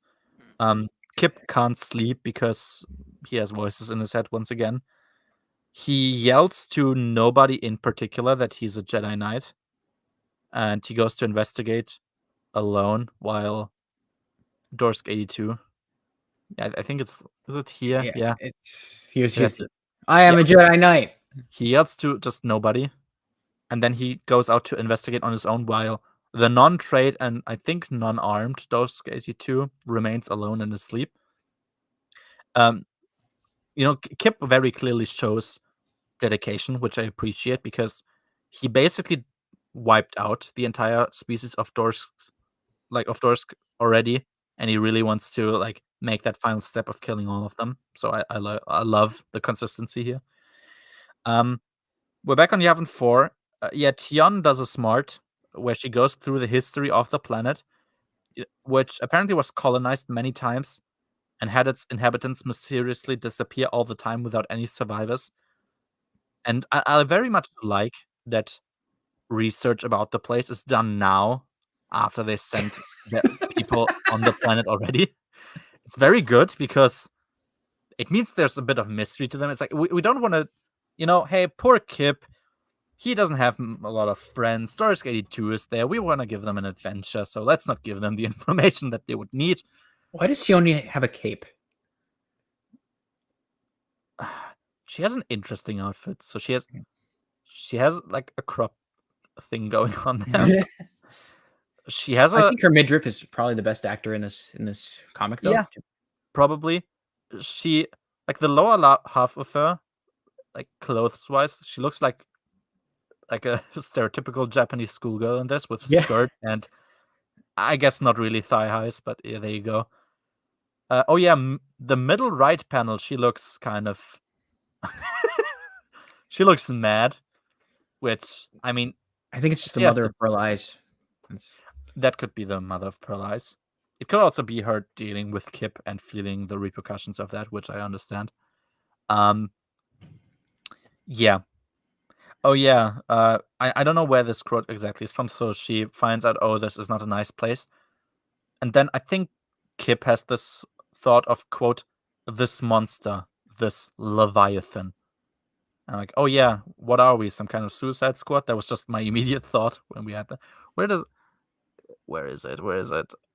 Kip can't sleep because he has voices in his head once again. He yells to nobody in particular that he's a Jedi Knight, and he goes to investigate alone while Dorsk 82. Yeah, I think is it here? Yeah. It's here's I am a Jedi Knight. He yells to just nobody, and then he goes out to investigate on his own while the non-trade and I think non-armed Dorsk 82 remains alone and asleep. Kip very clearly shows dedication, which I appreciate, because he basically wiped out the entire species of Dorsk already, and he really wants to like make that final step of killing all of them. So I love the consistency here. We're back on Yavin 4. Yeah, Tion does a smart where she goes through the history of the planet, which apparently was colonized many times and had its inhabitants mysteriously disappear all the time without any survivors. And I very much like that research about the place is done now after they sent the people on the planet already. It's very good because it means there's a bit of mystery to them. It's like we don't want to, hey, poor Kip, he doesn't have a lot of friends. Dorsk 82 is there. We want to give them an adventure, so let's not give them the information that they would need. Why does she only have a cape? She has an interesting outfit. So she has like a crop thing going on there. She has I think her midriff is probably the best actor in this comic, though. Yeah, probably. She like the lower half of her, like clothes-wise, she looks like a stereotypical Japanese schoolgirl in this with a Yeah. skirt and I guess not really thigh highs, but yeah, there you go. Oh yeah, the middle right panel, she looks kind of she looks mad, which I mean, I think it's just the yes, mother of Pearl Eyes. that could be the mother of Pearl Eyes. It could also be her dealing with Kip and feeling the repercussions of that, which I understand. Yeah. Oh yeah. I don't know where this quote exactly is from. So she finds out, oh, this is not a nice place, and then I think Kip has this thought of, quote, this monster, this Leviathan. I'm like, oh yeah, what are we? Some kind of Suicide Squad? That was just my immediate thought when we had that. Where is it?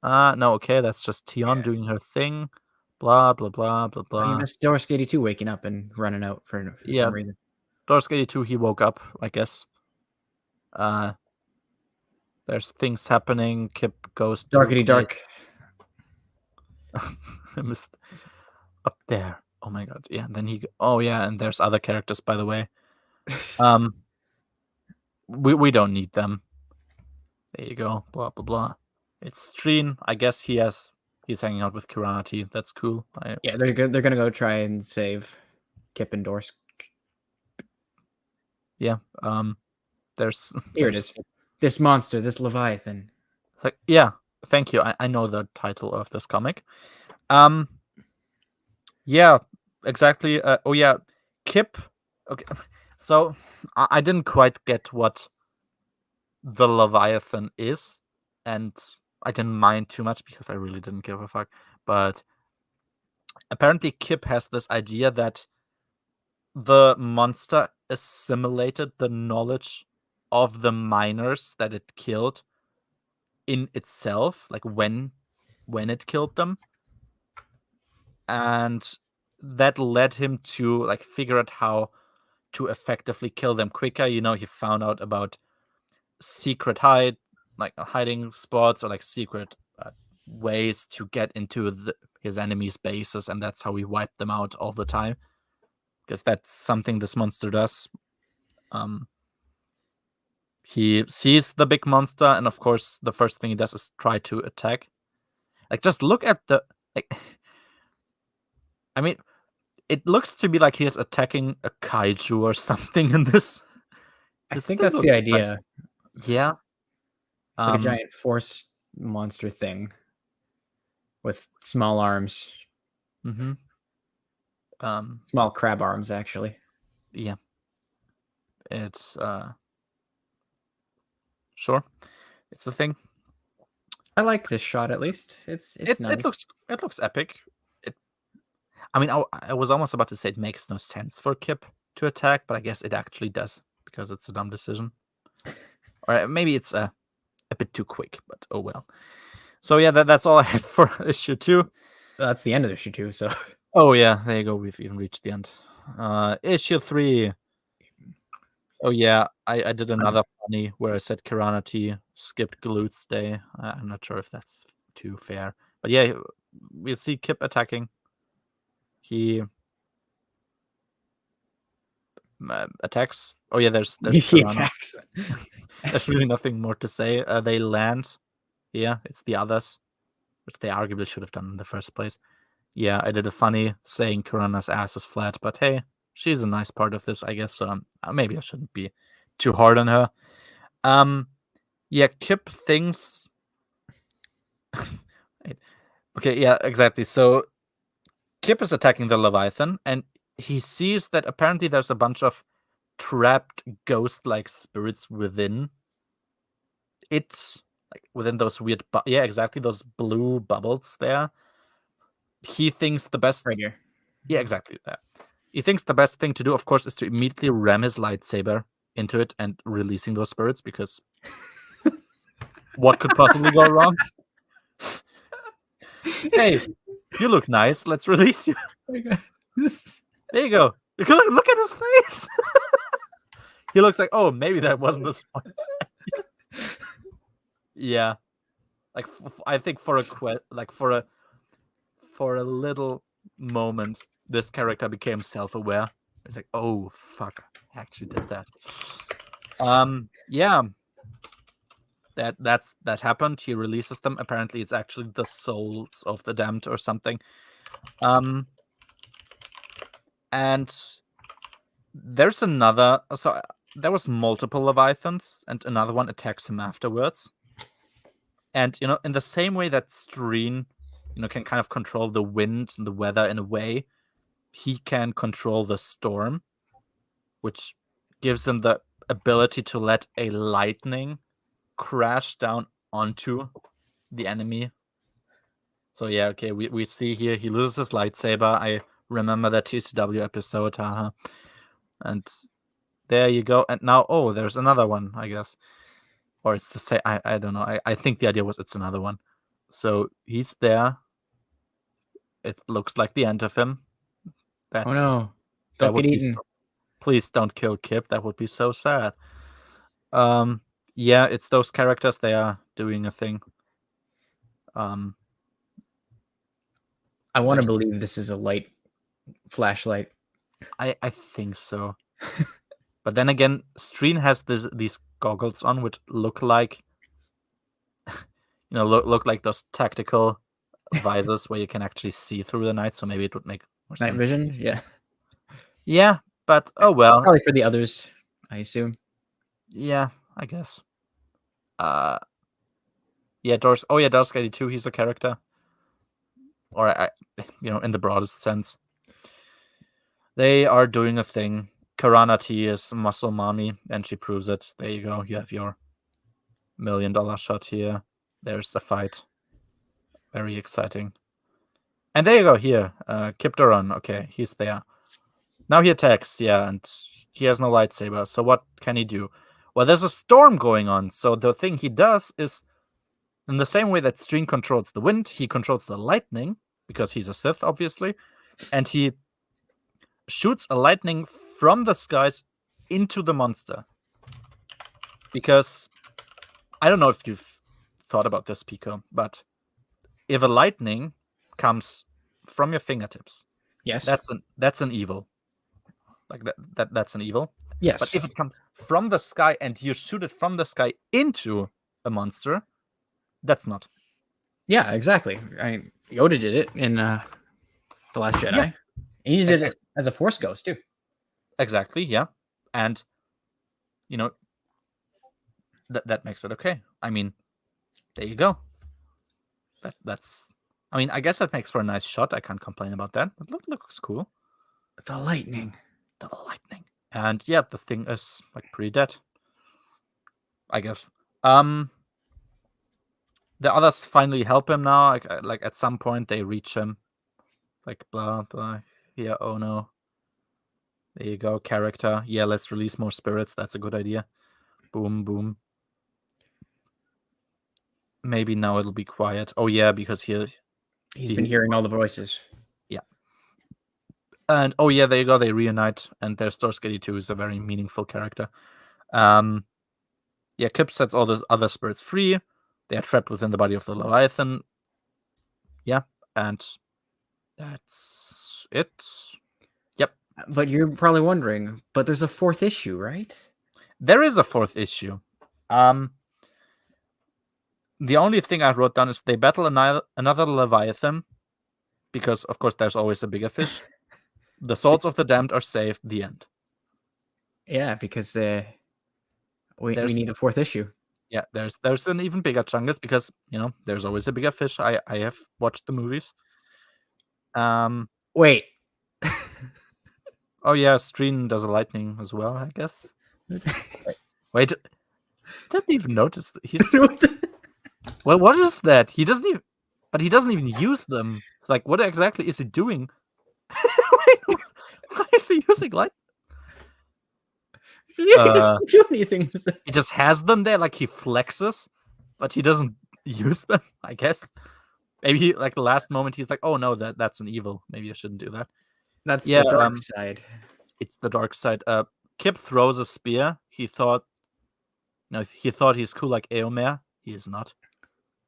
No, okay, that's just Tion doing her thing. Blah blah blah blah blah. That's Doris 82 waking up and running out for some reason. Doris 82, he woke up, I guess. There's things happening. Kip goes Darkity dark. I missed up there. Oh my god. Yeah, and then and there's other characters, by the way. We don't need them. There you go. Blah blah blah. It's Streen. I guess he's hanging out with Kiranati. That's cool. Yeah, they're gonna go try and save Kip and Doris. Yeah. There's Here it is. This monster, this Leviathan. It's like, yeah, thank you. I know the title of this comic. Yeah, exactly. Oh yeah, Kip. Okay, so I didn't quite get what the Leviathan is, and I didn't mind too much because I really didn't give a fuck. But apparently, Kip has this idea that the monster assimilated the knowledge of the miners that it killed in itself, like when it killed them, and that led him to like figure out how to effectively kill them quicker. He found out about secret hiding spots or like secret ways to get into his enemies' bases, and that's how he wiped them out all the time, because that's something this monster does. He sees the big monster, and of course the first thing he does is try to attack. Like, just look at the I mean, it looks to be like he is attacking a kaiju or something in this. I think that's the idea. Yeah. It's like a giant force monster thing with small arms. Mm-hmm. Small crab arms, actually. Yeah. It's sure. It's the thing. I like this shot, at least. It's nice. It looks epic. I was almost about to say it makes no sense for Kip to attack, but I guess it actually does, because it's a dumb decision. Or maybe it's a bit too quick, but oh well. So yeah, that's all I had for issue 2. That's the end of issue 2, so. Oh yeah, there you go. We've even reached the end. Issue 3. Oh yeah, I did another funny where I said Kiranati skipped Glutes Day. I'm not sure if that's too fair, but yeah, we see Kip attacking. He attacks. Oh yeah, there's he attacks. There's really nothing more to say. They land. Yeah, it's the others, which they arguably should have done in the first place. Yeah, I did a funny saying Kirana's ass is flat, but hey, she's a nice part of this, I guess. So maybe I shouldn't be too hard on her. Yeah, Kip thinks. Okay, yeah, exactly. So Kip is attacking the Leviathan, and he sees that apparently there's a bunch of trapped ghost-like spirits within it, like within those weird, yeah, exactly, those blue bubbles there. He thinks the best, right here. Yeah, exactly that. He thinks the best thing to do, of course, is to immediately ram his lightsaber into it and releasing those spirits, because what could possibly go wrong? Hey, you look nice. Let's release you. There you go. Look at his face. He looks like, oh, maybe that wasn't the smart. Yeah. Like I think for a little moment, this character became self-aware. It's like, oh fuck, I actually did that. Yeah, that happened. He releases them. Apparently, it's actually the souls of the damned or something. And there's another. So there was multiple Leviathans, and another one attacks him afterwards. And in the same way that Streen, can kind of control the wind and the weather in a way, he can control the storm, which gives him the ability to let a lightning crash down onto the enemy. So yeah, okay, we see here he loses his lightsaber. I remember that TCW episode, haha. And there you go. And now, there's another one, I guess. Or it's the same. I don't know. I think the idea was it's another one. So he's there. It looks like the end of him. Oh no! That Don't would get be eaten. Please don't kill Kip. That would be so sad. Yeah, it's those characters. They are doing a thing. I want to believe this is a light flashlight. I think so. But then again, Streen has these goggles on, which look like, look like those tactical visors where you can actually see through the night. So maybe it would make more sense. Night vision, yeah. Yeah, but oh well. Probably for the others, I assume. Yeah, I guess. Yeah, Darsk 82, he's a character. Or in the broadest sense. They are doing a thing. Karana T is muscle mommy, and she proves it. There you go. You have your $1 million shot here. There's the fight. Very exciting. And there you go. Here, Kip Doran. Okay, he's there. Now he attacks. Yeah, and he has no lightsaber. So what can he do? Well, there's a storm going on. So the thing he does is, in the same way that Streen controls the wind, he controls the lightning, because he's a Sith, obviously. And he shoots a lightning from the skies into the monster. Because I don't know if you've thought about this, Pico, but if a lightning comes from your fingertips, yes, that's an evil. Like that's an evil. Yes. But if it comes from the sky and you shoot it from the sky into a monster, that's not. Yeah, exactly. Yoda did it in The Last Jedi. Yeah. And he did it as a Force ghost too. Exactly, yeah. And that makes it okay. I mean, there you go. That's I mean, I guess that makes for a nice shot. I can't complain about that. But looks cool. The lightning. And yeah, the thing is like pretty dead, I guess. The others finally help him now. Like at some point they reach him. Like blah blah. Yeah, oh no. There you go, character. Yeah, let's release more spirits. That's a good idea. Boom, boom. Maybe now it'll be quiet. Oh yeah, because he's been hearing all the voices. Yeah. And oh yeah, there you go. They reunite, and their Scourge 82 is a very meaningful character. Yeah, Kip sets all those other spirits free. They are trapped within the body of the Leviathan. Yeah, and that's it. Yep. But you're probably wondering, but there's a fourth issue, right? There is a fourth issue. The only thing I wrote down is they battle another Leviathan, because of course there's always a bigger fish. The souls of the damned are saved. The end. Yeah, because we need a fourth issue. Yeah, there's an even bigger chungus, because there's always a bigger fish. I have watched the movies. Wait. Oh yeah, Streen does a lightning as well, I guess. Wait. Didn't even notice that he's. Well, what is that? He doesn't even use them. It's like, what exactly is he doing? Wait, why is he using light? He doesn't do anything. He just has them there, like he flexes, but he doesn't use them, I guess. Maybe like the last moment he's like, oh no, that's an evil. Maybe I shouldn't do that. That's the dark side. It's the dark side. Kip throws a spear. He thought he's cool like Eomer. He is not.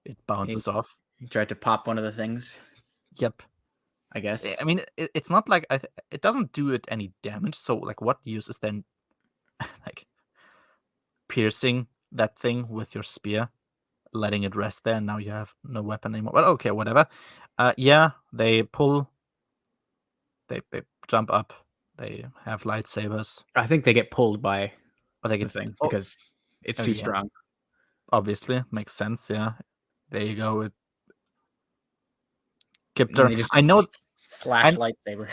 it bounces off. He tried to pop one of the things. Yep. I guess. I mean, it's not like it doesn't do it any damage. So, like, what use is then like piercing that thing with your spear, letting it rest there, and now you have no weapon anymore? Well, okay, whatever. Yeah, they pull. They jump up. They have lightsabers. I think they get pulled by Or they the get thing oh, because it's oh too yeah, strong. obviously makes sense. Yeah, there you go. It And then they just I know. slash lightsaber.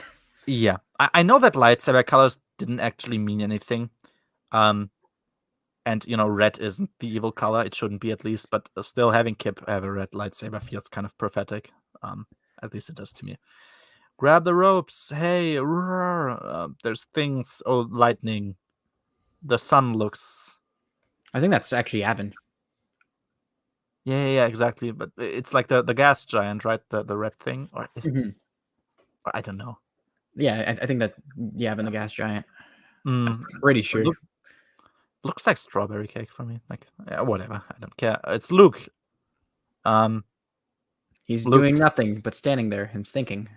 Yeah, I know that lightsaber colors didn't actually mean anything. And red isn't the evil color. It shouldn't be, at least. But still, having Kip have a red lightsaber feels kind of prophetic. At least it does to me. Grab the ropes. Hey, there's things. Oh, lightning. The sun looks. I think that's actually Yavin. Yeah, exactly. But it's like the gas giant, right? The red thing, or I don't know. Yeah, I think that Yavin the gas giant. I'm Mm, pretty sure. looks like strawberry cake for me. Like, yeah, whatever. I don't care. It's Luke. He's Luke, doing nothing but standing there and thinking.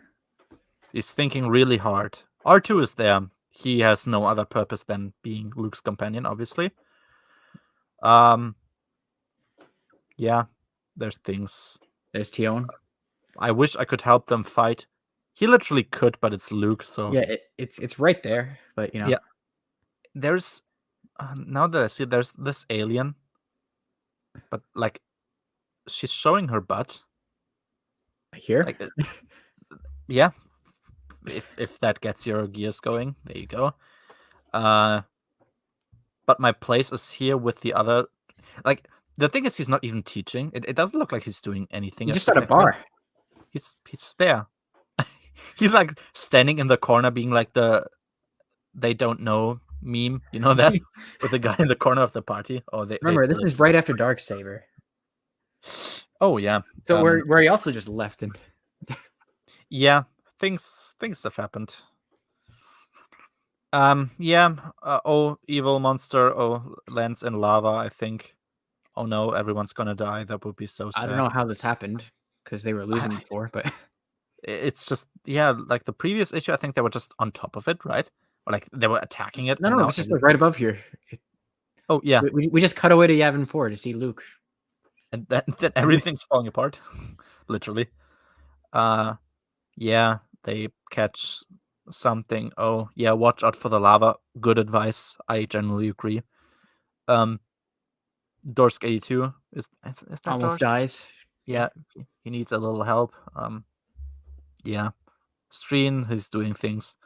He's thinking really hard. R2 is there. He has no other purpose than being Luke's companion, obviously. Yeah, there's things. There's Tion. I wish I could help them fight. He literally could, but it's Luke, so Yeah, it's right there, but yeah. There's now that I see, there's this alien, but like she's showing her butt. Here. Like, yeah. If that gets your gears going, there you go. But my place is here with the other. Like, the thing is, he's not even teaching. It doesn't look like he's doing anything. He's just at a bar. He's there. He's like standing in the corner, being like the "they don't know" meme. You know that with the guy in the corner of the party. Oh, Remember, this is right after Darksaber. Oh yeah. So where he also just left and. Yeah, things have happened. Yeah. Oh, evil monster. Oh, lands in lava, I think. Oh no, everyone's gonna die. That would be so sad. I don't know how this happened because they were losing before, but it's just, yeah, like the previous issue, I think they were just on top of it, right? Or like they were attacking it. No, it's just like right above here. Oh yeah, we just cut away to Yavin 4 to see Luke, and then everything's falling apart, literally. Yeah, they catch something. Oh yeah, watch out for the lava. Good advice. I generally agree. Dorsk 82 is that almost Dorsk? dies. Yeah, he needs a little help. Yeah, Streen, he's doing things.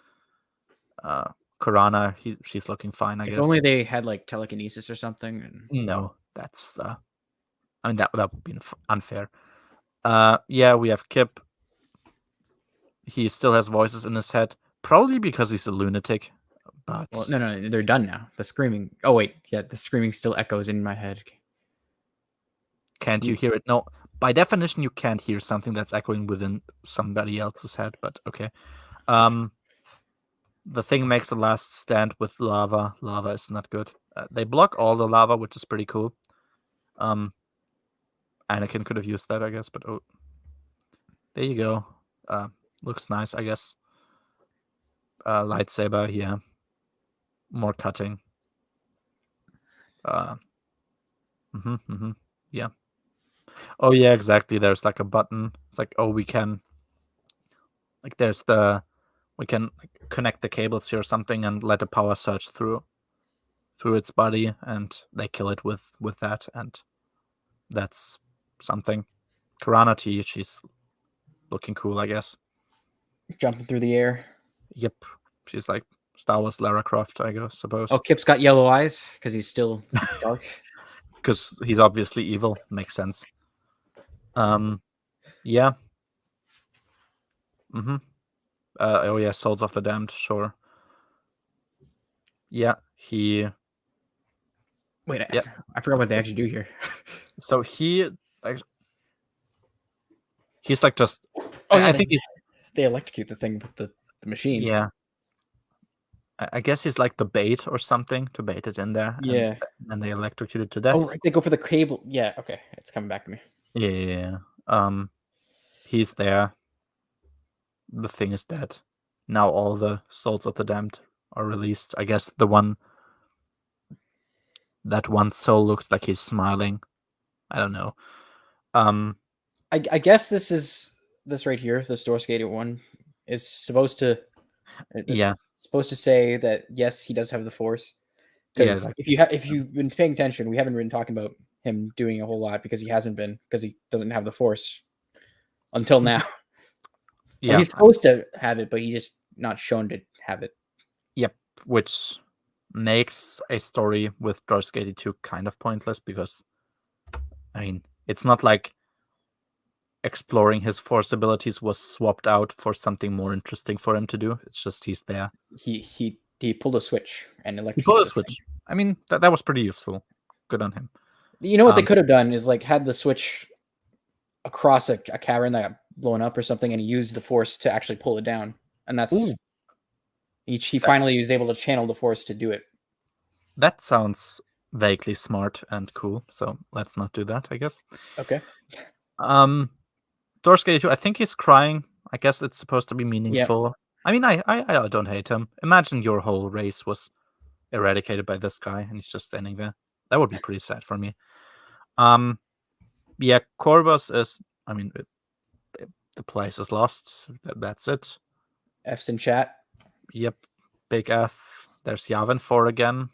Karana, she's looking fine, I guess. If only they had like telekinesis or something. And... No, that's. I mean, that would be unfair. Yeah, we have Kip. He still has voices in his head, probably because he's a lunatic. But well, no, they're done now. The screaming. Oh wait, yeah, the screaming still echoes in my head. Can't you hear it? No, by definition, you can't hear something that's echoing within somebody else's head. But okay. The thing makes a last stand with lava. Lava is not good. They block all the lava, which is pretty cool. Anakin could have used that, I guess, but oh, there you go. Looks nice, I guess. Lightsaber, yeah. More cutting. Yeah. Oh yeah, exactly. There's like a button. It's like, oh, we can. Like, we can connect the cables here or something and let a power surge through its body, and they kill it with that, and that's something. Karana T, she's looking cool, I guess. Jumping through the air. Yep, she's like Star Wars Lara Croft, I guess, suppose. Oh, Kip's got yellow eyes because he's still dark. Because he's obviously evil. Makes sense. Yeah. Oh yeah, Souls of the Damned, sure. Yeah, he. Wait, I forgot what they actually do here. So he's like just. Oh, yeah, I think they electrocute the thing with the machine. Yeah. I guess he's like the bait or something to bait it in there. Yeah. And they electrocute it to death. Oh, right. They go for the cable. Yeah. Okay. It's coming back to me. Yeah. He's there. The thing is dead. Now all the souls of the damned are released. I guess that one soul looks like he's smiling. I don't know. I guess this right here, the Store Skater one, is supposed to Yeah. supposed to say that yes, he does have the Force. Yeah, Because like, if you've been paying attention, we haven't been talking about him doing a whole lot because he hasn't been, because he doesn't have the Force until now. Well, yeah. he's supposed to have it, but he's just not shown to have it. Yep. Which makes a story with Darth 82 kind of pointless because, I mean, it's not like exploring his Force abilities was swapped out for something more interesting for him to do. It's just he's there. He pulled a switch and He electrocuted pulled a the switch. thing. I mean, that was pretty useful. Good on him. You know what they could have done is like had the switch across a cavern that got blown up or something, and he used the Force to actually pull it down. And that's Ooh, he finally was able to channel the Force to do it. that sounds vaguely smart and cool. So let's not do that, I guess. Okay. Dorsk 82, I think he's crying. I guess it's supposed to be meaningful. Yeah. I mean, I don't hate him. Imagine your whole race was eradicated by this guy and he's just standing there. That would be pretty sad for me. Yeah, Corvus is, I mean, the place is lost. That's it. F's in chat. Yep. Big F. There's Yavin 4 again.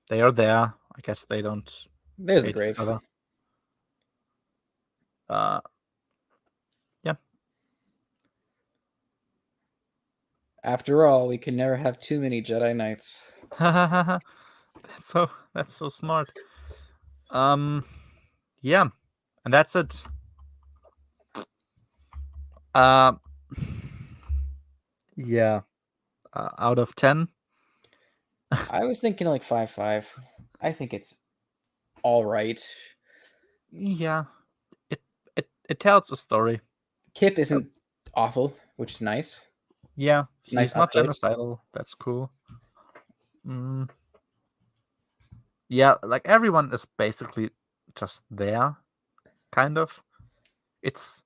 They are there. I guess they don't There's the hate grave. each other. Yeah. After all, we can never have too many Jedi Knights. That's so smart. Yeah, and that's it. Yeah. Out of 10. I was thinking like 5.5. I think it's all right. Yeah. It tells a story. Kip isn't awful, which is nice. Yeah, he's Nice not upgrade. genocidal. That's cool. Yeah, like everyone is basically just there, kind of. It's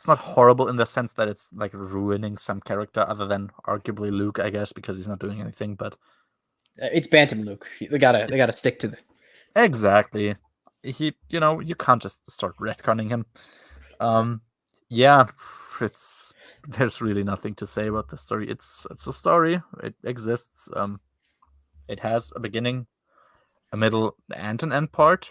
not horrible in the sense that it's like ruining some character other than arguably Luke, I guess, because he's not doing anything, but It's Bantam Luke. They gotta stick to the. exactly. You can't just start retconning him. Yeah, there's really nothing to say about the story. It's a story. It exists. It has a beginning, a middle, and an end part.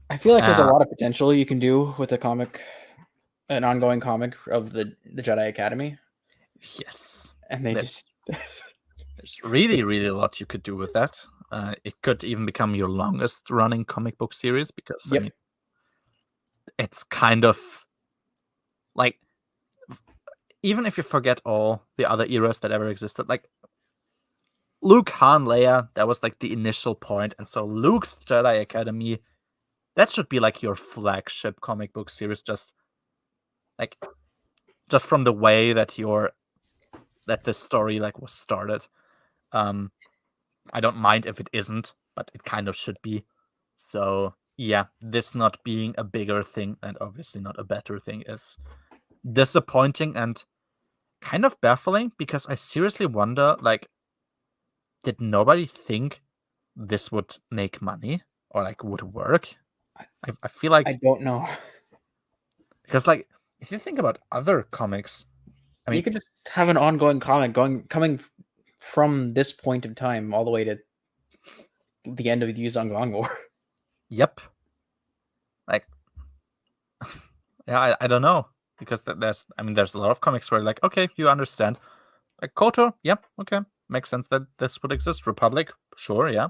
I feel like there's a lot of potential you can do with an ongoing comic of the Jedi Academy. Yes, And they just. There's really, really a lot you could do with that. It could even become your longest running comic book series because Yep. I mean, it's kind of like, even if you forget all the other eras that ever existed, like Luke, Han, Leia, that was like the initial point, and so Luke's Jedi Academy, that should be like your flagship comic book series, just from the way that this story like was started. I don't mind if it isn't, but it kind of should be. So yeah, this not being a bigger thing and obviously not a better thing is disappointing and kind of baffling because I seriously wonder, like, did nobody think this would make money or like would work? I feel like I don't know. because like if you think about other comics, I mean, you could just have an ongoing comic coming from this point of time all the way to the end of the Yuzong War. Yep. Like, yeah, I don't know because there's a lot of comics where like, okay, you understand, like KOTOR, yeah, okay, makes sense that this would exist. Republic, sure, yeah.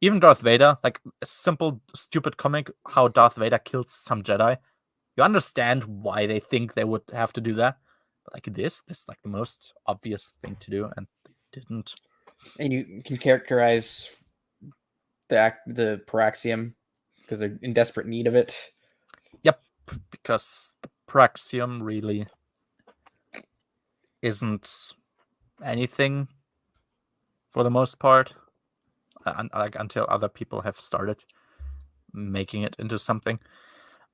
Even Darth Vader, like a simple, stupid comic, how Darth Vader kills some Jedi. You understand why they think they would have to do that. But like this is like the most obvious thing to do, and they didn't. And you can characterize the Paraxium because they're in desperate need of it. Yep, because the Praxium really isn't anything for the most part, like until other people have started making it into something.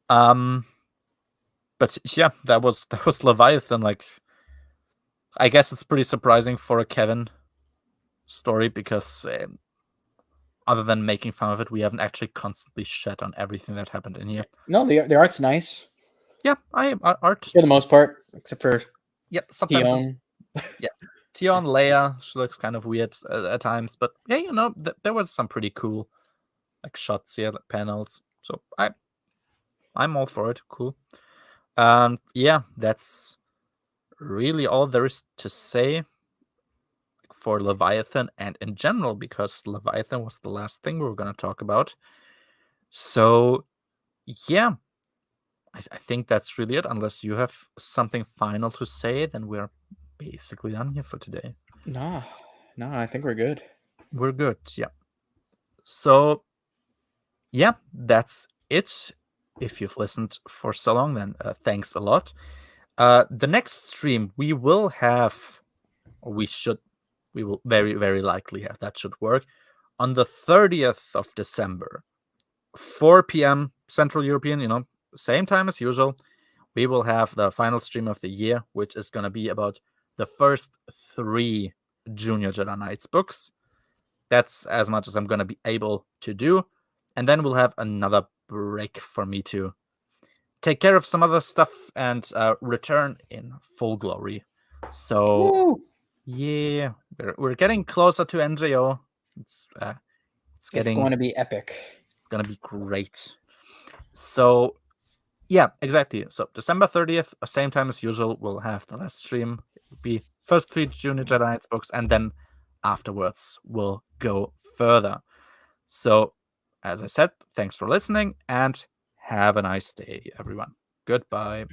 But yeah, that was Leviathan. Like, I guess it's pretty surprising for a Kevin story because other than making fun of it, we haven't actually constantly shed on everything that happened in here. No, the art's nice. Yeah, art for the most part, except for sometimes. Tion. Yeah, Tion, Leia, she looks kind of weird at times, but yeah, there was some pretty cool like shots here, like panels. So I'm all for it. Cool. Yeah, that's really all there is to say for Leviathan and in general, because Leviathan was the last thing we were going to talk about. So yeah, I think that's really it. Unless you have something final to say, then we're basically done here for today. No, I think we're good. We're good, yeah. So yeah, that's it. If you've listened for so long, then thanks a lot. The next stream we will have, or we will very, very likely have, that should work, on the 30th of December, 4 p.m. Central European, same time as usual. We will have the final stream of the year, which is going to be about the first 3 Junior Jedi Knights books. That's as much as I'm going to be able to do. And then we'll have another break for me to take care of some other stuff and return in full glory. So, Woo! yeah, we're getting closer to NJO. It's going to be epic. It's going to be great. So, yeah, exactly. So December 30th, same time as usual, we'll have the last stream. It will be first 3 Junior Jedi Knights books, and then afterwards we'll go further. So, as I said, thanks for listening, and have a nice day, everyone. Goodbye.